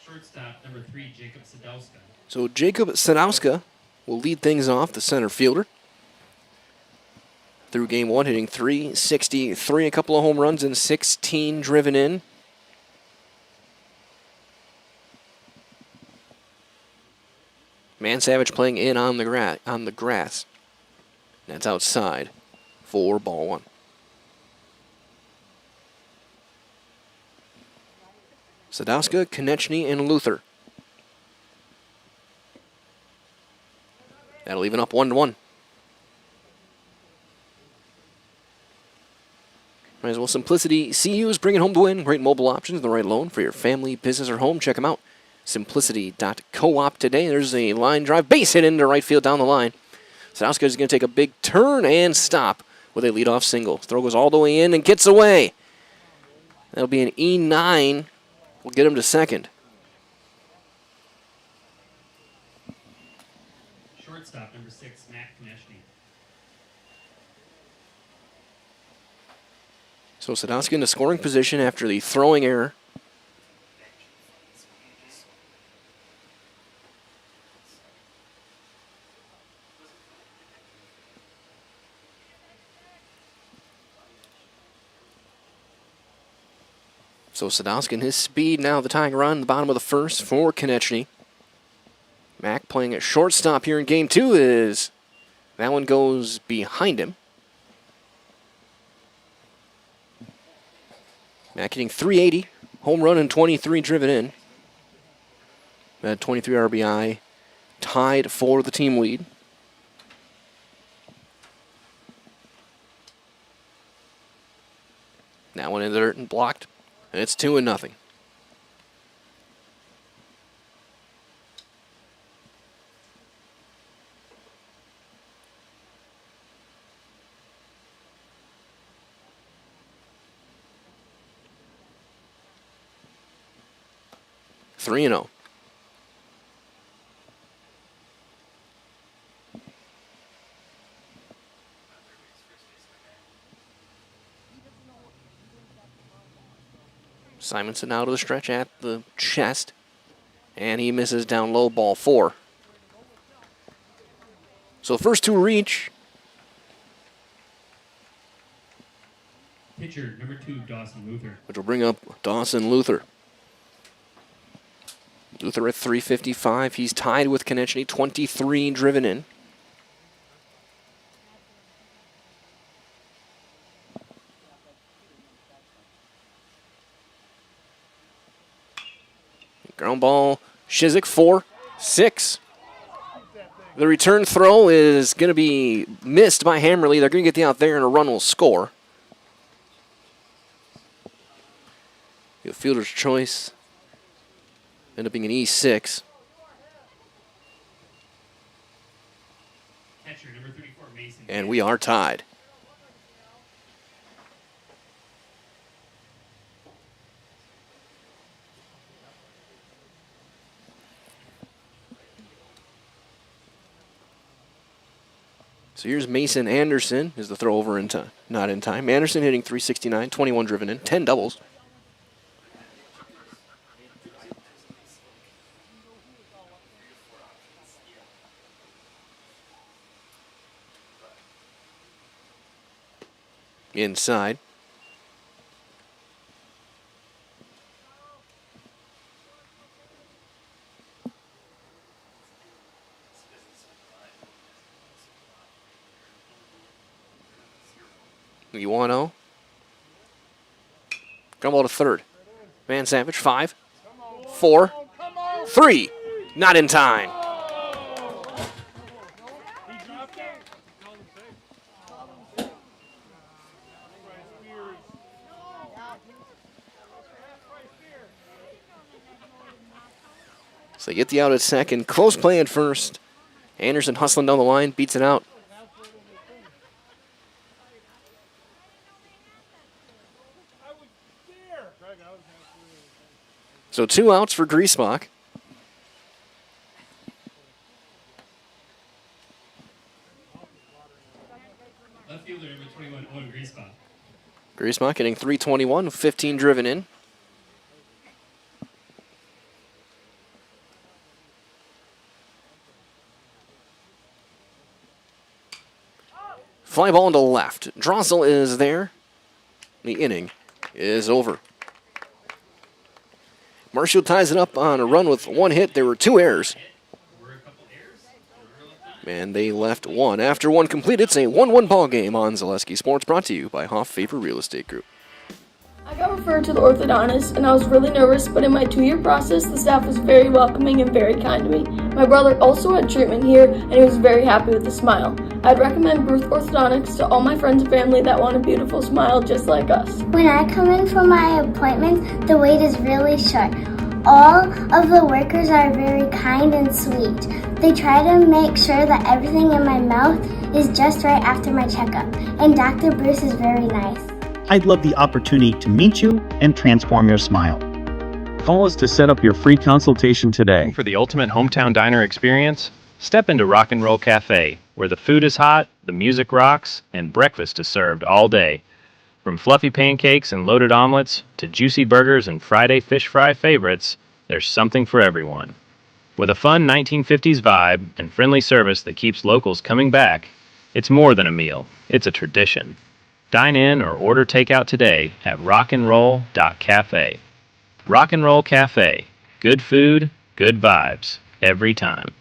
Shortstop number 3, Jacob Sadowska. So Jacob Sadowska will lead things off, the center fielder. Through game 1, hitting .363, a couple of home runs and 16 driven in. Man Savage playing in on the grass. That's outside for ball 1. Sadowska, Konechny, and Luther. That'll even up 1-1. Might as well Simplicity CUs bringing home the win. Great mobile options, the right loan for your family, business, or home. Check them out. Simplicity.coop today. There's a line drive, base hit into right field down the line. Sadowska is going to take a big turn and stop with a leadoff single. Throw goes all the way in and gets away. That'll be an E9. We'll get him to second. Shortstop number 6, Matt Konechny. So Sadowska into scoring position after the throwing error. So Sadowska and his speed now the tying run, the bottom of the first for Konechny. Mack playing at shortstop here in game 2 is that one goes behind him. Mack hitting .380, home run and 23 driven in. That 23 RBI, tied for the team lead. That one in the dirt and blocked. And it's 2-0. Three and 0. Simonson out of the stretch at the chest. And he misses down low, ball 4. So the first two reach. Pitcher number 2, Dawson Luther. Which will bring up Dawson Luther. Luther at 355. He's tied with Konechny, 23 driven in. Ground ball, Shizik 4-6. The return throw is going to be missed by Hammerly. They're going to get the out there and a run will score. The fielder's choice. End up being an E6. Catcher number 34, Mason. And we are tied. So here's Mason Anderson, is the throw over in time, not in time. Anderson hitting 369, 21 driven in, 10 doubles. Inside. Ioano. Ground ball to third. Van Savage, 5, 4, 3. Not in time. So they get the out at second. Close play at first. Anderson hustling down the line, beats it out. So 2 outs for Griesbach. Left fielder number 21, Owen Griesbach. Griesbach hitting 321, 15 driven in. Fly ball into left. Drossel is there. The inning is over. Marshfield ties it up on a run with 1 hit. There were 2 errors. And they left 1. After 1 complete, it's a 1-1 ball game on Zaleski Sports, brought to you by Hoff Faber Real Estate Group. I got referred to the orthodontist, and I was really nervous, but in my 2-year process, the staff was very welcoming and very kind to me. My brother also had treatment here, and he was very happy with the smile. I'd recommend Bruce Orthodontics to all my friends and family that want a beautiful smile just like us. When I come in for my appointment, the wait is really short. All of the workers are very kind and sweet. They try to make sure that everything in my mouth is just right after my checkup, and Dr. Bruce is very nice. I'd love the opportunity to meet you and transform your smile. Call us to set up your free consultation today. For the ultimate hometown diner experience, step into Rock and Roll Cafe, where the food is hot, the music rocks, and breakfast is served all day. From fluffy pancakes and loaded omelets to juicy burgers and Friday fish fry favorites, there's something for everyone. With a fun 1950s vibe and friendly service that keeps locals coming back, it's more than a meal, it's a tradition. Dine in or order takeout today at rockandroll.cafe. Rock and Roll Cafe. Good food, good vibes, every time.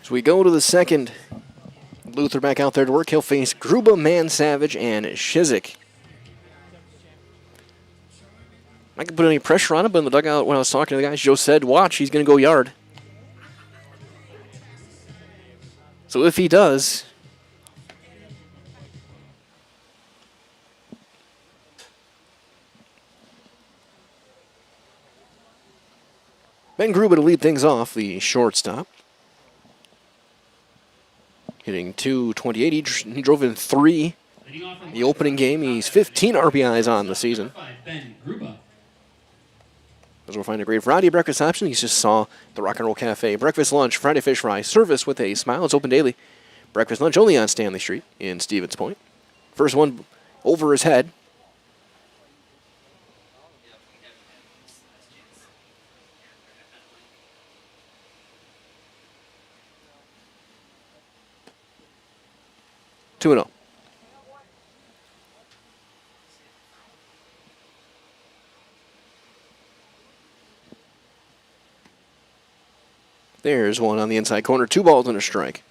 So we go to the second. Luther back out there to work. He'll face Gruba, Man Savage, and Shizik. I can put any pressure on him, but in the dugout when I was talking to the guys, Joe said, watch, he's going to go yard. So if he does, Ben Gruba to lead things off, the shortstop. Hitting .228. He drove in 3 the opening game. He's 15 RBIs on the season. Ben Gruba. As we'll find a great variety of breakfast options. You just saw the Rock and Roll Cafe. Breakfast, lunch, Friday fish fry, service with a smile. It's open daily. Breakfast, lunch only on Stanley Street in Stevens Point. First one over his head. Two and 0. There's one on the inside corner. 2 balls and a strike.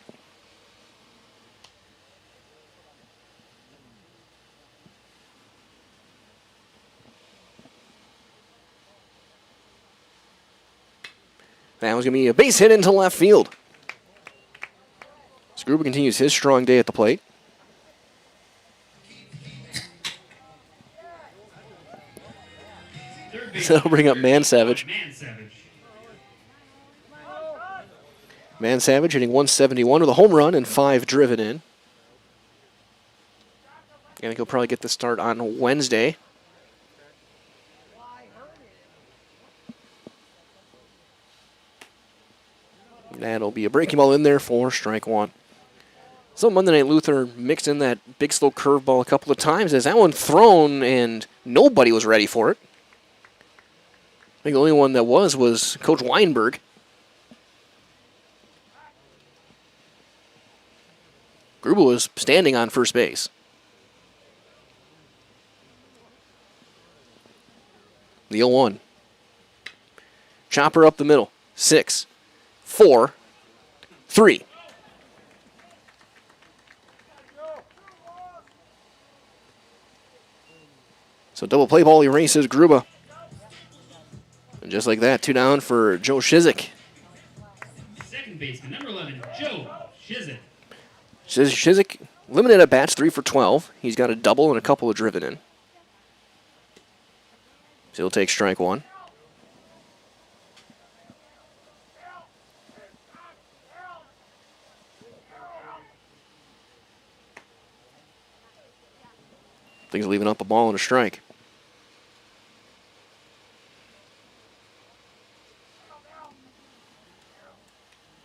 That was going to be a base hit into left field. Gruba continues his strong day at the plate. That'll bring up Mansavage. Mansavage hitting .171 with a home run and 5 driven in. I think he'll probably get the start on Wednesday. That'll be a breaking ball in there for strike 1. So Monday Night Luther mixed in that big slow curveball a couple of times as that one thrown and nobody was ready for it. I think the only one that was Coach Weinberg. Gruba was standing on first base. The 0-1. Chopper up the middle. 6, 4, 3. So double play ball erases Gruba. And just like that, 2 down for Joe Shizik. Second baseman, number 11, Joe Shizik. Shizik limited at bats, 3 for 12. He's got a double and a couple of driven in. So he'll take strike 1. Things leaving up a ball and a strike.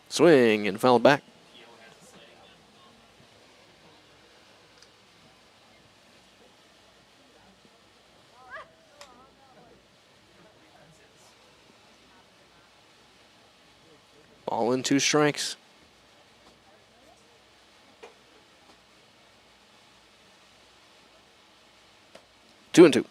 Swing and fouled back. Ball in 2 strikes. Two and 2.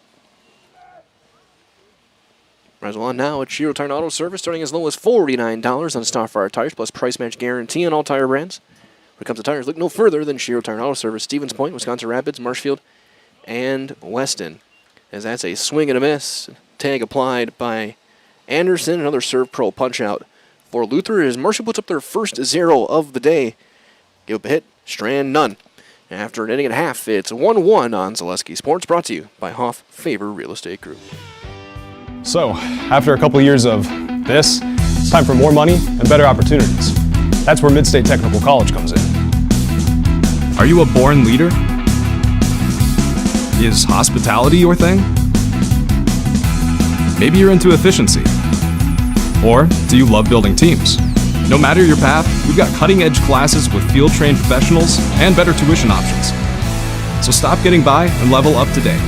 Rise on now at Shiro Tire and Auto Service, starting as low as $49 on Starfire tires, plus price match guarantee on all tire brands. When it comes to tires, look no further than Shiro Tire and Auto Service, Stevens Point, Wisconsin Rapids, Marshfield, and Weston. As that's a swing and a miss. Tag applied by Anderson. Another serve pro punch out for Luther as Marshall puts up their first 0 of the day. Give up a hit, Strand none. After an inning and a half, it's 1-1 on Zaleski Sports, brought to you by Hoff Favor Real Estate Group. So, after a couple years of this, it's time for more money and better opportunities. That's where Midstate Technical College comes in. Are you a born leader? Is hospitality your thing? Maybe you're into efficiency. Or do you love building teams? No matter your path, we've got cutting-edge classes with field-trained professionals and better tuition options. So stop getting by and level up today.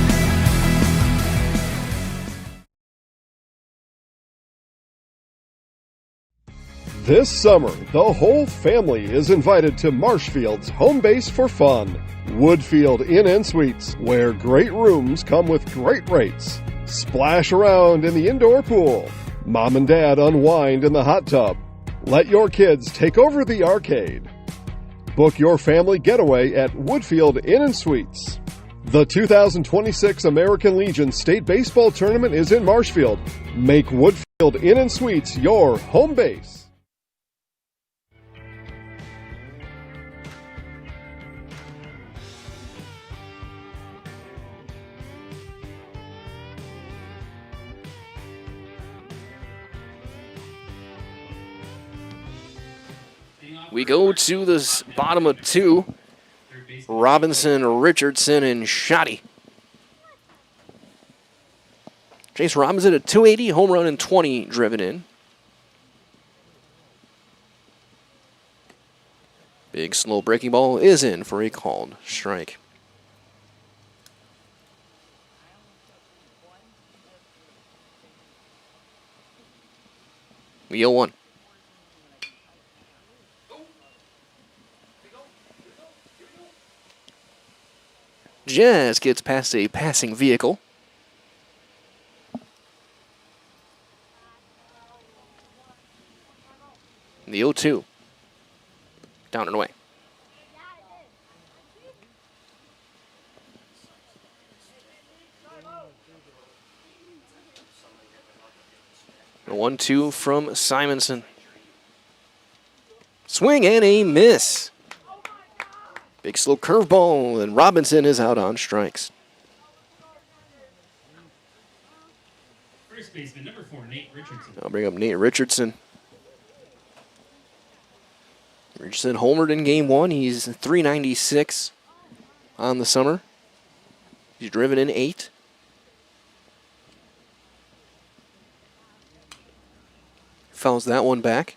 This summer, the whole family is invited to Marshfield's home base for fun. Woodfield Inn & Suites, where great rooms come with great rates. Splash around in the indoor pool. Mom and Dad unwind in the hot tub. Let your kids take over the arcade. Book your family getaway at Woodfield Inn & Suites. The 2026 American Legion State Baseball Tournament is in Marshfield. Make Woodfield Inn & Suites your home base. We go to the bottom of 2. Robinson, Richardson, and Shoddy. Chase Robinson at 280, home run and 20 driven in. Big slow breaking ball is in for a called strike. We 0-1. Jazz gets past a passing vehicle. The 0-2. Down and away. The 1-2 from Simonson. Swing and a miss. Big slow curveball, and Robinson is out on strikes. First baseman, number 4, Nate Richardson. I'll bring up Nate Richardson. Richardson homered in game 1. He's 396 on the summer. He's driven in 8. Fouls that one back.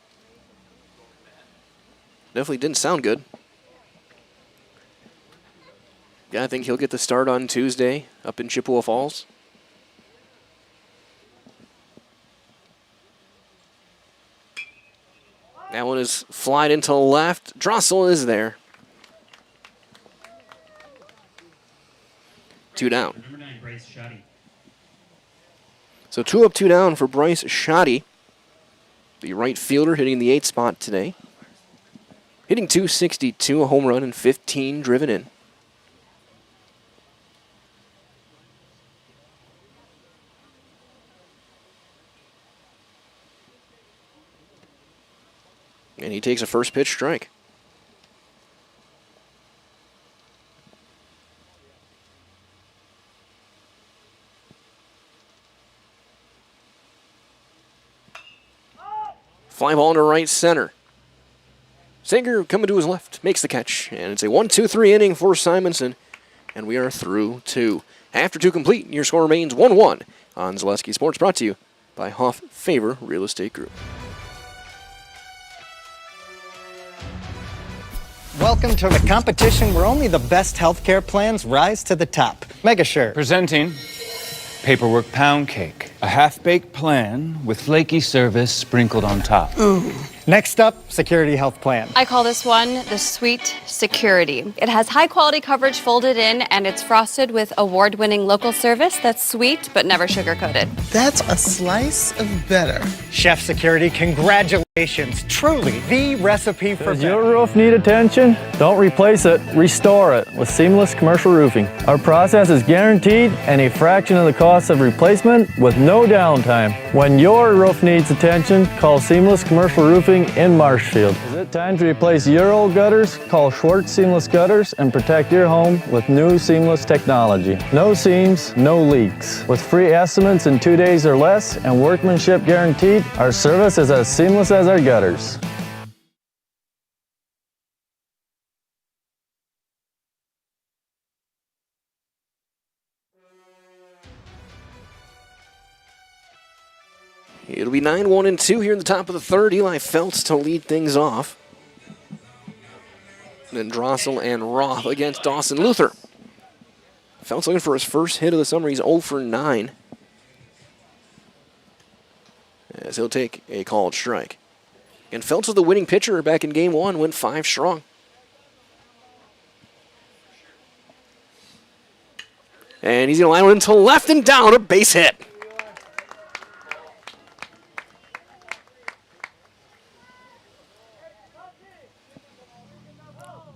Definitely didn't sound good. Yeah, I think he'll get the start on Tuesday up in Chippewa Falls. That one is flied into left. Drossel is there. 2 down. Number 9, Bryce Shoddy. So 2 up, 2 down for Bryce Shoddy. The right fielder hitting the 8th spot today. Hitting .262, a home run and 15 driven in. And he takes a first pitch strike. Fly ball to right center. Sager coming to his left, makes the catch. And it's a 1-2-3 inning for Simonson. And we are through 2. After 2 complete, your score remains 1-1 on Zaleski Sports, brought to you by Hoff Favor Real Estate Group. Welcome to the competition where only the best healthcare plans rise to the top. Megasure. Presenting Paperwork Pound Cake, a half-baked plan with flaky service sprinkled on top. Ooh. Next up, Security Health Plan. I call this one the Sweet Security. It has high-quality coverage folded in, and it's frosted with award-winning local service that's sweet but never sugar-coated. That's a slice of better. Chef Security, congratulations. Truly the recipe for Does your roof need attention? Don't replace it, restore it with Seamless Commercial Roofing. Our process is guaranteed and a fraction of the cost of replacement with no downtime. When your roof needs attention, call Seamless Commercial Roofing in Marshfield. Is it time to replace your old gutters? Call Schwartz Seamless Gutters and protect your home with new seamless technology. No seams, no leaks. With free estimates in 2 days or less and workmanship guaranteed, our service is as seamless as our gutters. It'll be 9-1-2 here in the top of the 3rd. Eli Feltz to lead things off. Then Drossel and Roth against Dawson Luther. Feltz looking for his first hit of the summer. He's 0 for 9. As he'll take a called strike. And Feltz was the winning pitcher back in game 1, went 5 strong. And he's going to line one into left and down, a base hit.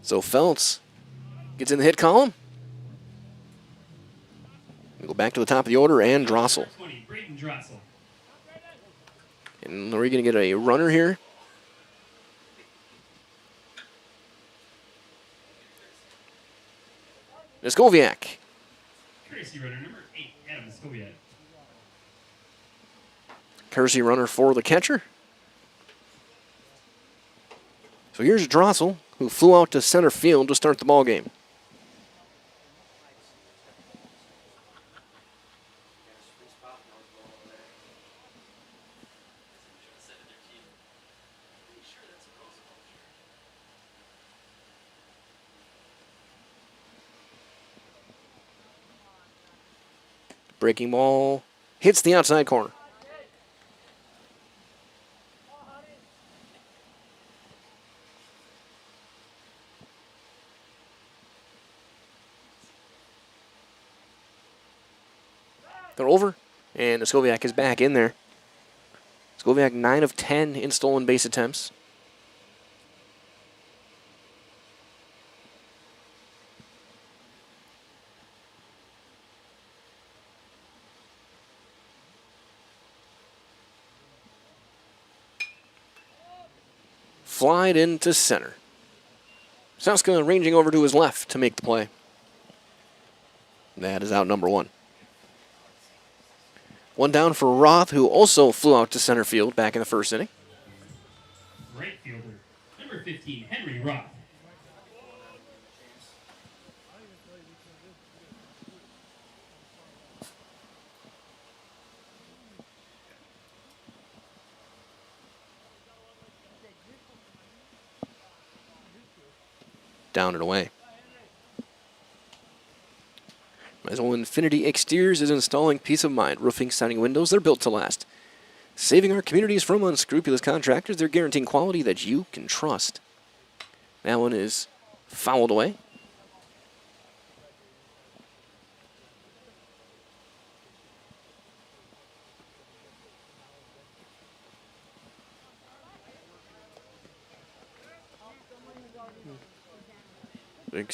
So Feltz gets in the hit column. We go back to the top of the order and Drossel. 20, Braden Drossel. And are we going to get a runner here? Skoviak. Courtesy runner number 8, Adam Skoviak. Courtesy runner for the catcher. So here's Drossel, who flew out to center field to start the ball game. Breaking ball hits the outside corner. They're over, and Skoviak is back in there. Skoviak 9 of 10 in stolen base attempts. Flied into center. Sauska ranging over to his left to make the play. That is out number 1. One down for Roth, who also flew out to center field back in the first inning. Right fielder, number 15, Henry Roth. Down and away. As well, Infinity Exteriors is installing peace of mind. Roofing, siding, windows, they're built to last. Saving our communities from unscrupulous contractors, they're guaranteeing quality that you can trust. That one is fouled away.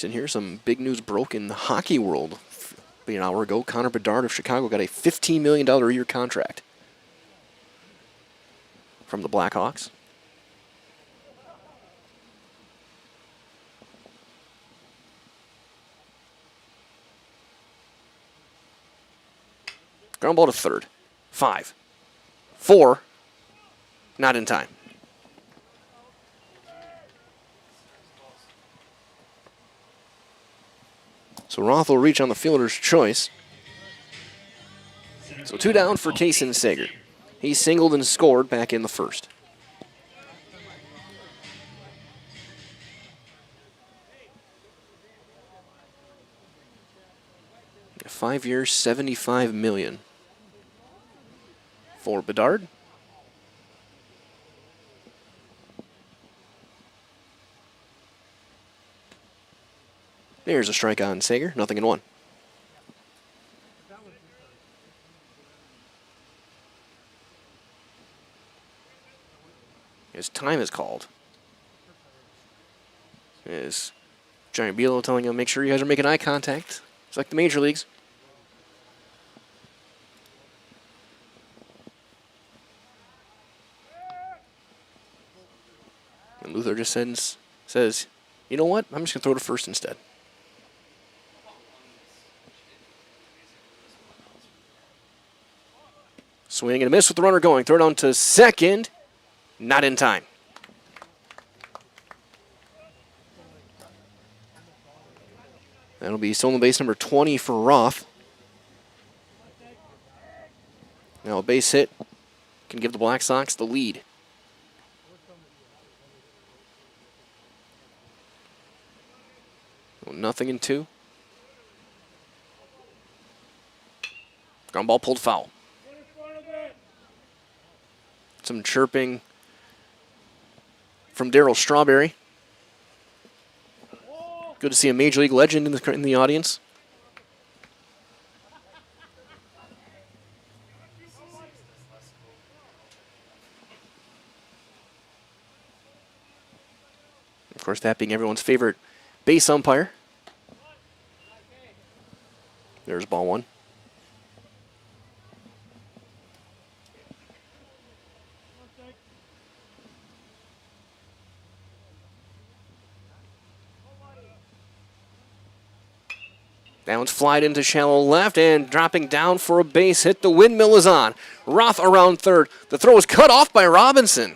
In here, some big news broke in the hockey world. An hour ago, Connor Bedard of Chicago got a $15 million a year contract from the Blackhawks. Ground ball to third. 5, 4, not in time. So Roth will reach on the fielder's choice. So 2 down for Kaysen Sager. He singled and scored back in the first. A 5-year, $75 million for Bedard. There's a strike on Sager, 0-1. His time is called. Is Johnny Bielo telling him, make sure you guys are making eye contact. It's like the major leagues. And Luther just says, you know what? I'm just going to throw to first instead. Swing and a miss with the runner going. Throw down to second. Not in time. That'll be stolen base number 20 for Roth. Now a base hit can give the Black Sox the lead. Well, 0-2. Ground ball pulled foul. Some chirping from Darryl Strawberry. Good to see a Major League legend in the audience. Of course, that being everyone's favorite base umpire. There's ball 1. That one's flied into shallow left and dropping down for a base hit. The windmill is on. Roth around third. The throw is cut off by Robinson.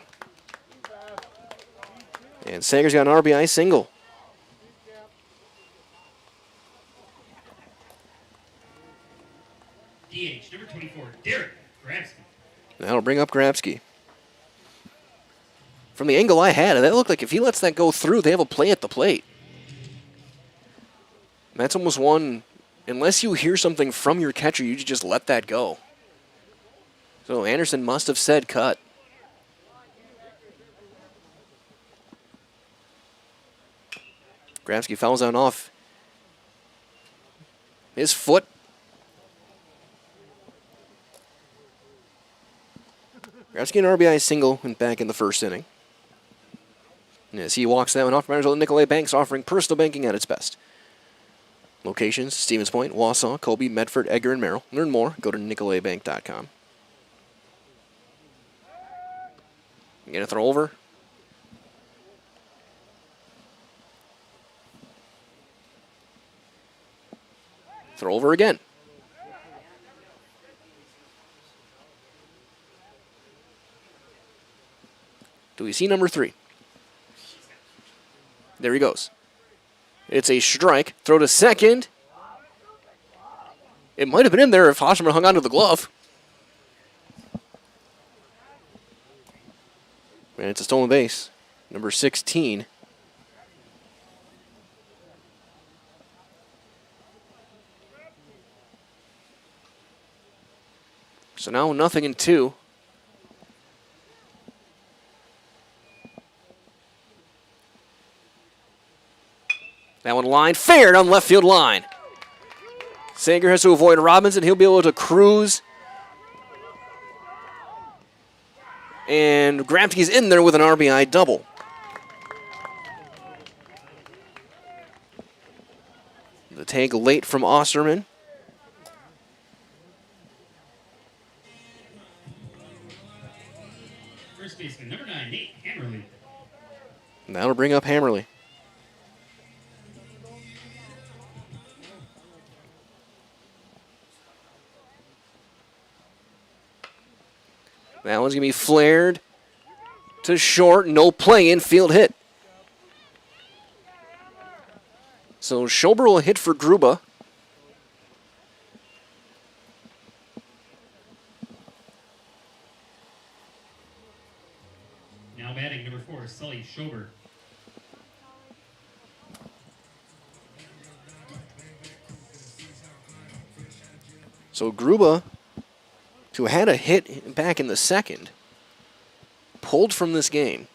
And Sager's got an RBI single. DH, number 24, Derek Grabsky. That'll bring up Grabsky. From the angle I had, that looked like if he lets that go through, they have a play at the plate. That's almost one, unless you hear something from your catcher, you just let that go. So Anderson must have said cut. Grabsky fouls on off his foot. Grabsky an RBI single and back in the first inning. And as he walks that one off, Marshfield Nicolay Banks offering personal banking at its best. Locations, Stevens Point, Wausau, Colby, Medford, Edgar, and Merrill. Learn more, go to nicolaybank.com. You gonna throw over? Throw over again. Do we see number 3? There he goes. It's a strike. Throw to second. It might have been in there if Hosmerman hung onto the glove. And it's a stolen base. Number 16. So now 0-2. That one line fair on left field line. Sager has to avoid Robinson. He'll be able to cruise. And Grabsky's in there with an RBI double. The tag late from Osterman. First baseman, number 9, Nate Hammerly. And that'll bring up Hammerly. That one's going to be flared to short. No play, infield hit. So Schober will hit for Gruba. Now batting number 4, Sully Schober. So Gruba, who had a hit back in the second, pulled from this game.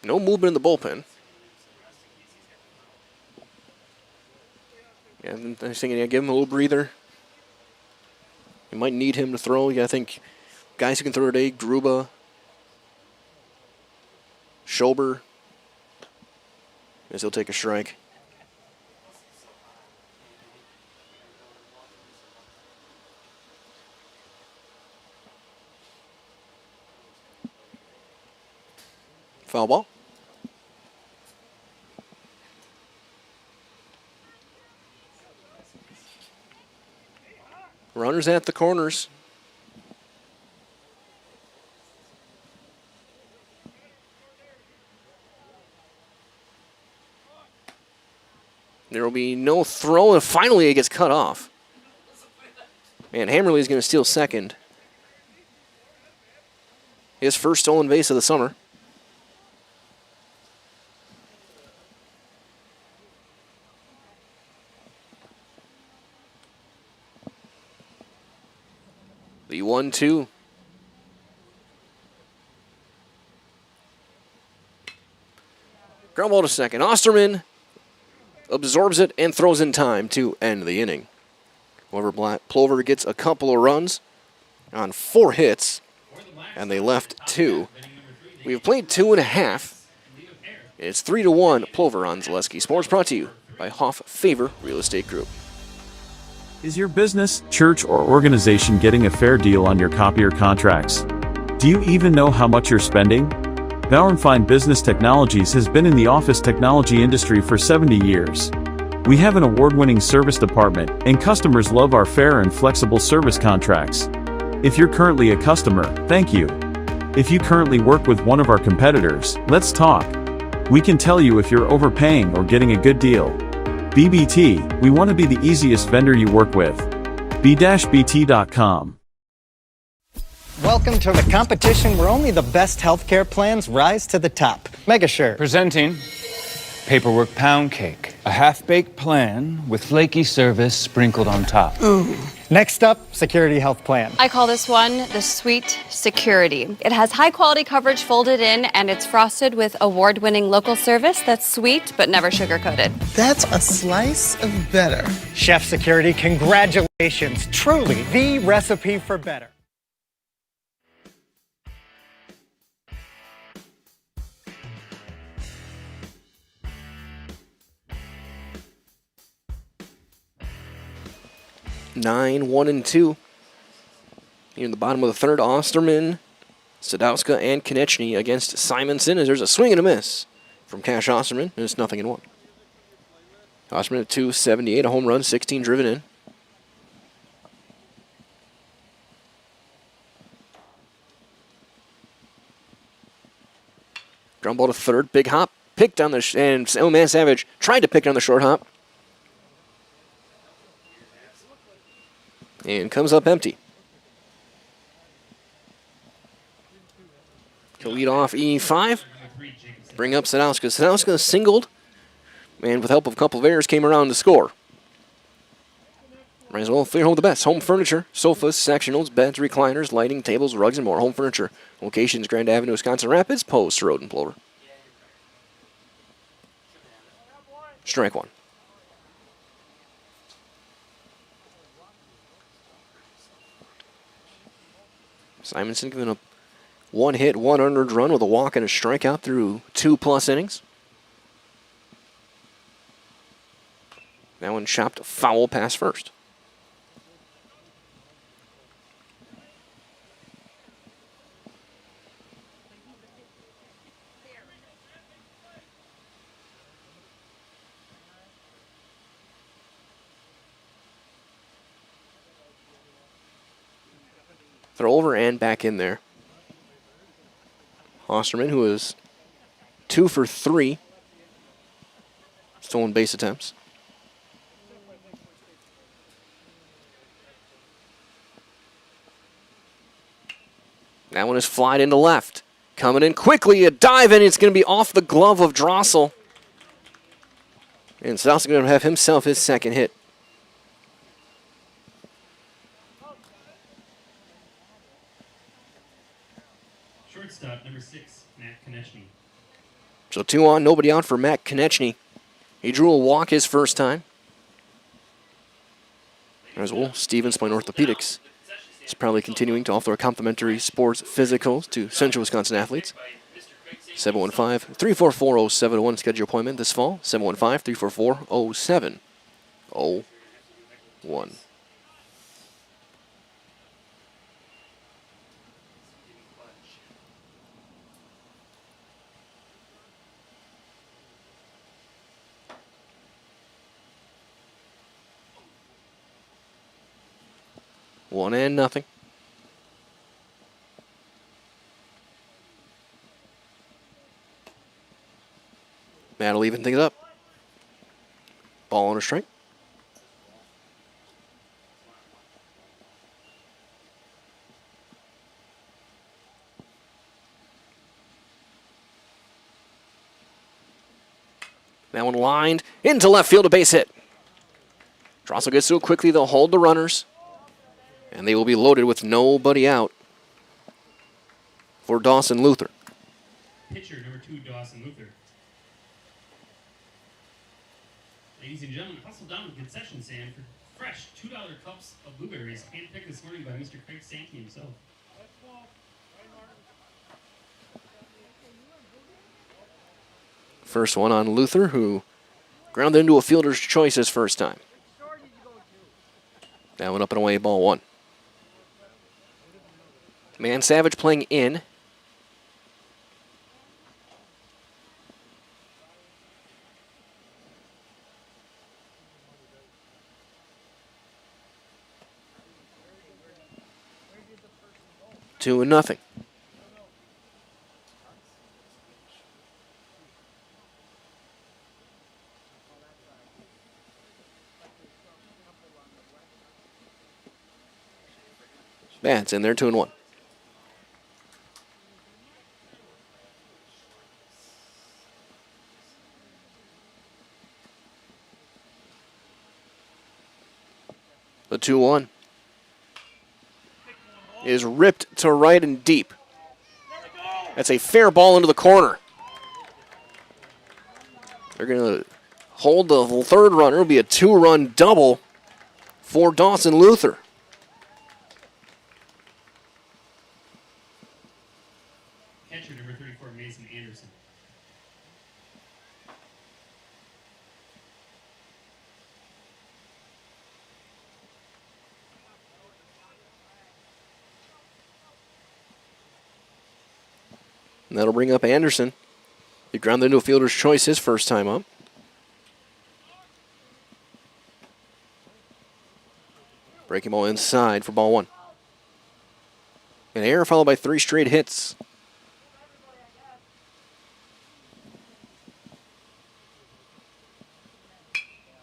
No movement in the bullpen. Yeah, I'm thinking, yeah, give him a little breather. You might need him to throw. Yeah, I think guys who can throw today, Gruba, Schober, as he'll take a strike. Foul ball. Runners at the corners. There will be no throw, and finally it gets cut off. Man, Hammerly's going to steal second. His first stolen base of the summer. The 1-2. Ground ball to second. Osterman absorbs it and throws in time to end the inning. However, Plover gets a couple of runs on 4 hits, and they left 2. We have played 2.5. It's 3-1 Plover on Zaleski Sports, brought to you by Hoff Favor Real Estate Group. Is your business, church, or organization getting a fair deal on your copier contracts? Do you even know how much you're spending? Bauer & Fine Business Technologies has been in the office technology industry for 70 years. We have an award-winning service department, and customers love our fair and flexible service contracts. If you're currently a customer, thank you. If you currently work with one of our competitors, let's talk. We can tell you if you're overpaying or getting a good deal. BBT, we want to be the easiest vendor you work with. b-bt.com. Welcome to the competition where only the best healthcare plans rise to the top. Megasure. Presenting paperwork pound cake. A half-baked plan with flaky service sprinkled on top. Ooh. Next up, Security Health Plan. I call this one the Sweet Security. It has high quality coverage folded in, and it's frosted with award-winning local service that's sweet but never sugar-coated. That's a slice of better. Chef Security, congratulations. Truly the recipe for better. Nine, 1 and 2. Here in the bottom of the third, Osterman, Sadowska, and Konechny against Simonson as there's a swing and a miss from Cash Osterman, and it's 0-1. Osterman at 278, a home run, 16 driven in. Ground ball to third, big hop, picked on the, and Man Savage tried to pick on the short hop. And comes up empty. He'll lead off E5. Bring up Sadowska. Sadowska singled, and with help of a couple of errors, came around to score. Might as well figure home the best. Home furniture, sofas, sectionals, beds, recliners, lighting, tables, rugs, and more. Home furniture. Locations, Grand Avenue, Wisconsin Rapids, Post Road, and Plover. Strike one. Simonson giving up 1 hit, 1 earned run with a walk and a strikeout through 2+ innings. That one chopped foul past first. Throw over and back in there. Osterman, who is 2 for 3 stolen base attempts. That one is flied into left. Coming in quickly, a dive, and it's going to be off the glove of Drossel. And Sadowska going to have himself his second hit. Shortstop, number 6, Matt Konechny. So 2 on, nobody out for Matt Konechny. He drew a walk his first time. As well, Stevens Point Orthopedics is probably continuing to offer complimentary sports physicals to Central Wisconsin athletes. 715-344-0701, schedule your appointment this fall. 715-344-0701. 1-0. Matt will even things up. Ball on a strike. That one lined into left field, a base hit. Drossel gets to it quickly. They'll hold the runners. And they will be loaded with nobody out for Dawson Luther. Pitcher, number 2, Dawson Luther. Ladies and gentlemen, hustle down to the concession stand for fresh $2 cups of blueberries, handpicked this morning by Mr. Craig Sankey himself. First one on Luther, who grounded into a fielder's choice his first time. That one up and away, ball 1. Man Savage playing in. Two and nothing. That's in there, 2-1. The 2-1 is ripped to right and deep. That's a fair ball into the corner. They're going to hold the third runner. It'll be a 2-run double for Dawson Luther. Catcher number 34, Mason Anderson. And that'll bring up Anderson. He grounded into a fielder's choice his first time up. Breaking ball inside for ball 1. An error followed by 3 straight hits.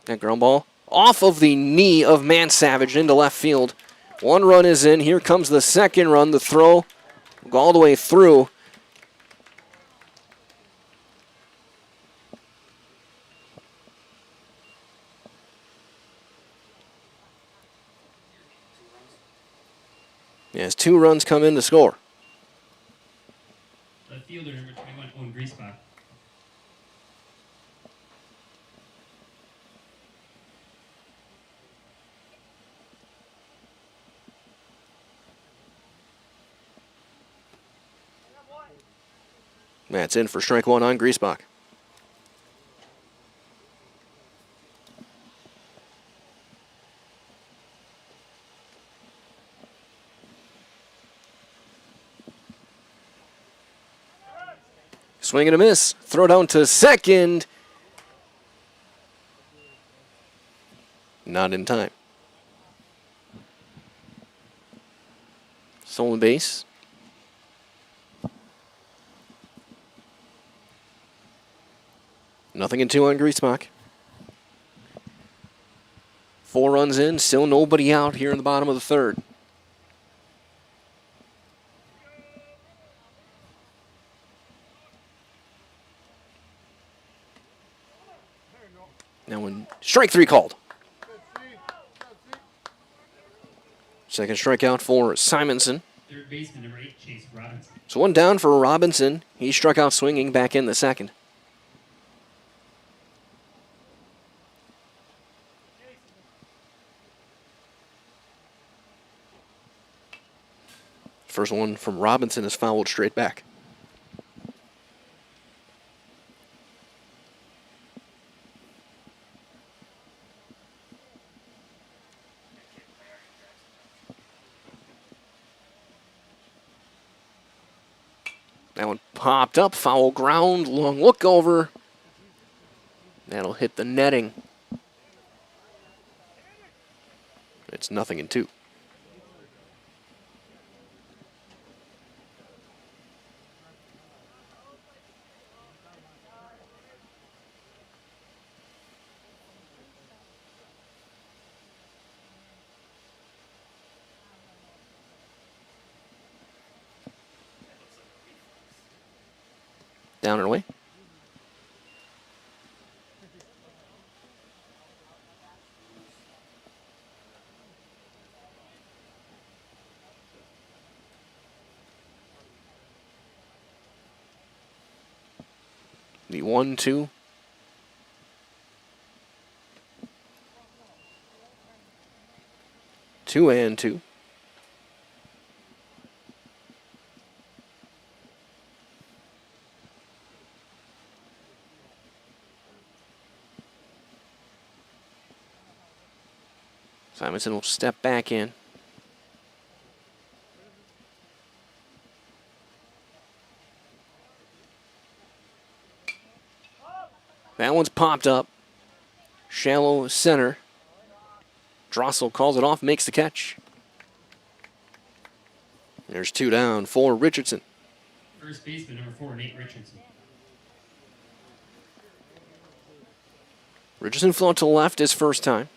That ground ball off of the knee of Mansavage into left field. 1 run is in. Here comes the second run. The throw will go all the way through. Yes, 2 runs come in to score. Left fielder number 21, Owen Griesbach. That's in for strike 1 on Griesbach. Swing and a miss. Throw down to second. Not in time. Stolen base. Nothing in 2 on Griesbach. 4 runs in, still nobody out here in the bottom of the third. Now when strike 3 called. Second strikeout for Simonson. Third baseman number 8, Chase Robinson. So 1 down for Robinson. He struck out swinging back in the second. First one from Robinson is fouled straight back. That one popped up, foul ground, long look over. That'll hit the netting. It's 0-2. Down and away. The 1-2. Two and two. Simonson will step back in. That one's popped up. Shallow center. Drossel calls it off, makes the catch. There's 2 down for Richardson. First baseman number 4, Nate Richardson. Richardson float to the left his first time.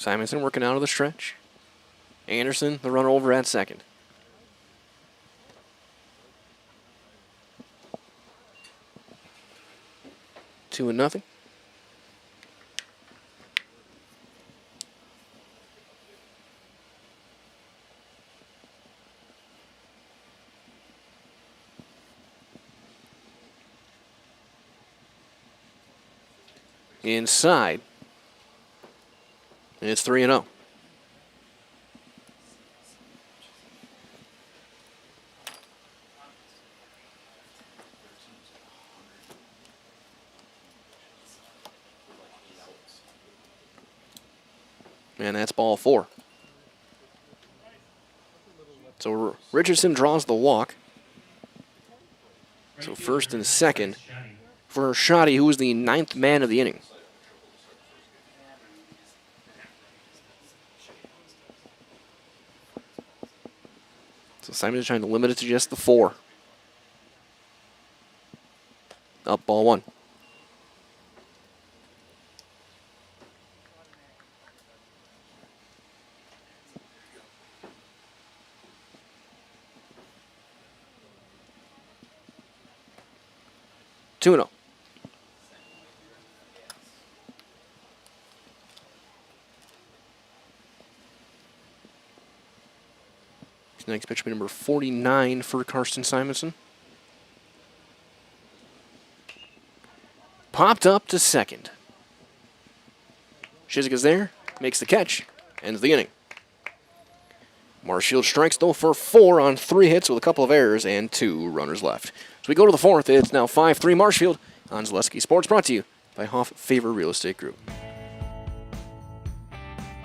Simonson working out of the stretch. Anderson, the runner over at second. Two and nothing. Inside. And it's 3-0. And that's ball 4. So Richardson draws the walk. So first and second for Shoddy, who was the 9th man of the inning. So Simon is trying to limit it to just the 4. Up ball 1. Two and 0. Next pitch will be number 49 for Karsten Simonson. Popped up to second. Shizik is there, makes the catch, ends the inning. Marshfield strikes though for 4 on 3 hits with a couple of errors and 2 runners left. So we go to the 4th. It's now 5-3 Marshfield on Zaleski Sports, brought to you by Hoff Favor Real Estate Group.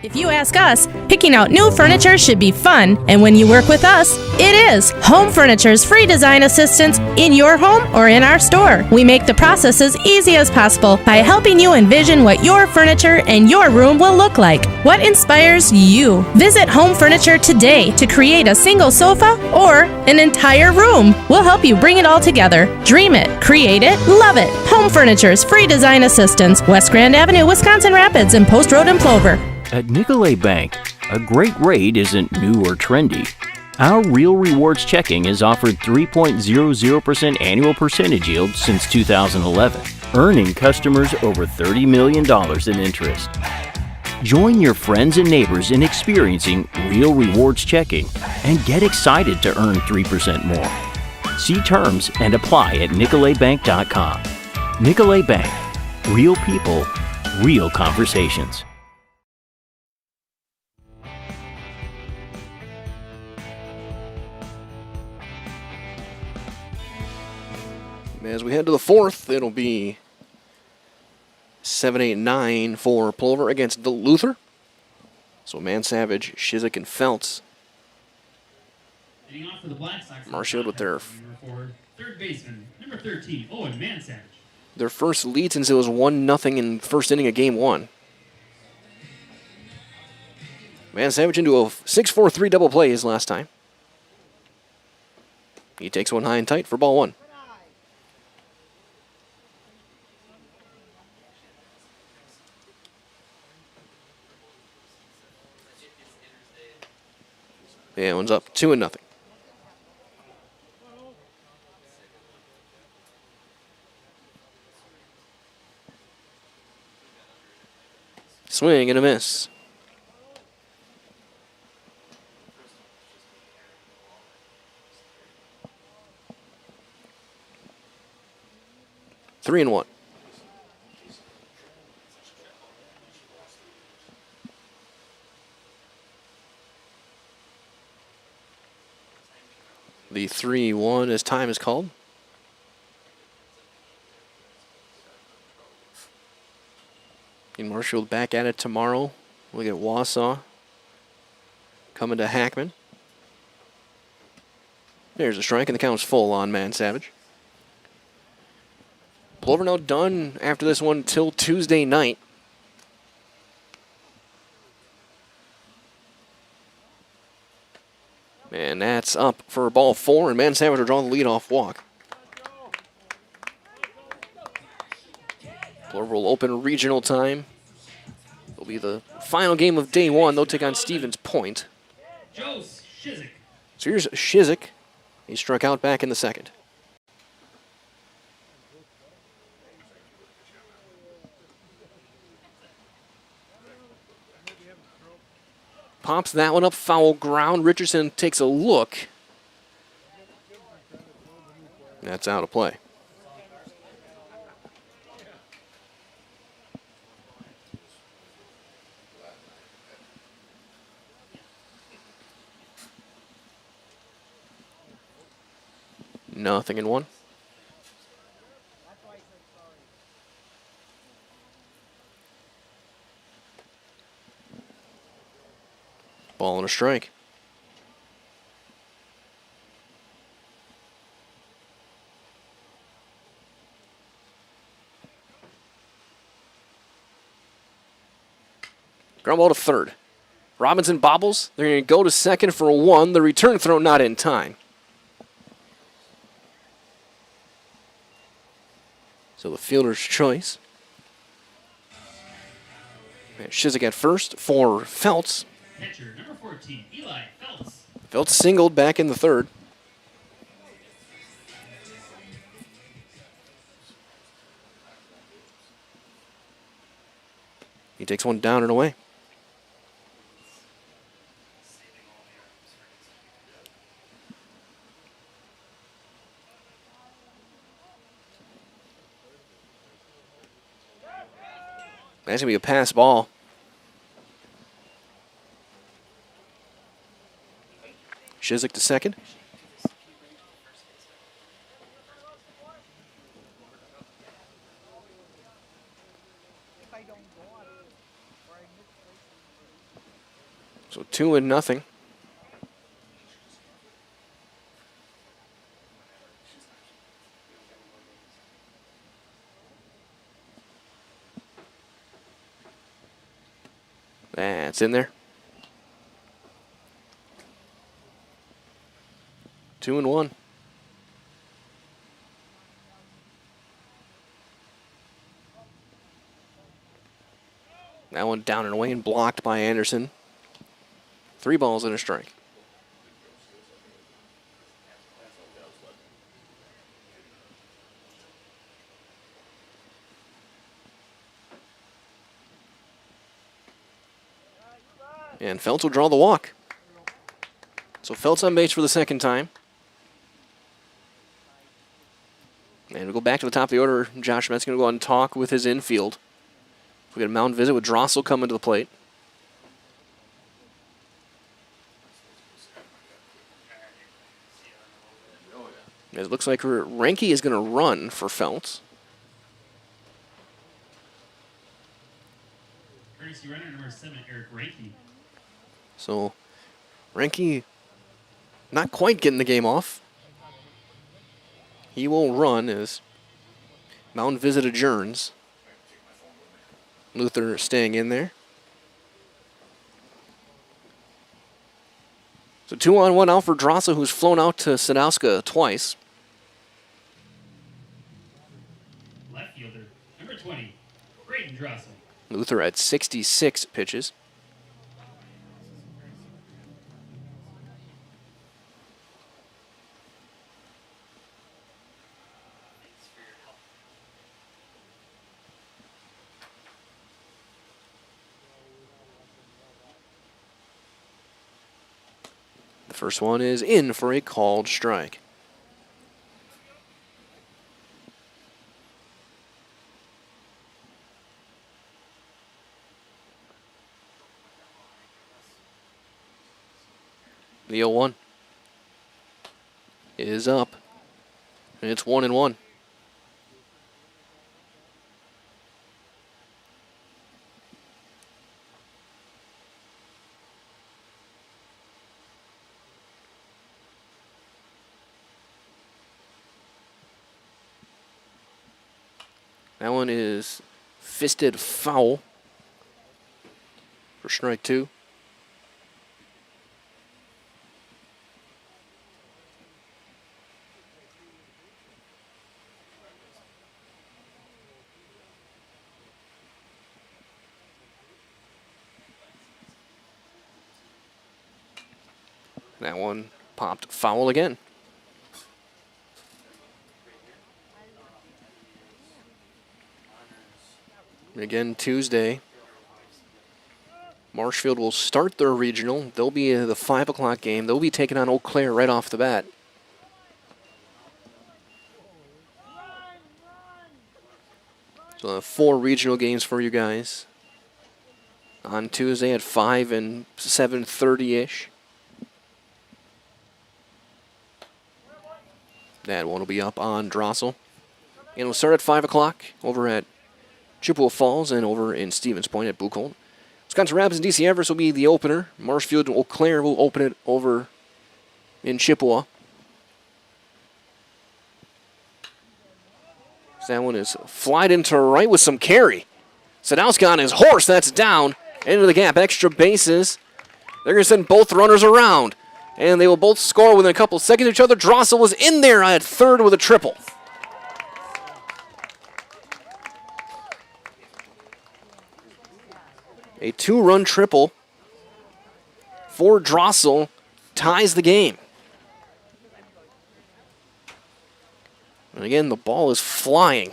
If you ask us, picking out new furniture should be fun, and when you work with us, it is. Home Furniture's free design assistance in your home or in our store. We make the process as easy as possible by helping you envision what your furniture and your room will look like. What inspires you? Visit Home Furniture today to create a single sofa or an entire room. We'll help you bring it all together. Dream it, create it, love it. Home Furniture's free design assistance, West Grand Avenue, Wisconsin Rapids, and Post Road in Plover. At Nicolet Bank, a great rate isn't new or trendy. Our Real Rewards checking has offered 3.00% annual percentage yield since 2011, earning customers over $30 million in interest. Join your friends and neighbors in experiencing Real Rewards checking and get excited to earn 3% more. See terms and apply at nicoletbank.com. Nicolet Bank. Real people, real conversations. As we head to the 4th, it'll be 7-8-9 for Plover against Luther. So Man Savage, Shizik, and Feltz. Marshfield with their third baseman, number 13, Owen Man Savage. Their first lead since it was 1-0 in the first inning of Game 1. Man Savage into a 6-4-3 double play his last time. He takes one high and tight for ball 1. Yeah, one's up 2-0. Swing and a miss. Three and 1. The 3-1 as time is called. And Marshfield back at it tomorrow. We'll get Wausau coming to Hackman. There's a strike, and the count's full on Man Savage. Plover now done after this one till Tuesday night. And that's up for ball 4, and Man Savage will draw the leadoff walk. Plover will open regional time It'll be the final game of day one. They'll take on Stevens Point. Joe Shizik. So here's Shizik. He struck out back in the second. Pops that one up, foul ground. Richardson takes a look. That's out of play. Nothing in one. Ball and a strike. Ground ball to third. Robinson bobbles. They're going to go to second for a one. The return throw not in time. So the fielder's choice. And Shizik at first for Feltz. Catcher number 14, Eli Feltz. Feltz singled back in the third. He takes one down and away. That's going to be a pass ball. Shizik to second. So 2-0. That's in there. 2-1. That one down and away and blocked by Anderson. 3 balls and a strike. And Feltz will draw the walk. So Feltz on base for the second time. And we'll go back to the top of the order. Josh Met's going to go on and talk with his infield. We got a mound visit with Drossel coming to the plate. It looks like Renke is going to run for Feltz. Courtesy runner number 7, Eric Renke. So Renke not quite getting the game off. He will run as mound visit adjourns. Luther staying in there. So 2-on-1 out for Drossel, who's flown out to Sadowska twice. Left fielder number 20, Braden Drossel. Luther at 66 pitches. The first one is in for a called strike. The 0-1 is up, and it's 1-1. That one is fisted foul for strike 2. That one popped foul again. Again, Tuesday, Marshfield will start their regional. They'll be the 5 o'clock game. They'll be taking on Eau Claire right off the bat. So 4 regional games for you guys on Tuesday at 5 and 7:30-ish. That one will be up on Drossel. And we'll start at 5 o'clock over at Chippewa Falls and over in Stevens Point at Buchholz. Wisconsin Rapids and DC Everest will be the opener. Marshfield and Eau Claire will open it over in Chippewa. That one is flied into right with some carry. Sadowski on his horse, that's down. Into the gap, extra bases. They're going to send both runners around. And they will both score within a couple seconds of each other. Drossel was in there at third with a triple. A 2-run triple for Drossel ties the game. And again, the ball is flying.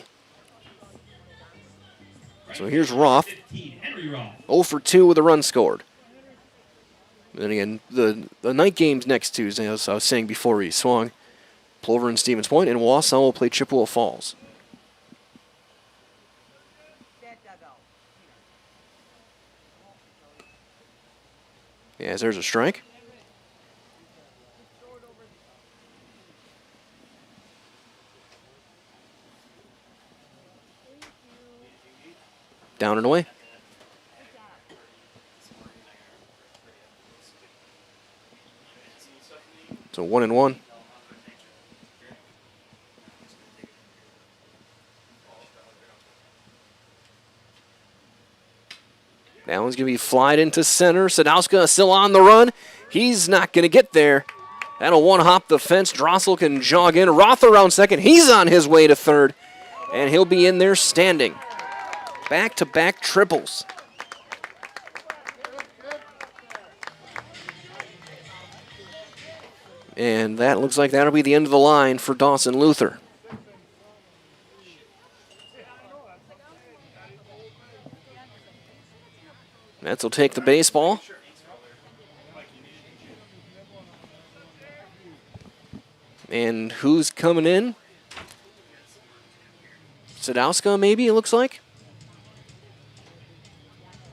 So here's Roth. 0 for 2 with a run scored. And again, the night games next Tuesday, as I was saying before he swung, Plover and Stevens Point, and Wausau will play Chippewa Falls. Yes, there's a strike. Down and away. So 1-1. That one's going to be flied into center. Sadowski still on the run. He's not going to get there. That'll one-hop the fence. Drossel can jog in. Roth around second. He's on his way to third. And he'll be in there standing. Back-to-back triples. And that looks like that'll be the end of the line for Dawson Luther. Mets will take the baseball. And who's coming in? Sadowski, maybe, it looks like.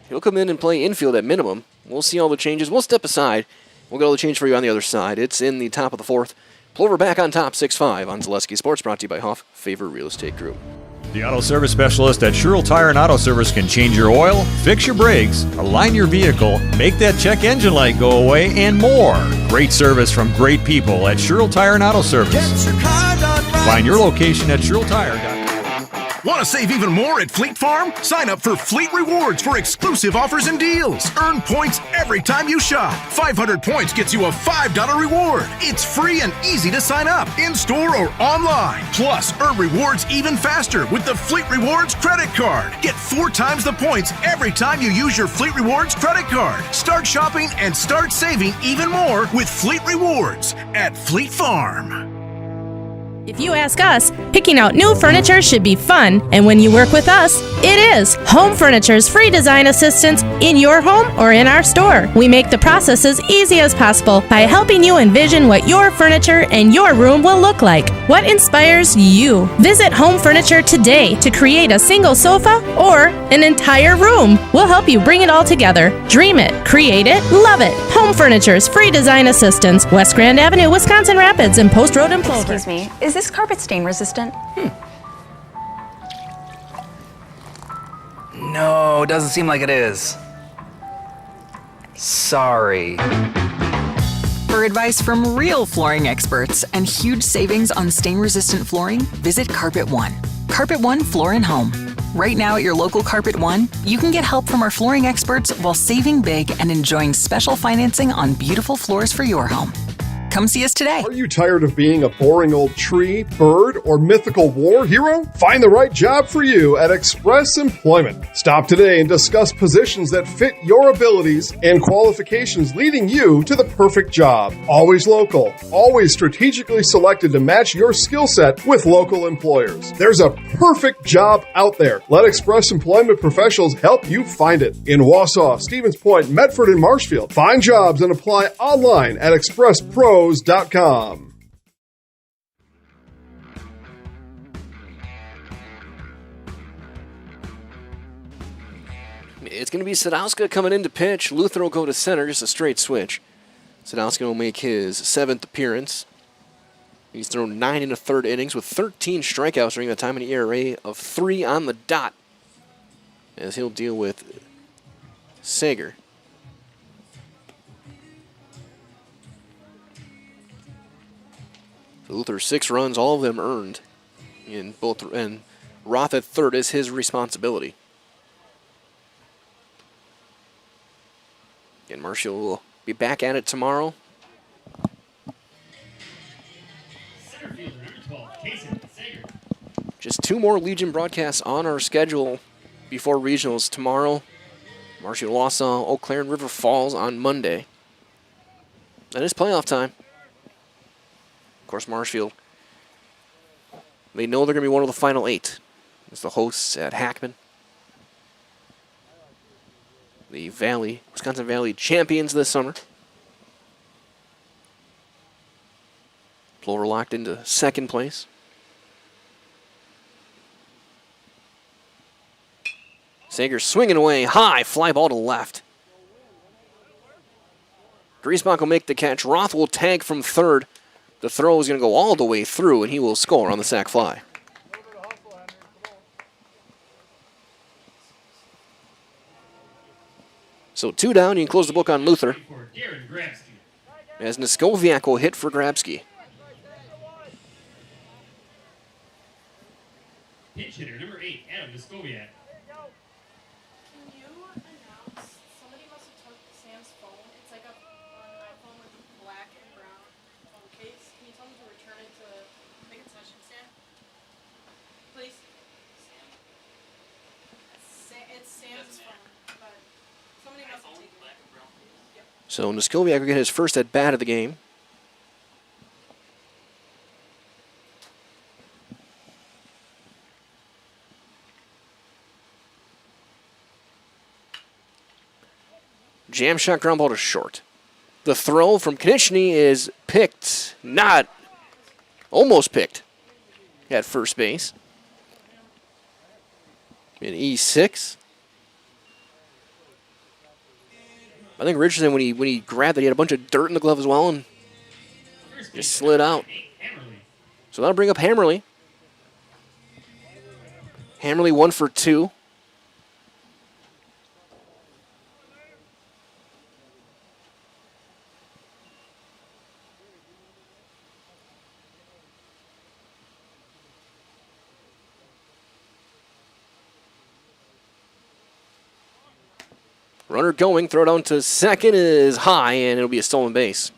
He'll come in and play infield at minimum. We'll see all the changes. We'll step aside. We'll get all the change for you on the other side. It's in the top of the 4th. Plover back on top, 6-5 on Zaleski Sports, brought to you by Hoff Favor Real Estate Group. The auto service specialist at Sherrill Tire and Auto Service can change your oil, fix your brakes, align your vehicle, make that check engine light go away, and more. Great service from great people at Sherrill Tire and Auto Service. Find your location at SherrillTire.com. Want to save even more at Fleet Farm? Sign up for Fleet Rewards for exclusive offers and deals. Earn points every time you shop. 500 points gets you a $5 reward. It's free and easy to sign up, in-store or online. Plus, earn rewards even faster with the Fleet Rewards credit card. Get 4 times the points every time you use your Fleet Rewards credit card. Start shopping and start saving even more with Fleet Rewards at Fleet Farm. If you ask us, picking out new furniture should be fun, and when you work with us, it is. Home Furniture's free design assistance in your home or in our store. We make the process as easy as possible by helping you envision what your furniture and your room will look like. What inspires you? Visit Home Furniture today to create a single sofa or an entire room. We'll help you bring it all together. Dream it, create it, love it. Home Furniture's free design assistance, West Grand Avenue, Wisconsin Rapids, and Post Road in Plover. Excuse me, is this carpet stain resistant? No, doesn't seem like it is. Sorry. For advice from real flooring experts and huge savings on stain-resistant flooring, visit Carpet One. Carpet One Floor and Home. Right now at your local Carpet One, you can get help from our flooring experts while saving big and enjoying special financing on beautiful floors for your home. Come see us today. Are you tired of being a boring old tree, bird, or mythical war hero? Find the right job for you at Express Employment. Stop today and discuss positions that fit your abilities and qualifications, leading you to the perfect job. Always local, always strategically selected to match your skill set with local employers. There's a perfect job out there. Let Express Employment professionals help you find it. In Wausau, Stevens Point, Medford, and Marshfield. Find jobs and apply online at expresspros.com. It's going to be Sadowska coming in to pitch. Luther will go to center, just a straight switch. Sadowska will make his 7th appearance. He's thrown 9 in the 3rd innings with 13 strikeouts during that time, an ERA of 3 on the dot, as he'll deal with Sager. Luther 6 runs, all of them earned, and Roth at 3rd is his responsibility. And Marshall will be back at it tomorrow. Just 2 more Legion broadcasts on our schedule before regionals tomorrow. Marshall, Wausau, Eau Claire, and River Falls on Monday. That is playoff time. Of course, Marshfield, they know they're going to be one of the final 8. It's the hosts at Hackman. The Wisconsin Valley champions this summer. Plover locked into 2nd place. Sager swinging away, high, fly ball to left. Griesbach will make the catch. Roth will tag from 3rd. The throw is going to go all the way through, and he will score on the sac fly. So 2 down, you can close the book on Luther. As Niskoviak will hit for Grabski. Pinch hitter, number 8, Adam Niskoviak. So Niskoviak will get his first at bat of the game. Jam shot ground ball to short. The throw from Konechny is picked, almost picked at first base. In E6. I think Richardson, when he grabbed it, he had a bunch of dirt in the glove as well and just slid out. So that'll bring up Hammerly. Hammerly 1 for 2. Runner going, throw down to 2nd is high, and it'll be a stolen base.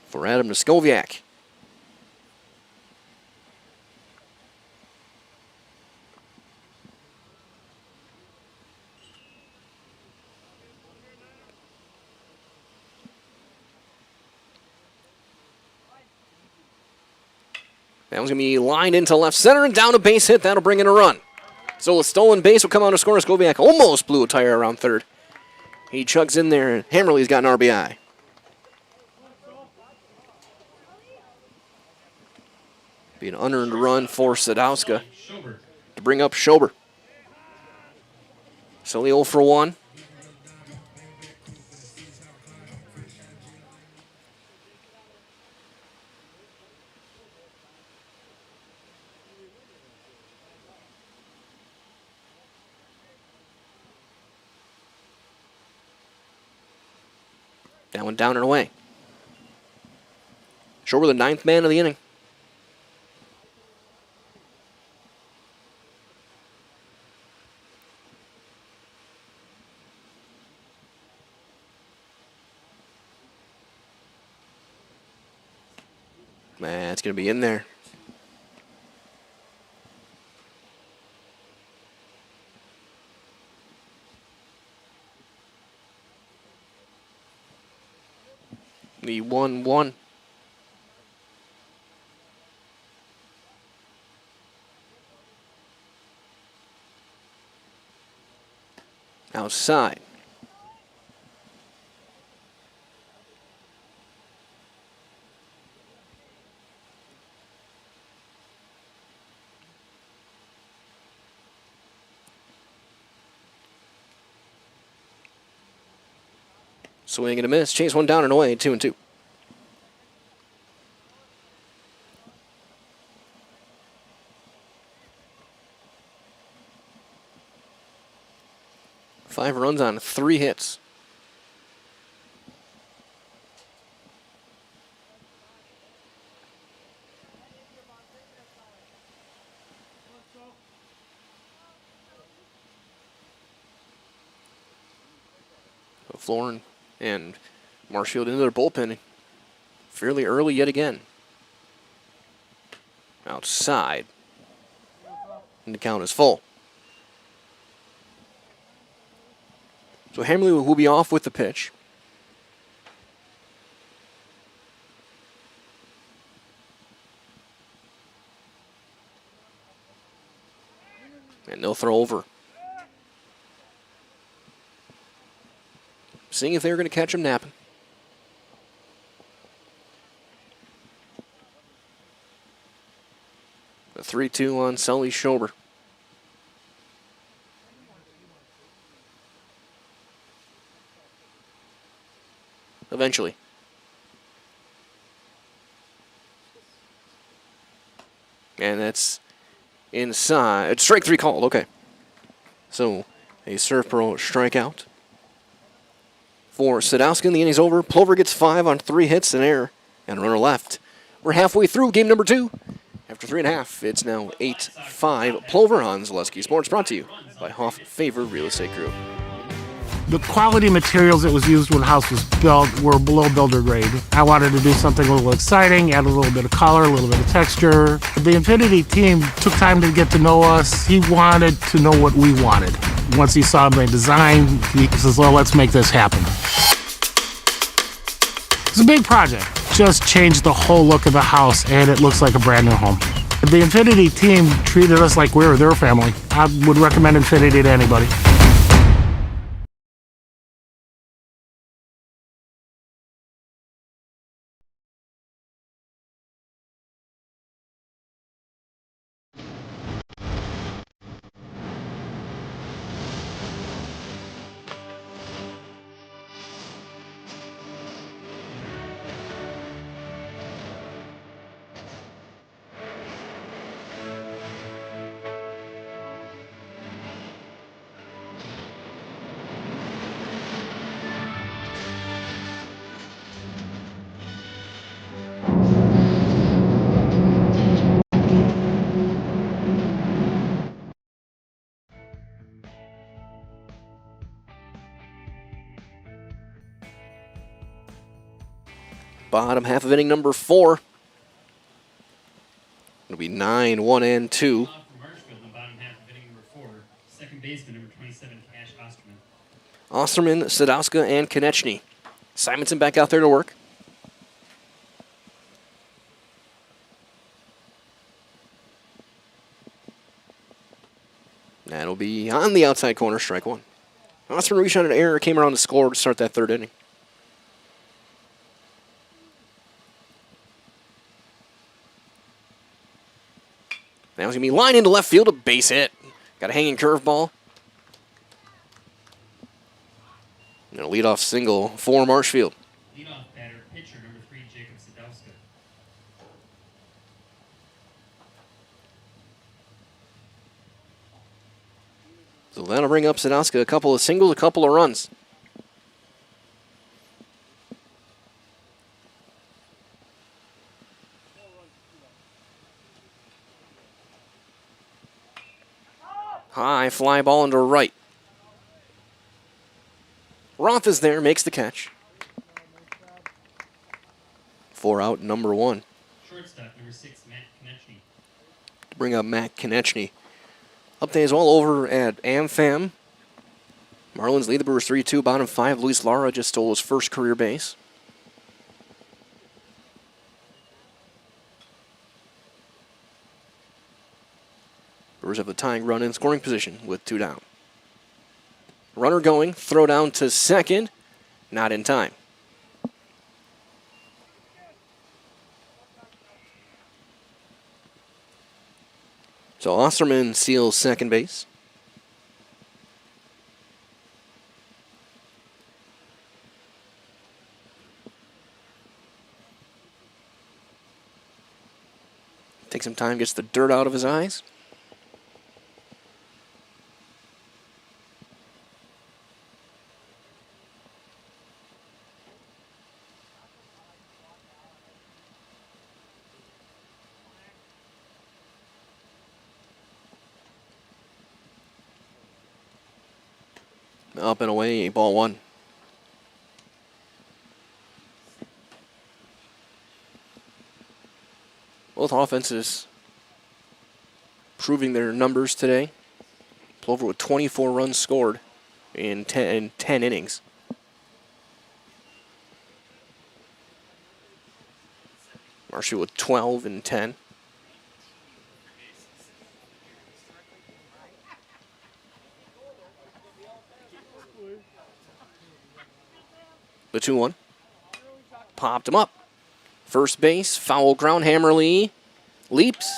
For Adam Niskoviak. That one's going to be lined into left center and down a base hit. That'll bring in a run. So a stolen base will come out to score. Niskoviak almost blew a tire around 3rd. He chugs in there, and Hammerly's got an RBI. Be an unearned run for Sadowska to bring up Schober. Sully 0 for 1. That one down and away. Schober, the 9th man of the inning. That's going to be in there. The 1-1. Outside. Swing and a miss. Chase one down and away. 2-2. Five runs on 3 hits. Florin and Marshfield into their bullpen fairly early yet again. Outside. And the count is full. So Hamley will be off with the pitch. And they'll throw over. Seeing if they're going to catch him napping. A 3-2 on Sully Schober. Eventually. And that's inside. Strike 3 called. Okay. So a Surf Pro strikeout for Sadowski, and the inning's over. Plover gets 5 on 3 hits, an error, and a runner left. We're halfway through game number 2. After 3.5, it's now 8-5. Plover on Zaleski Sports, brought to you by Hoff Favor Real Estate Group. The quality materials that was used when the house was built were below builder grade. I wanted to do something a little exciting, add a little bit of color, a little bit of texture. The Infinity team took time to get to know us. He wanted to know what we wanted. Once he saw my design, he says, well, let's make this happen. It's a big project. Just changed the whole look of the house, and it looks like a brand new home. The Infinity team treated us like we were their family. I would recommend Infinity to anybody. Bottom half of inning number 4. It'll be 9, 1, and 2. Marshfield in the bottom half of inning number 4. Second baseman, number 27, Cash Osterman. Osterman, Sadowska, and Konechny. Simonson back out there to work. That'll be on the outside corner, strike 1. Osterman reached on an error, came around to score to start that 3rd inning. Now he's going to be line into left field, a base hit. Got a hanging curveball. And a leadoff single for Marshfield. Leadoff batter, pitcher, number 3, Jacob Sadowska. So that'll bring up Sadowska a couple of singles, a couple of runs. High fly ball into right. Roth is there, makes the catch. 4 out, number 1. Shortstop, number 6, Matt Konechny. To bring up Matt Konechny. Update is all over at AmFam. Marlins lead the Brewers 3-2. Bottom 5, Luis Lara just stole his first career base. Brewers have the tying run in scoring position with 2 down. Runner going, throw down to second, not in time. So Osterman steals second base. Takes some time, gets the dirt out of his eyes. Up and away, ball 1. Both offenses proving their numbers today. Plover with 24 runs scored in 10 innings. Marshfield with 12 and 10. The 2-1. Popped him up. First base, foul ground. Hammerly leaps.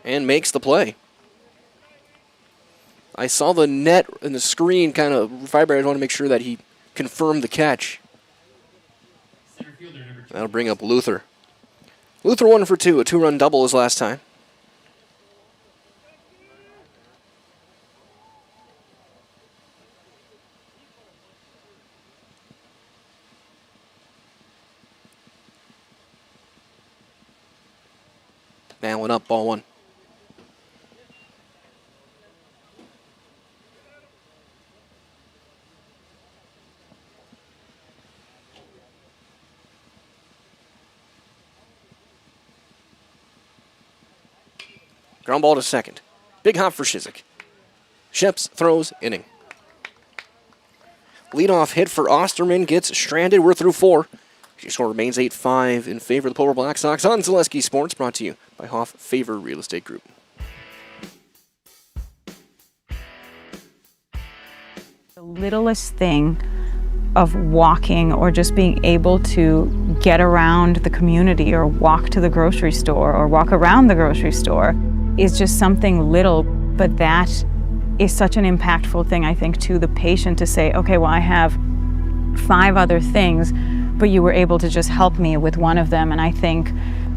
And makes the play. I saw the net and the screen kind of vibrate. I want to make sure that he confirmed the catch. That'll bring up Luther. Luther 1 for 2. A 2-run double his last time. Man went up, ball 1. Ground ball to second. Big hop for Shizik. Sheps throws, inning. Leadoff hit for Osterman gets stranded. We're through 4. Your score remains 8-5 in favor of the Plover Black Sox on Zaleski Sports, brought to you by Hoff Favor Real Estate Group. The littlest thing of walking or just being able to get around the community or walk to the grocery store or walk around the grocery store is just something little, but that is such an impactful thing, I think, to the patient to say, okay, well, I have 5 other things, but you were able to just help me with one of them. And I think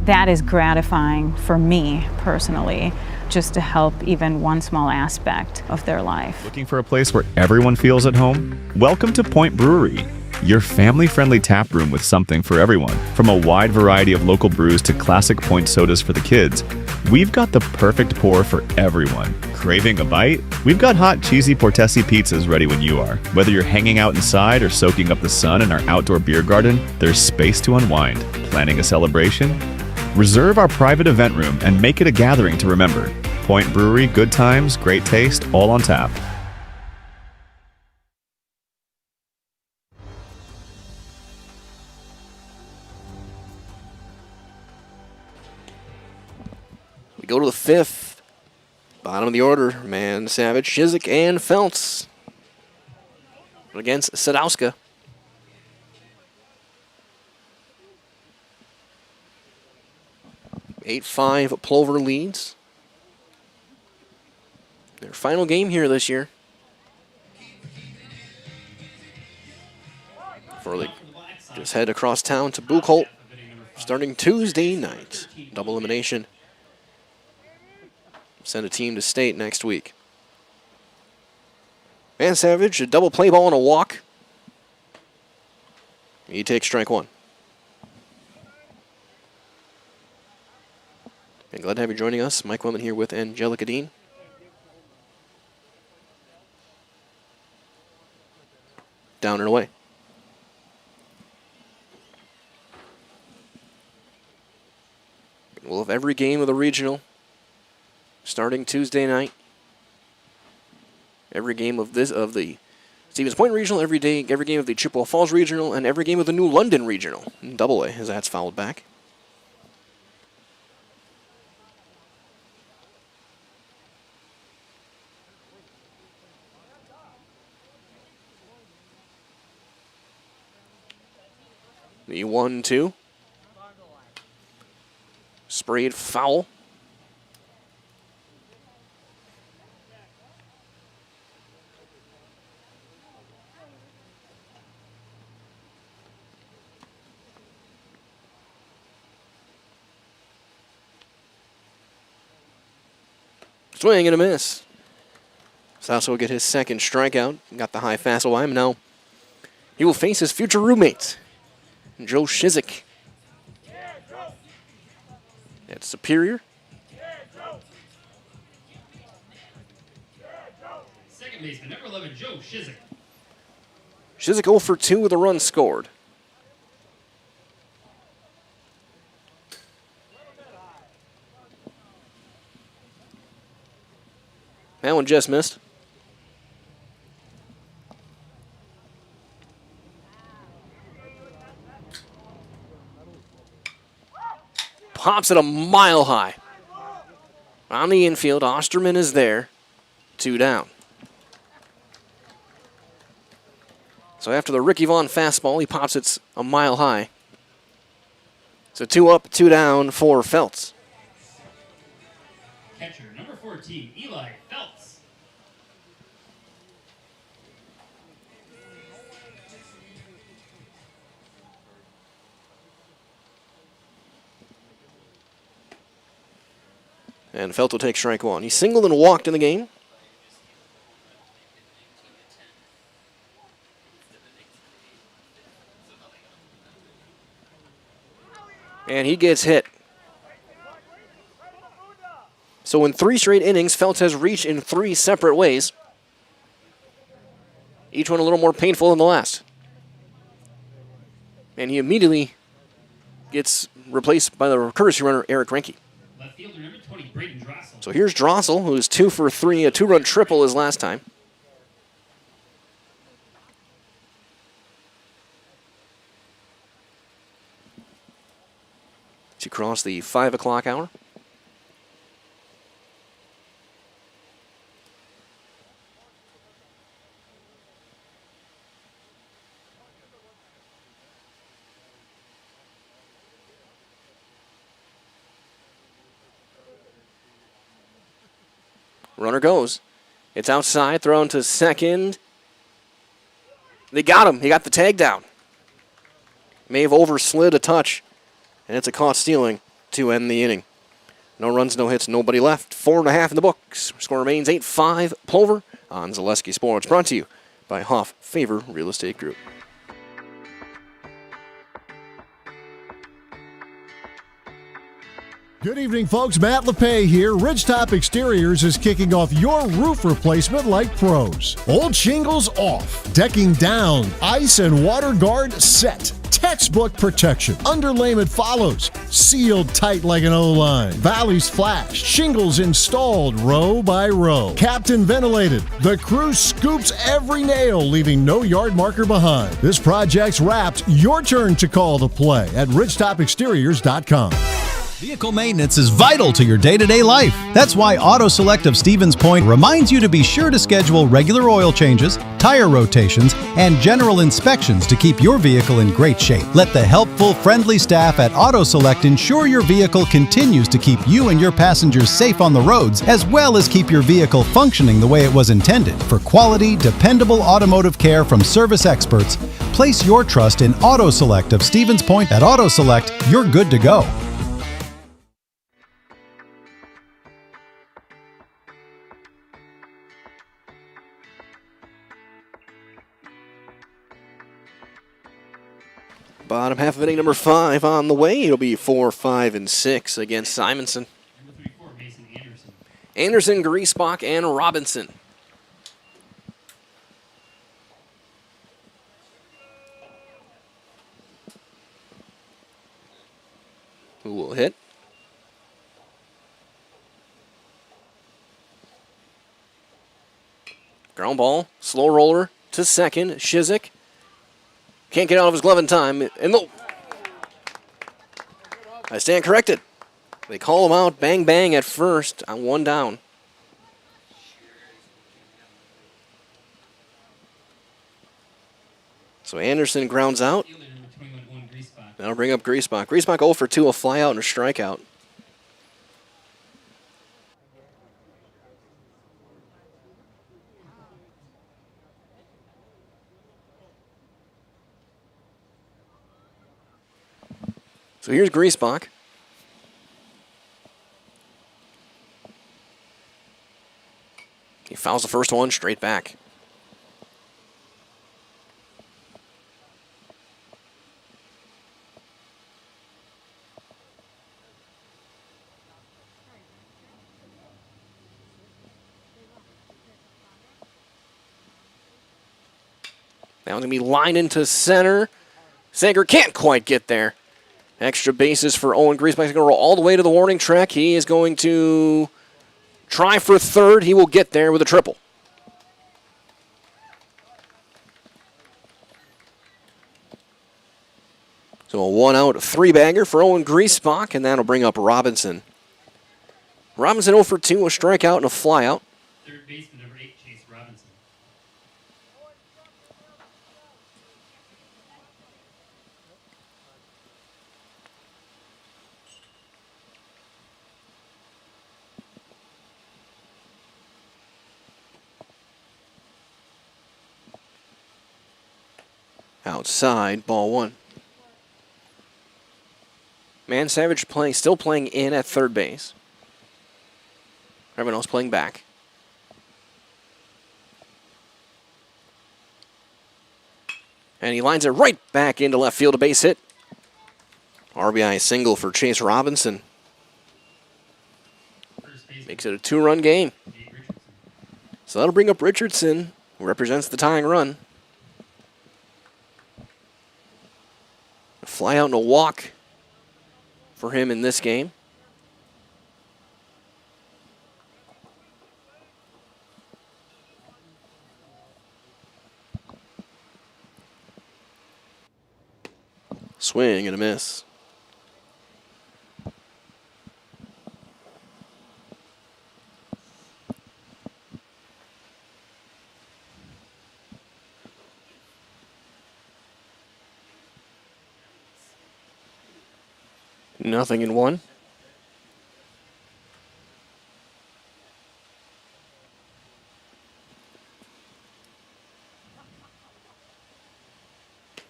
that is gratifying for me personally, just to help even one small aspect of their life. Looking for a place where everyone feels at home? Welcome to Point Brewery, your family-friendly tap room with something for everyone. From a wide variety of local brews to classic Point sodas for the kids, we've got the perfect pour for everyone. Craving a bite? We've got hot, cheesy Portesi pizzas ready when you are. Whether you're hanging out inside or soaking up the sun in our outdoor beer garden, there's space to unwind. Planning a celebration? Reserve our private event room and make it a gathering to remember. Point Brewery, good times, great taste, all on tap. We go to the 5th. Bottom of the order, Man Savage, Shizik, and Feltz against Sadowska. (8-5) Plover leads. Their final game here this year. Before they just head across town to Buchholz, starting Tuesday night. Double elimination. Send a team to state next week. Man Savage, a double play ball and a walk. He takes strike 1. And glad to have you joining us. Mike Wellman here with Angelica Dean. Down and away. We'll have every game of the regional starting Tuesday night. Every game of the Stevens Point Regional, every game of the Chippewa Falls Regional, and every game of the New London Regional in Double A, as that's fouled back. The 1-2. Sprayed foul. Swing and a miss. Sasso will get his second strikeout. Got the high fastball by him. Now he will face his future roommate, Joe Shizik. At Superior. Second baseman, number 11, Joe Shizik. Shizik 0 for 2 with a run scored. That one just missed. Pops it a mile high. On the infield, Osterman is there. 2 down. So after the Ricky Vaughn fastball, he pops it a mile high. So 2 up, 2 down for Feltz. Catcher, number 14, Eli Feltz. And Feltz will take strike 1. He singled and walked in the game. And he gets hit. So in 3 straight innings, Feltz has reached in 3 separate ways. Each one a little more painful than the last. And he immediately gets replaced by the courtesy runner, Eric Renke. Left fielder, number 20, Braden Drossel. So here's Drossel, who is 2 for 3, a 2-run triple his last time. To cross the 5 o'clock hour. Runner goes. It's outside, thrown to second. They got him. He got the tag down. May have overslid a touch. And it's a caught stealing to end the inning. No runs, no hits, nobody left. 4.5 in the books. Score remains 8-5 Plover on Zaleski Sports. Brought to you by Hoff Favor Real Estate Group. Good evening, folks. Matt LePay here. Ridgetop Exteriors is kicking off your roof replacement like pros. Old shingles off, decking down, ice and water guard set. Textbook protection. Underlayment follows. Sealed tight like an O-line. Valleys flashed. Shingles installed row by row. Captain ventilated. The crew scoops every nail, leaving no yard marker behind. This project's wrapped. Your turn to call the play at ridgetopexteriors.com. Vehicle maintenance is vital to your day-to-day life. That's why Auto Select of Stevens Point reminds you to be sure to schedule regular oil changes, tire rotations, and general inspections to keep your vehicle in great shape. Let the helpful, friendly staff at Auto Select ensure your vehicle continues to keep you and your passengers safe on the roads, as well as keep your vehicle functioning the way it was intended. For quality, dependable automotive care from service experts, place your trust in Auto Select of Stevens Point. At Auto Select, you're good to go. Bottom half of inning number 5 on the way. It'll be 4, 5, and 6 against Simonson. Number 34, Mason Anderson. Anderson, Griesbach, and Robinson. Who will hit? Ground ball, slow roller to second. Shizik can't get out of his glove in time. And I stand corrected. They call him out. Bang, bang at first on 1 down. So Anderson grounds out. That'll bring up Griesbach. Griesbach 0 for 2, a fly out and a strikeout. So here's Griesbach. He fouls the first one straight back. Now it's going to be lined into center. Sager can't quite get there. Extra bases for Owen Griesbach. He's going to roll all the way to the warning track. He is going to try for third. He will get there with a triple. So a 1-out, 3-bagger for Owen Griesbach, and that'll bring up Robinson. Robinson 0 for 2, a strikeout and a flyout. Third baseman number 8, Chase Robinson. Outside, ball 1. Man Savage still playing in at third base. Everyone else playing back. And he lines it right back into left field, a base hit. RBI single for Chase Robinson. Makes it a 2-run game. So that'll bring up Richardson, who represents the tying run. A fly out and a walk for him in this game. Swing and a miss. Nothing in 1.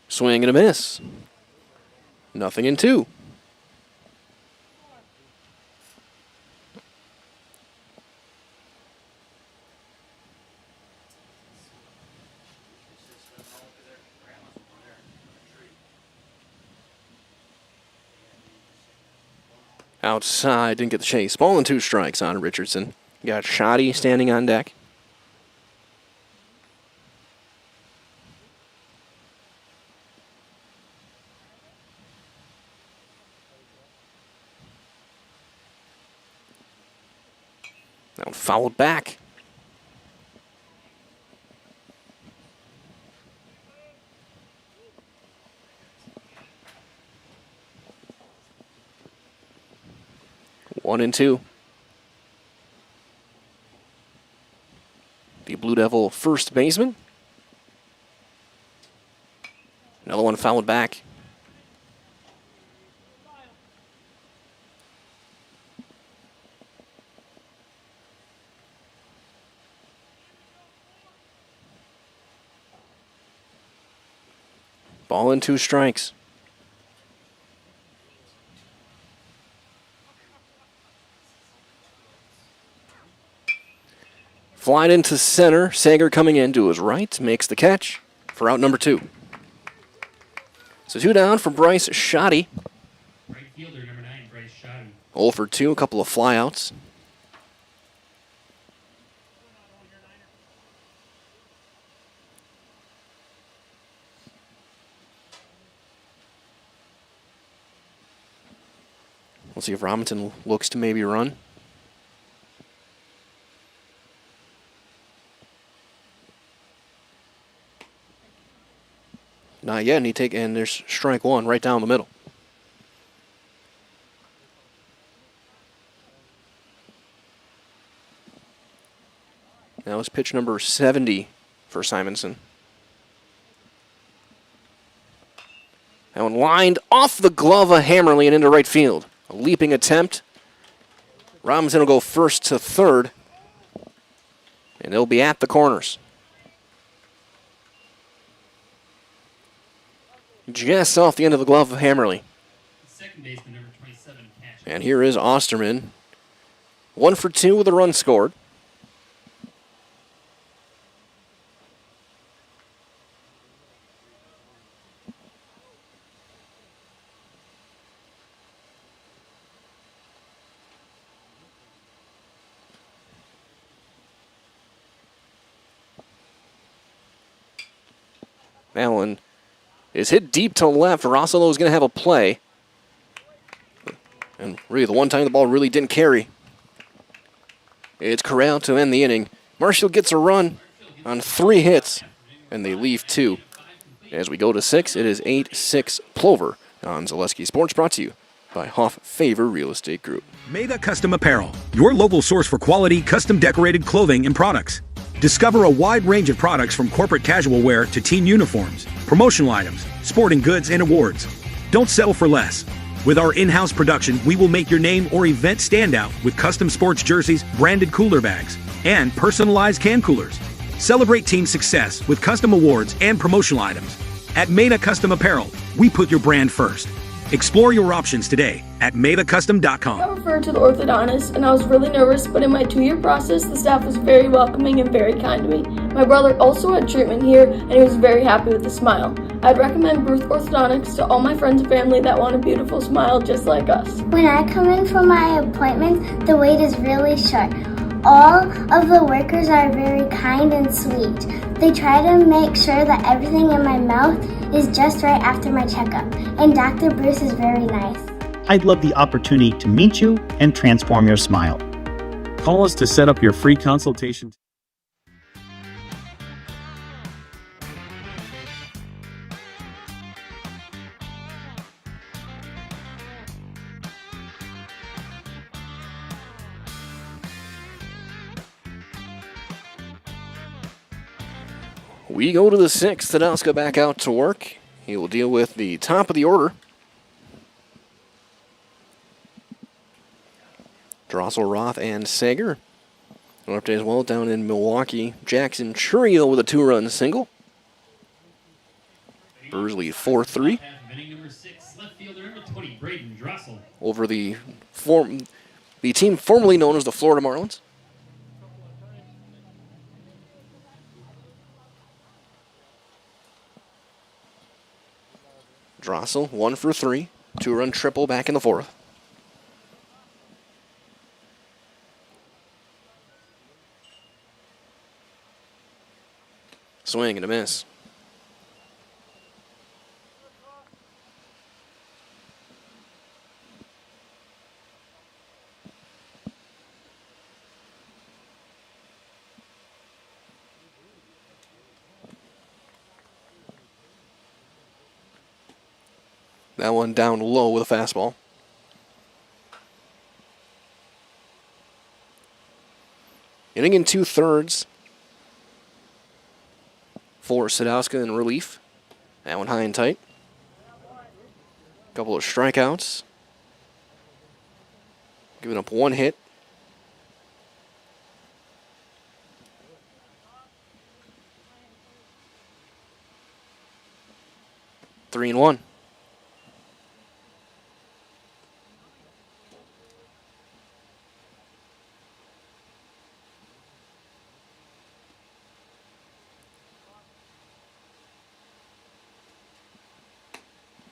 Swing and a miss. Nothing in 2. Outside, didn't get the chase. Ball and 2 strikes on Richardson. Got Shoddy standing on deck. Now fouled back. One and 2. The Blue Devil first baseman. Another one fouled back. Ball and 2 strikes. Flying into center. Sager coming in to his right. Makes the catch for out number 2. So 2 down for Bryce Shoddy. Right fielder number 9, Bryce Shoddy. 0 for 2, a couple of flyouts. We'll see if Robinson looks to maybe run. Not yet, and there's strike one right down the middle. That was pitch number 70 for Simonson. That one lined off the glove of Hammerly and into right field. A leaping attempt. Robinson will go first to third, and they'll be at the corners. Just off the end of the glove of Hammerly. Second baseman, number 27, catch. And here is Osterman. 1 for 2 with a run scored. Allen is hit deep to left. Rossolo is going to have a play. And really, the one time the ball really didn't carry. It's Corral to end the inning. Marshfield gets a run on 3 hits, and they leave 2. As we go to 6, it is 8-6 Plover on Zaleski Sports, brought to you by Hoff Favor Real Estate Group. Mega Custom Apparel, your local source for quality, custom decorated clothing and products. Discover a wide range of products from corporate casual wear to team uniforms, promotional items, sporting goods, and awards. Don't settle for less. With our in-house production, we will make your name or event stand out with custom sports jerseys, branded cooler bags, and personalized can coolers. Celebrate team success with custom awards and promotional items. At Meta Custom Apparel, we put your brand first. Explore your options today at metacustom.com. I referred to the orthodontist and I was really nervous, but in my 2-year process, the staff was very welcoming and very kind to me. My brother also had treatment here and he was very happy with the smile. I'd recommend Bruce Orthodontics to all my friends and family that want a beautiful smile just like us. When I come in for my appointment, the wait is really short. All of the workers are very kind and sweet. They try to make sure that everything in my mouth is just right after my checkup, and Dr. Bruce is very nice. I'd love the opportunity to meet you and transform your smile. Call us to set up your free consultation. We go to the 6th. Tadowska back out to work. He will deal with the top of the order. Drossel, Roth, and Sager. An update as well down in Milwaukee. Jackson Churio with a 2-run single. Brewers lead 4-3. Over the team formerly known as the Florida Marlins. Drossel, 1 for 3. 2-run triple back in the 4th. Swing and a miss. That one down low with a fastball. Inning in 2/3 for Sadowska in relief. That one high and tight. Couple of strikeouts. Giving up 1 hit. Three and 1.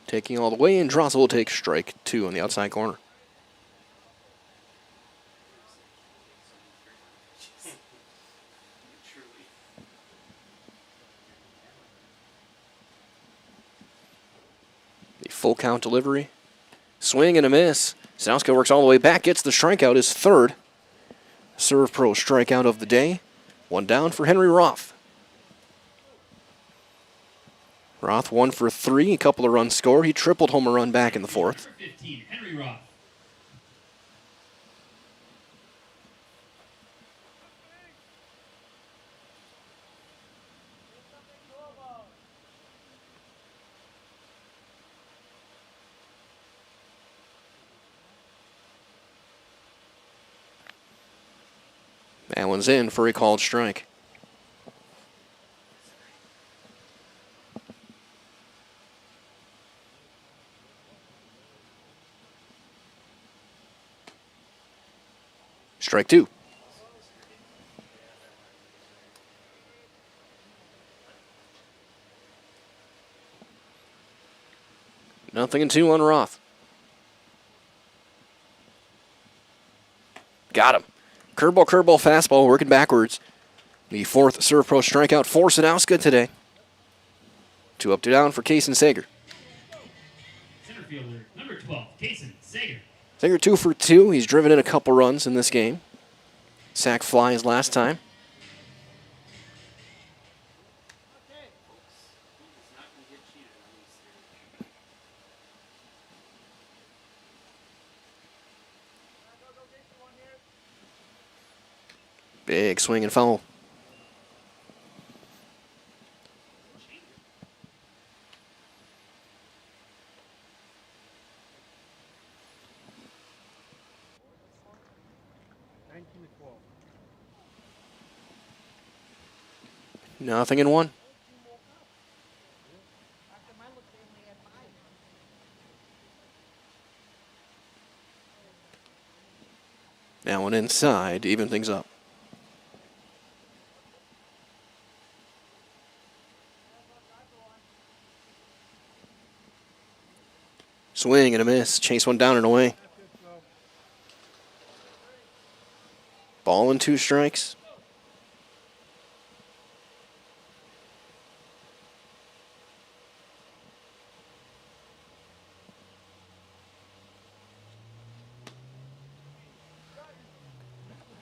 Taking all the way, and Drossel will take strike 2 on the outside corner. The full count delivery. Swing and a miss. Sadowska works all the way back, gets the strikeout, his 3rd. Serve Pro strikeout of the day. 1 down for Henry Roth. Roth 1 for 3, a couple of runs scored. He tripled home a run back in the fourth. 15, Henry Roth. That one's in for a called strike. Strike 2. Nothing and 2 on Roth. Got him. Curveball, fastball, working backwards. The fourth Serve Pro strikeout for Sadowska today. 2 up, 2 down for Kaysen Sager. Center fielder, number 12, Kaysen Sager. Sager 2 for 2. He's driven in a couple runs in this game. Sack fly his last time. Big swing and foul. Nothing in 1. That one inside to even things up. Swing and a miss. Chase one down and away. Ball and 2 strikes.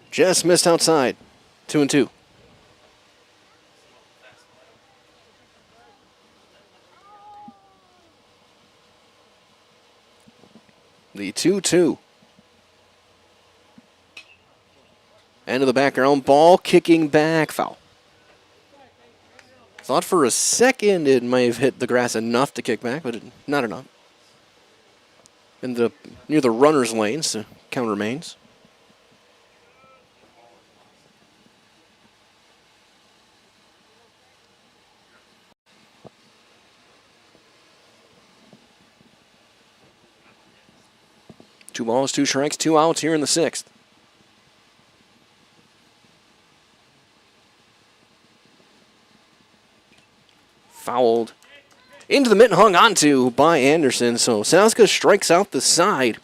Just missed outside. 2 and 2. The 2-2. End of the background. Ball kicking back. Foul. Thought for a second it may have hit the grass enough to kick back, but not enough. Ended up near the runner's lane, so count remains. Two balls, 2 strikes, 2 outs here in the 6th. Fouled. Into the mitt and hung onto by Anderson. So Sadowska strikes out the side.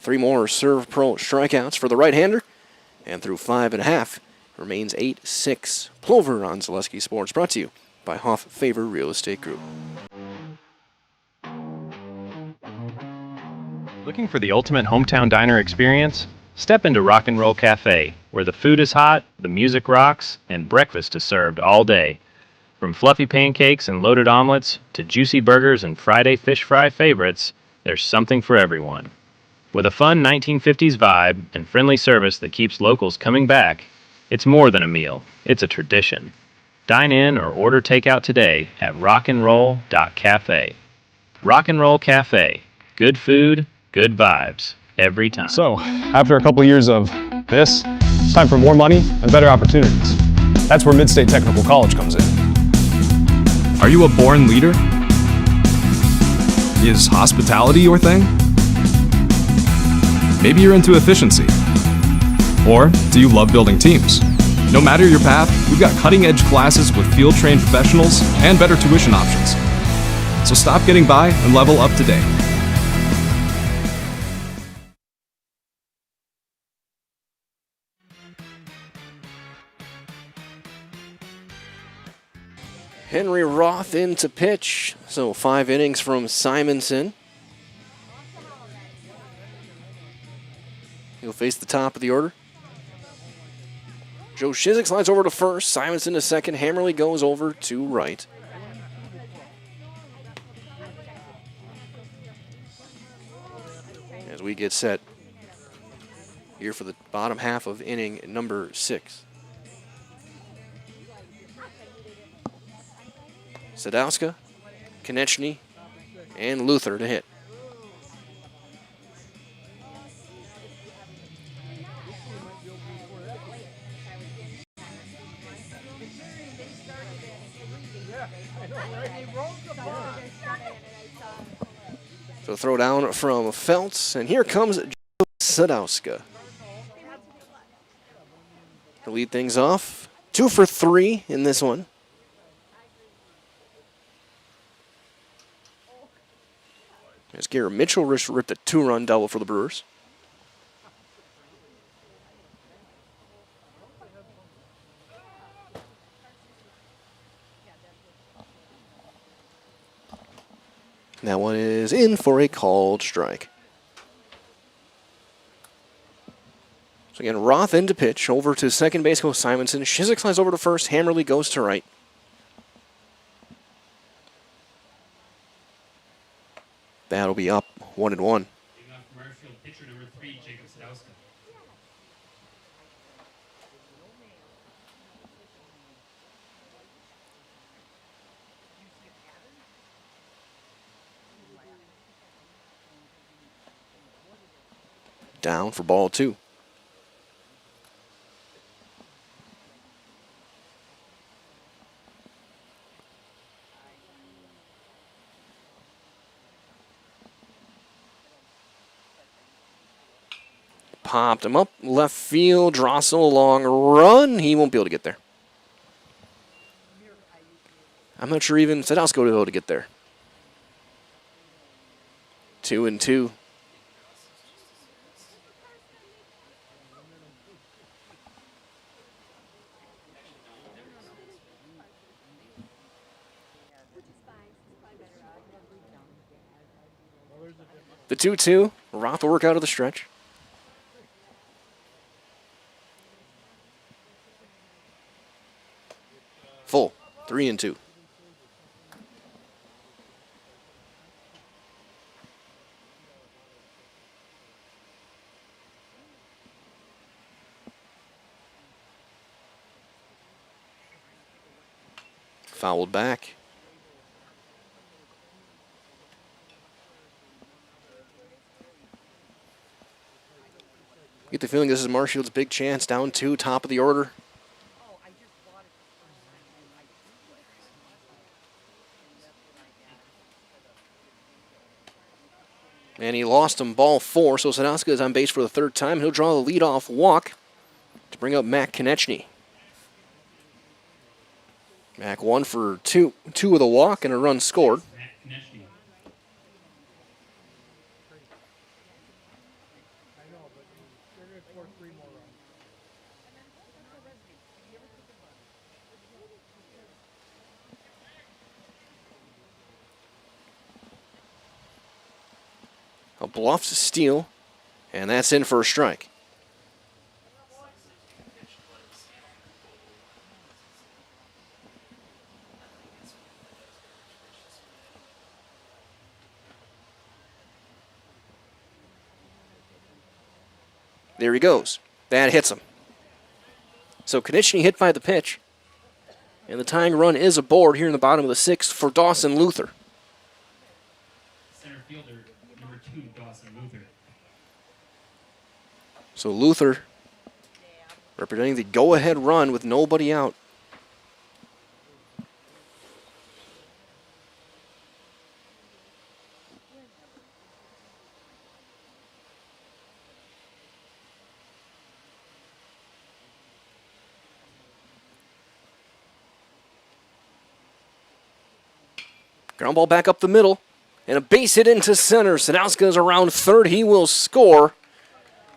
3 more Serve Pro strikeouts for the right-hander. And through 5.5, remains 8-6. Plover on Zaleski Sports, brought to you by Hoff Favor Real Estate Group. Looking for the ultimate hometown diner experience? Step into Rock and Roll Cafe, where the food is hot, the music rocks, and breakfast is served all day. From fluffy pancakes and loaded omelets to juicy burgers and Friday fish fry favorites, there's something for everyone. With a fun 1950s vibe and friendly service that keeps locals coming back, it's more than a meal, it's a tradition. Dine in or order takeout today at rockandroll.cafe. Rock and Roll Cafe. Good food, good vibes, every time. So, after a couple years of this, it's time for more money and better opportunities. That's where Mid-State Technical College comes in. Are you a born leader? Is hospitality your thing? Maybe you're into efficiency. Or do you love building teams? No matter your path, we've got cutting-edge classes with field-trained professionals and better tuition options. So stop getting by and level up today. Henry Roth in to pitch. So 5 innings from Simonson. He'll face the top of the order. Joe Shizik slides over to first. Simonson to second. Hammerly goes over to right. as we get set here for the bottom half of inning number 6. Sadowska, Konechny, and Luther to hit. So throw down from Feltz, and here comes Sadowska. To lead things off, 2 for 3 in this one. As Garrett Mitchell ripped a 2-run double for the Brewers. That one is in for a called strike. So again, Roth in to pitch. Over to second base goes Simonson. Shizik slides over to first. Hammerly goes to right. That'll be up 1-1. Marshfield, pitcher number 3, Jacob Sadowska. Down for ball 2. Popped him up, left field, Drossel, a long run. He won't be able to get there. I'm not sure even Sadowska will be able to get there. 2-2. The 2-2. Roth will work out of the stretch. Full. 3-2. Fouled back. Get the feeling this is Marshfield's big chance. Down 2, top of the order. And he lost him ball 4, so Sadowska is on base for the 3rd time. He'll draw the leadoff walk to bring up Matt Konechny. Mac 1 for 2 with a walk and a run scored. A bluff steal, and that's in for a strike. There he goes. That hits him. So Konechny hit by the pitch, and the tying run is aboard here in the bottom of the 6th for Dawson Luther. Center fielder number 2, Dawson Luther. So Luther representing the go-ahead run with nobody out. Ground ball back up the middle. And a base hit into center. Sadowska is around third. He will score.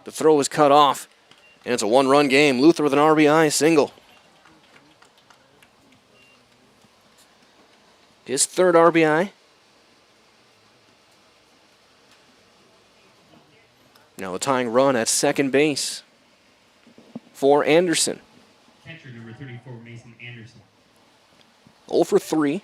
The throw is cut off. And it's a 1-run game. Luther with an RBI single. His 3rd RBI. Now a tying run at second base for Anderson. Catcher number 34, Mason Anderson. 0 for 3.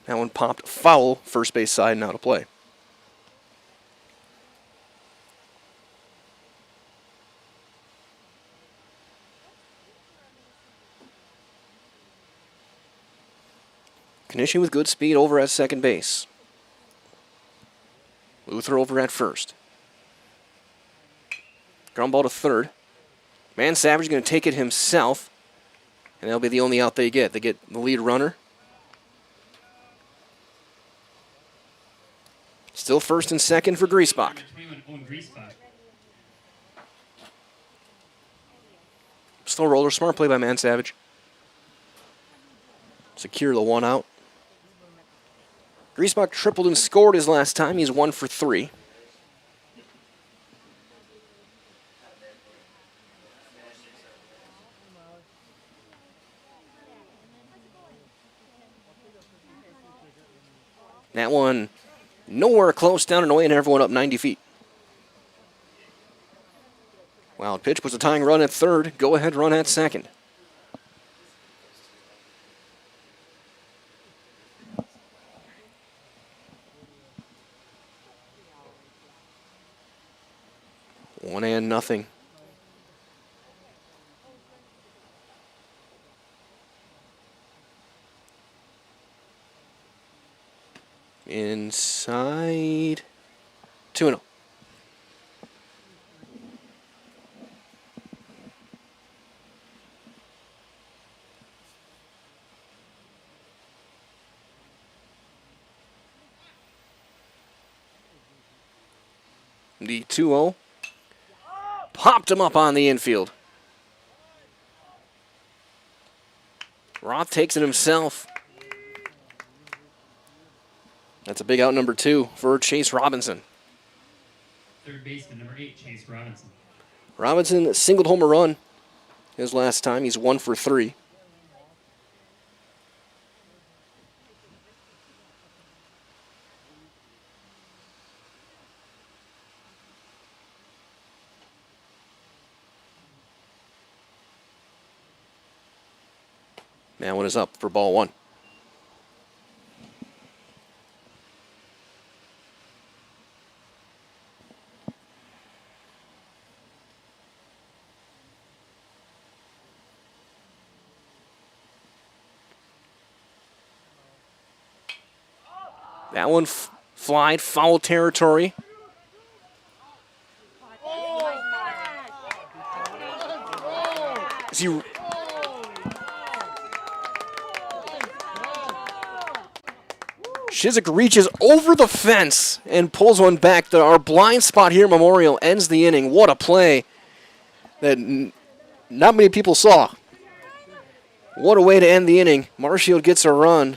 That one popped foul, first base side, now to play. Knishi with good speed over at second base. Luther over at first. Ground ball to third. Man Savage going to take it himself, and that'll be the only out they get. They get the lead runner. Still first and second for Griesbach. Slow roller, smart play by Man Savage. Secure the one out. Griesbach tripled and scored his last time. He's 1 for 3. That one nowhere close, down and away, and everyone up 90 feet. Wild pitch puts a tying run at third. Go ahead run at second. One and nothing. Inside 2-0. The 2-0. Popped him up on the infield. Roth takes it himself. That's a big out, number 2 for Chase Robinson. Third baseman, number 8, Chase Robinson. Robinson singled home a run his last time. He's 1 for 3. That one is up for ball 1. That one flied foul territory. Is he... Shizik reaches over the fence and pulls one back. Our blind spot here, Memorial, ends the inning. What a play that not many people saw. What a way to end the inning. Marshfield gets a run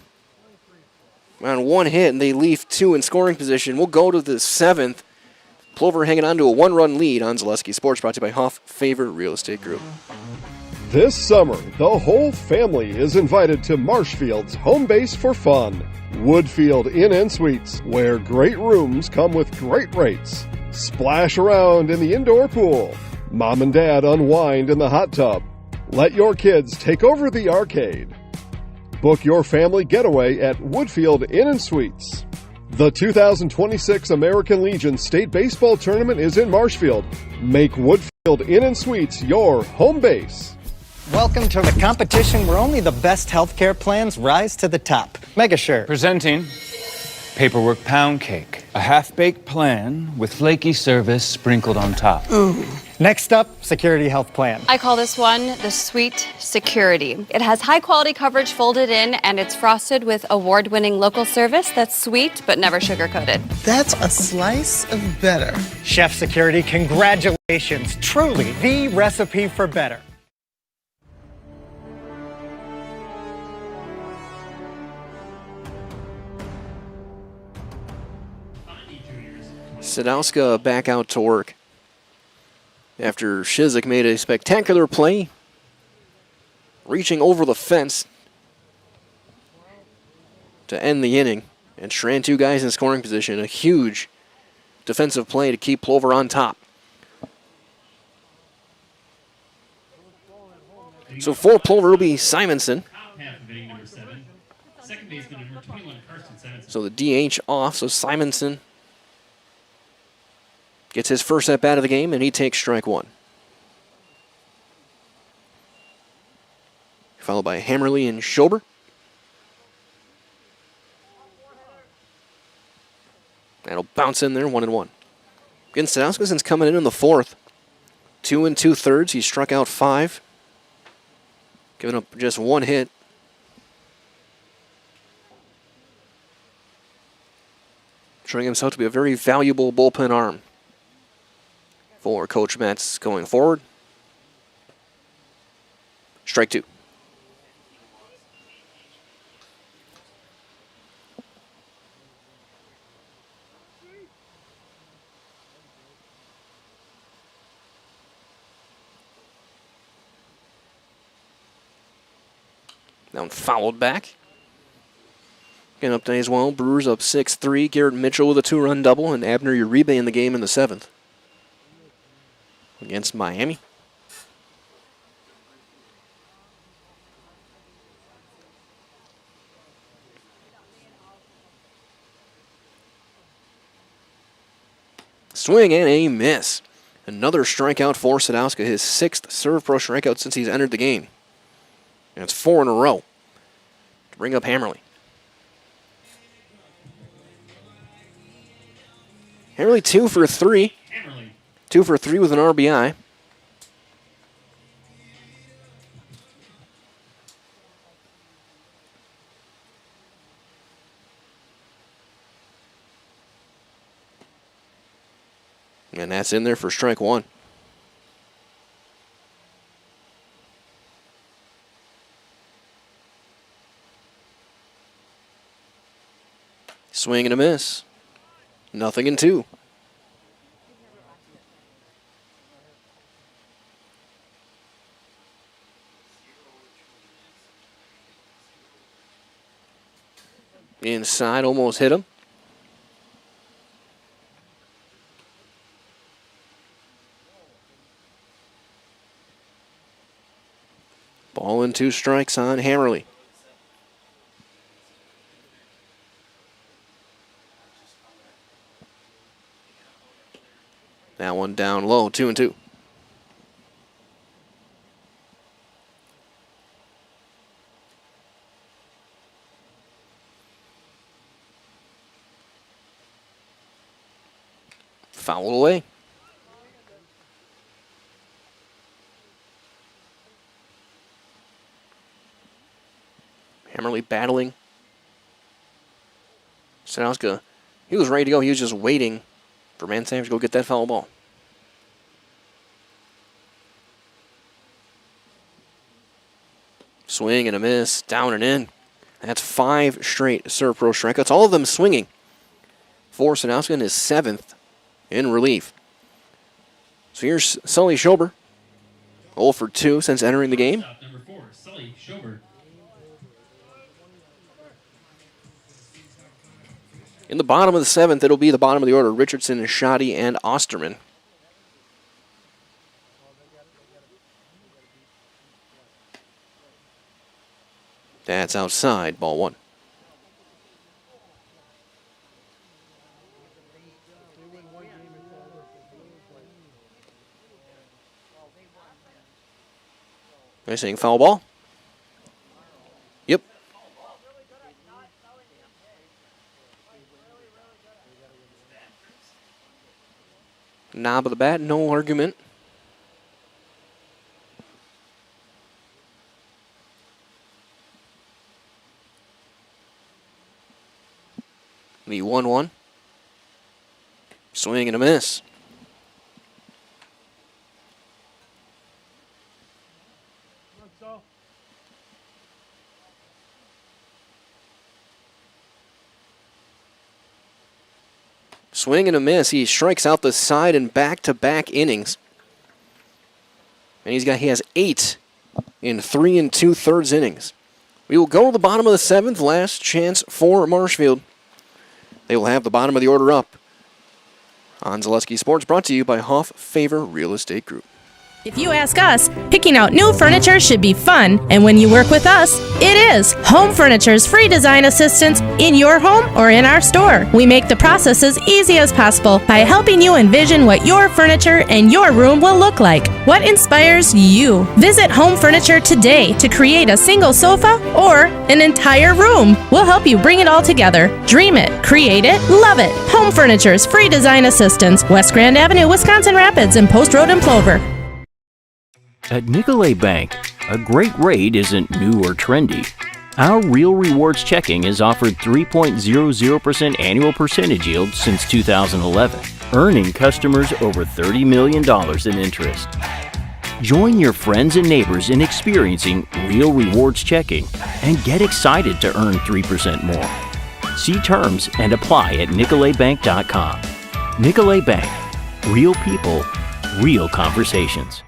on one hit, and they leave 2 in scoring position. We'll go to the 7th. Plover hanging on to a 1-run lead on Zaleski Sports, brought to you by Huff Favorite Real Estate Group. This summer, the whole family is invited to Marshfield's home base for fun. Woodfield Inn & Suites, where great rooms come with great rates. Splash around in the indoor pool. Mom and Dad unwind in the hot tub. Let your kids take over the arcade. Book your family getaway at Woodfield Inn & Suites. The 2026 American Legion State Baseball Tournament is in Marshfield. Make Woodfield Inn & Suites your home base. Welcome to the competition where only the best healthcare plans rise to the top. Megasure. Presenting Paperwork Pound Cake, a half-baked plan with flaky service sprinkled on top. Ooh. Next up, Security Health Plan. I call this one the Sweet Security. It has high-quality coverage folded in, and it's frosted with award-winning local service that's sweet but never sugar-coated. That's a slice of better. Chef Security, congratulations. Truly the recipe for better. Sadowska back out to work after Shizik made a spectacular play, reaching over the fence to end the inning and strand 2 guys in scoring position. A huge defensive play to keep Plover on top. So for Plover will be Simonson. second baseman, number 21, Karsten Simonson. So the DH off, so Simonson gets his first at bat of the game, and he takes strike one. Followed by Hammerly and Schober. That'll bounce in there, 1-1. Again, Sadowski's coming in the fourth. 2 2/3. He struck out 5. Giving up just 1 hit. Showing himself to be a very valuable bullpen arm for Coach Metz going forward. Strike 2. Now fouled back. Getting up today as well. Brewers up 6-3. Garrett Mitchell with a 2-run double, and Abner Uribe in the game in the 7th against Miami. Swing and a miss. Another strikeout for Sadowski, his 6th serve pro strikeout since he's entered the game. And it's 4 in a row to bring up Hammerly. Hammerly 2 for 3. 2 for 3 with an RBI. And that's in there for strike 1. Swing and a miss. 0-2. Inside, almost hit him. Ball and 2 strikes on Hammerly. That one down low, 2-2. Fouled away. Hammerly battling. Sadowski, he was ready to go. He was just waiting for Mansavage to go get that foul ball. Swing and a miss, down and in. That's 5 straight serve pro strikeouts, all of them swinging for Sadowski in his 7th in relief. So here's Sully Schober, 0 for 2 since entering the game. Number 4, Sully Schober. In the bottom of the 7th, it'll be the bottom of the order. Richardson, Shoddy, and Osterman. That's outside, ball 1. They're saying foul ball. Yep. Knob of the bat, no argument. The 1-1. Swing and a miss. Swing and a miss. He strikes out the side in back-to-back innings. And he has 8 in 3 2/3 innings. We will go to the bottom of the 7th. Last chance for Marshfield. They will have the bottom of the order up on Zaleski Sports, brought to you by Hoff Favor Real Estate Group. If you ask us, picking out new furniture should be fun, and when you work with us, it is. Home Furniture's free design assistance in your home or in our store. We make the process as easy as possible by helping you envision what your furniture and your room will look like. What inspires you? Visit Home Furniture today to create a single sofa or an entire room. We'll help you bring it all together. Dream it, create it, love it. Home Furniture's free design assistance, West Grand Avenue, Wisconsin Rapids, and Post Road in Plover. At Nicolay Bank, a great rate isn't new or trendy. Our Real Rewards checking has offered 3.00% annual percentage yield since 2011, earning customers over $30 million in interest. Join your friends and neighbors in experiencing Real Rewards checking and get excited to earn 3% more. See terms and apply at nicolaybank.com. Nicolay Bank. Real people, real conversations.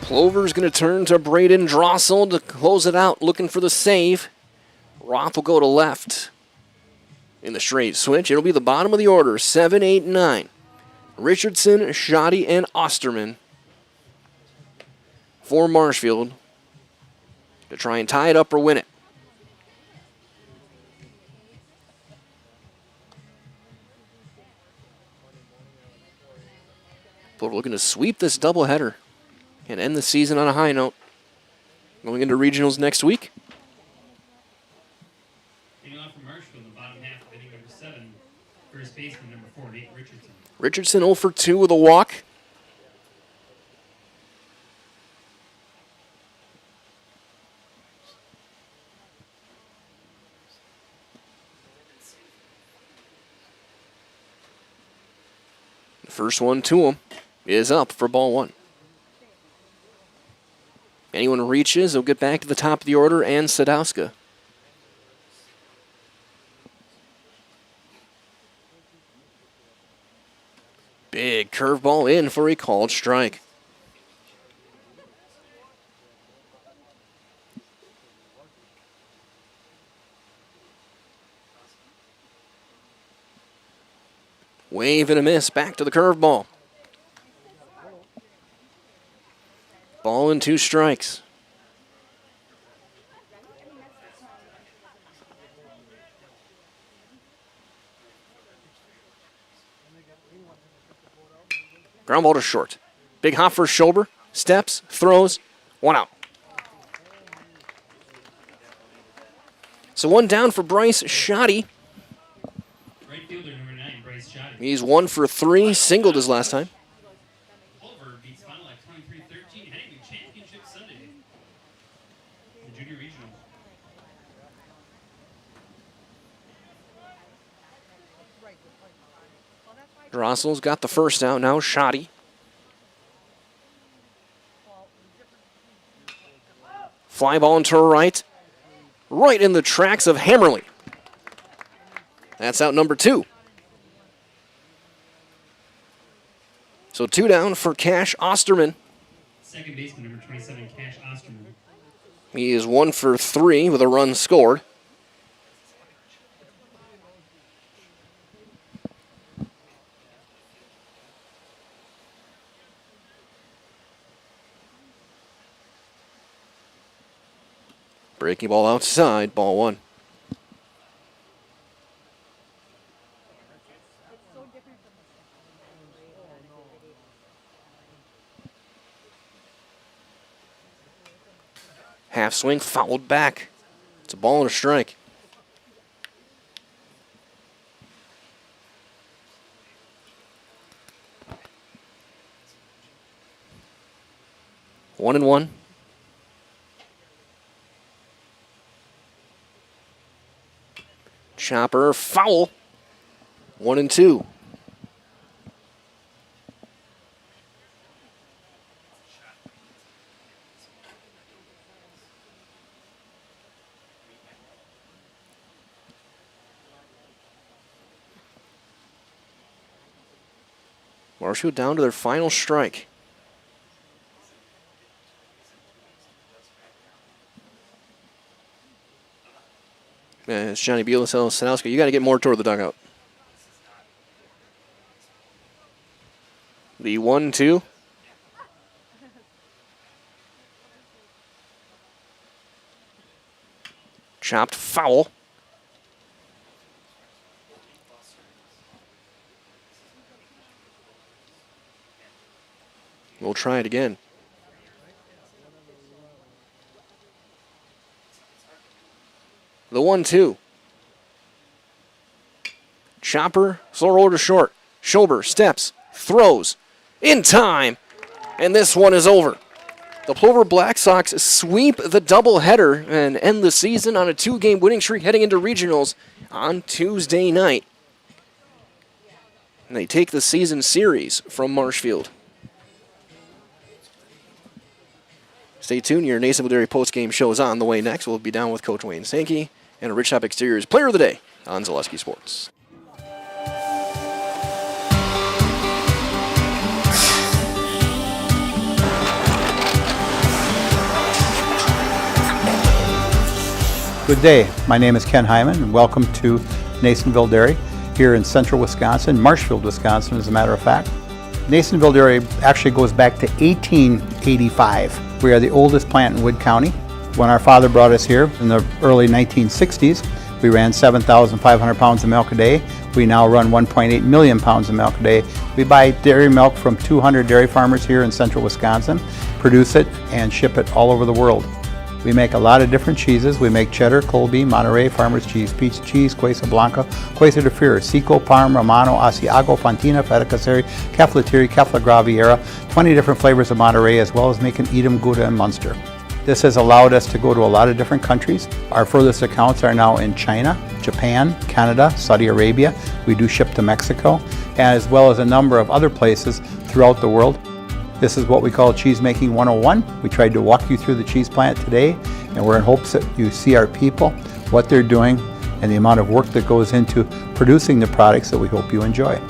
Plover's going to turn to Braden Drossel to close it out, looking for the save. Roth will go to left in the straight switch. It'll be the bottom of the order, 7, 8, 9. Richardson, Shoddy, and Osterman for Marshfield to try and tie it up or win it. Plover looking to sweep this doubleheader and end the season on a high note. Going into regionals next week. Leading off from Marshfield in the bottom half of inning number 7, first baseman number 4, Nate Richardson. Richardson 0 for 2 with a walk. The first one to him is up for ball 1. Anyone who reaches, they'll get back to the top of the order, and Sadowska. Big curveball in for a called strike. Wave and a miss, back to the curveball. Ball and 2 strikes. Ground ball to short. Big hop for Schober. Steps, throws, 1 out. So 1 down for Bryce Shoddy. Right fielder number 9, Bryce Shoddy. He's 1 for 3, singled his last time. Plover beats Fond du Lac 23-13, heading to championship Sunday. The junior regional. Drossel's got the first out, now Shoddy. Fly ball into right. Right in the tracks of Hammerly. That's out number 2. So 2 down for Cash Osterman. Second baseman number 27, Cash Osterman. He is 1 for 3 with a run scored. Breaking ball outside, ball 1. Half swing, fouled back. It's a ball and a strike. One and 1. Chopper, foul. 1 and 2. Marshfield down to their final strike. As Johnny Beal tells Sanowski, you got to get more toward the dugout. The 1-2. Chopped foul. We'll try it again. The 1-2. Chopper, slow roller to short. Schober steps, throws, in time, and this one is over. The Plover Black Sox sweep the doubleheader and end the season on a 2-game winning streak heading into regionals on Tuesday night. And they take the season series from Marshfield. Stay tuned. Your Nason Dairy post-game show is on the way next. We'll be down with Coach Wayne Sankey and a Ridgetop Exteriors Player of the Day on Zaleski Sports. Good day. My name is Ken Hyman, and welcome to Nasonville Dairy here in central Wisconsin, Marshfield, Wisconsin, as a matter of fact. Nasonville Dairy actually goes back to 1885. We are the oldest plant in Wood County. When our father brought us here in the early 1960s, we ran 7,500 pounds of milk a day. We now run 1.8 million pounds of milk a day. We buy dairy milk from 200 dairy farmers here in central Wisconsin, produce it, and ship it all over the world. We make a lot of different cheeses. We make cheddar, Colby, Monterey, Farmer's Cheese, Peach Cheese, Quesa Blanca, Quesa de Fear, Seco, Parm, Romano, Asiago, Fontina, Feta Caseri, Keflatiri, Kefla Graviera, 20 different flavors of Monterey, as well as making Edam, Gouda, and Munster. This has allowed us to go to a lot of different countries. Our furthest accounts are now in China, Japan, Canada, Saudi Arabia. We do ship to Mexico, as well as a number of other places throughout the world. This is what we call Cheese Making 101. We tried to walk you through the cheese plant today, and we're in hopes that you see our people, what they're doing, and the amount of work that goes into producing the products that we hope you enjoy.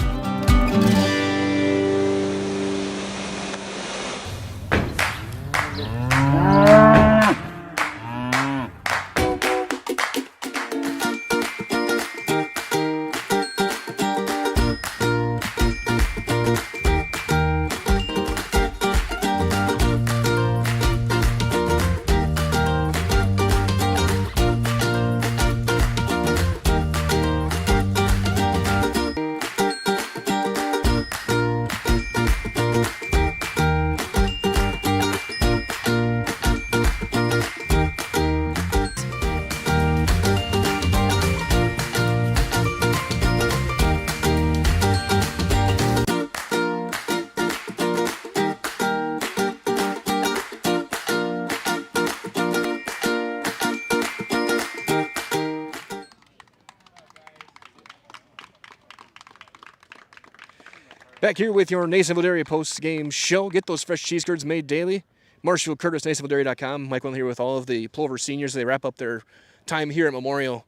Back here with your Nasonville Dairy post-game show. Get those fresh cheese curds made daily. Marshfield Curtis, NasonvilleDairy.com. Mike Wendell here with all of the Plover seniors. They wrap up their time here at Memorial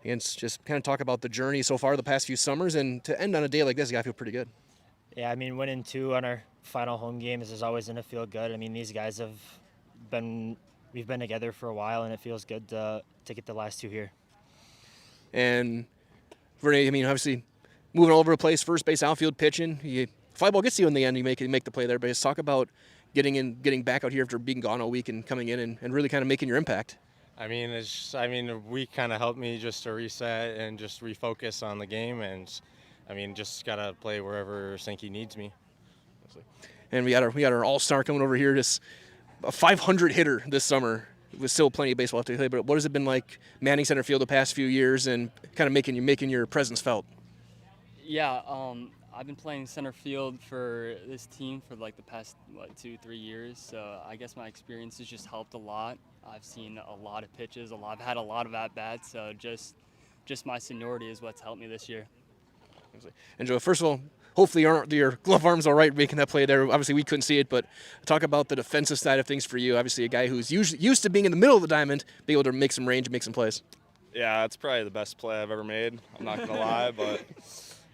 and just kind of talk about the journey so far the past few summers. And to end on a day like this, you got to feel pretty good. Yeah, I mean, winning 2 on our final home games is always going to feel good. I mean, these guys we've been together for a while, and it feels good to get the last 2 here. And Verne, I mean, obviously moving all over the place, first base, outfield, pitching. Fly ball gets to you in the end. You make the play there. But just talk about getting back out here after being gone all week and coming in and really kind of making your impact. I mean, a week kind of helped me just to reset and just refocus on the game, and I mean, just gotta play wherever Sankey needs me. And we got our all-star coming over here, just a 500 hitter this summer. With still plenty of baseball to play, but what has it been like manning center field the past few years and kind of making your presence felt? Yeah, I've been playing center field for this team for like the past 2-3 years, so I guess my experience has just helped a lot. I've seen a lot of pitches, I've had a lot of at-bats, so just my seniority is what's helped me this year. And Joe, first of all, hopefully your glove arm's all right making that play there. Obviously, we couldn't see it, but talk about the defensive side of things for you. Obviously, a guy who's used to being in the middle of the diamond, be able to make some range and make some plays. Yeah, it's probably the best play I've ever made. I'm not gonna lie, but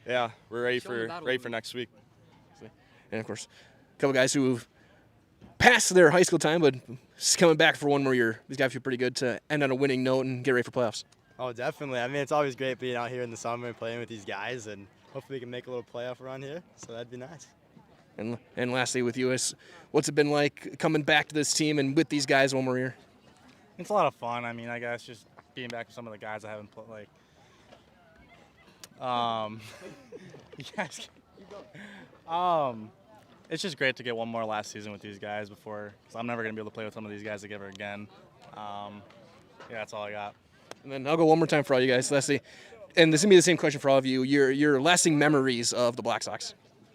yeah, we're ready for next week. And of course, a couple guys who passed their high school time, but coming back for one more year. These guys feel pretty good to end on a winning note and get ready for playoffs. Oh, definitely. I mean, it's always great being out here in the summer and playing with these guys, and hopefully we can make a little playoff run here, so that'd be nice. And lastly with you, what's it been like coming back to this team and with these guys when we're here? It's a lot of fun. I mean, I guess just being back with some of the guys I haven't played, like, you guys, it's just great to get one more last season with these guys before, because I'm never going to be able to play with some of these guys ever again. Yeah, that's all I got. And then I'll go one more time for all you guys, Leslie. And this is going to be the same question for all of you. Your lasting memories of the Black Sox.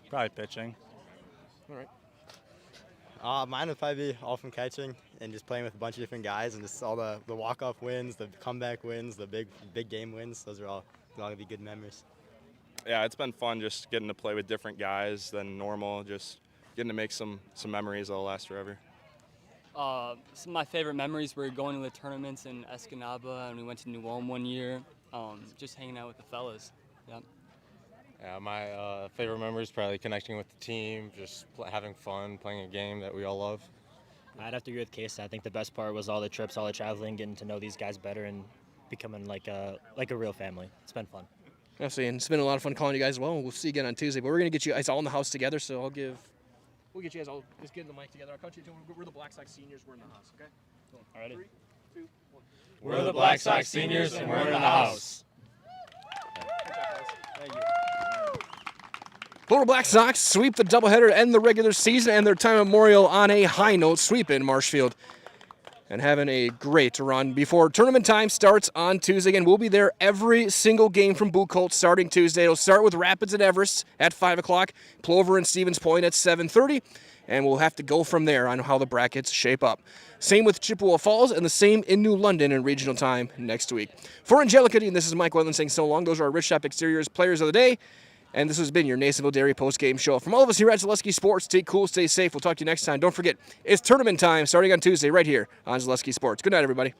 Probably pitching. All right. Mine would probably be all from catching and just playing with a bunch of different guys and just all the walk-off wins, the comeback wins, the big game wins. Those are all going to be good memories. Yeah, it's been fun just getting to play with different guys than normal, just getting to make some memories that'll last forever. Some of my favorite memories were going to the tournaments in Escanaba, and we went to New Ulm one year, just hanging out with the fellas. Yep. Yeah, my favorite memory is probably connecting with the team, just having fun, playing a game that we all love. I'd have to agree with Case. I think the best part was all the trips, all the traveling, getting to know these guys better, and becoming like a real family. It's been fun. Absolutely, and it's been a lot of fun calling you guys as well. We'll see you again on Tuesday, but we're going to get you guys all in the house together, so we'll get you guys all, just get in the mic together. I'll count you to we're the Black Sox seniors, we're in the house, okay? All right. 3, 2, 1. We're the Black Sox seniors, and we're in the house. Thank you. Plover Black Sox sweep the doubleheader and the regular season and their time memorial on a high note, sweeping Marshfield and having a great run before tournament time starts on Tuesday. Again, we'll be there every single game from Boot Colt starting Tuesday. It'll start with Rapids and Everest at 5 o'clock, Plover and Stevens Point at 7:30, and we'll have to go from there on how the brackets shape up. Same with Chippewa Falls, and the same in New London in regional time next week. For Angelica Dean, this is Mike Wetland saying so long. Those are our Rich Shop Exteriors Players of the Day. And this has been your Nasonville Dairy post-game show. From all of us here at Zaleski Sports, stay cool, stay safe. We'll talk to you next time. Don't forget, it's tournament time starting on Tuesday right here on Zaleski Sports. Good night, everybody.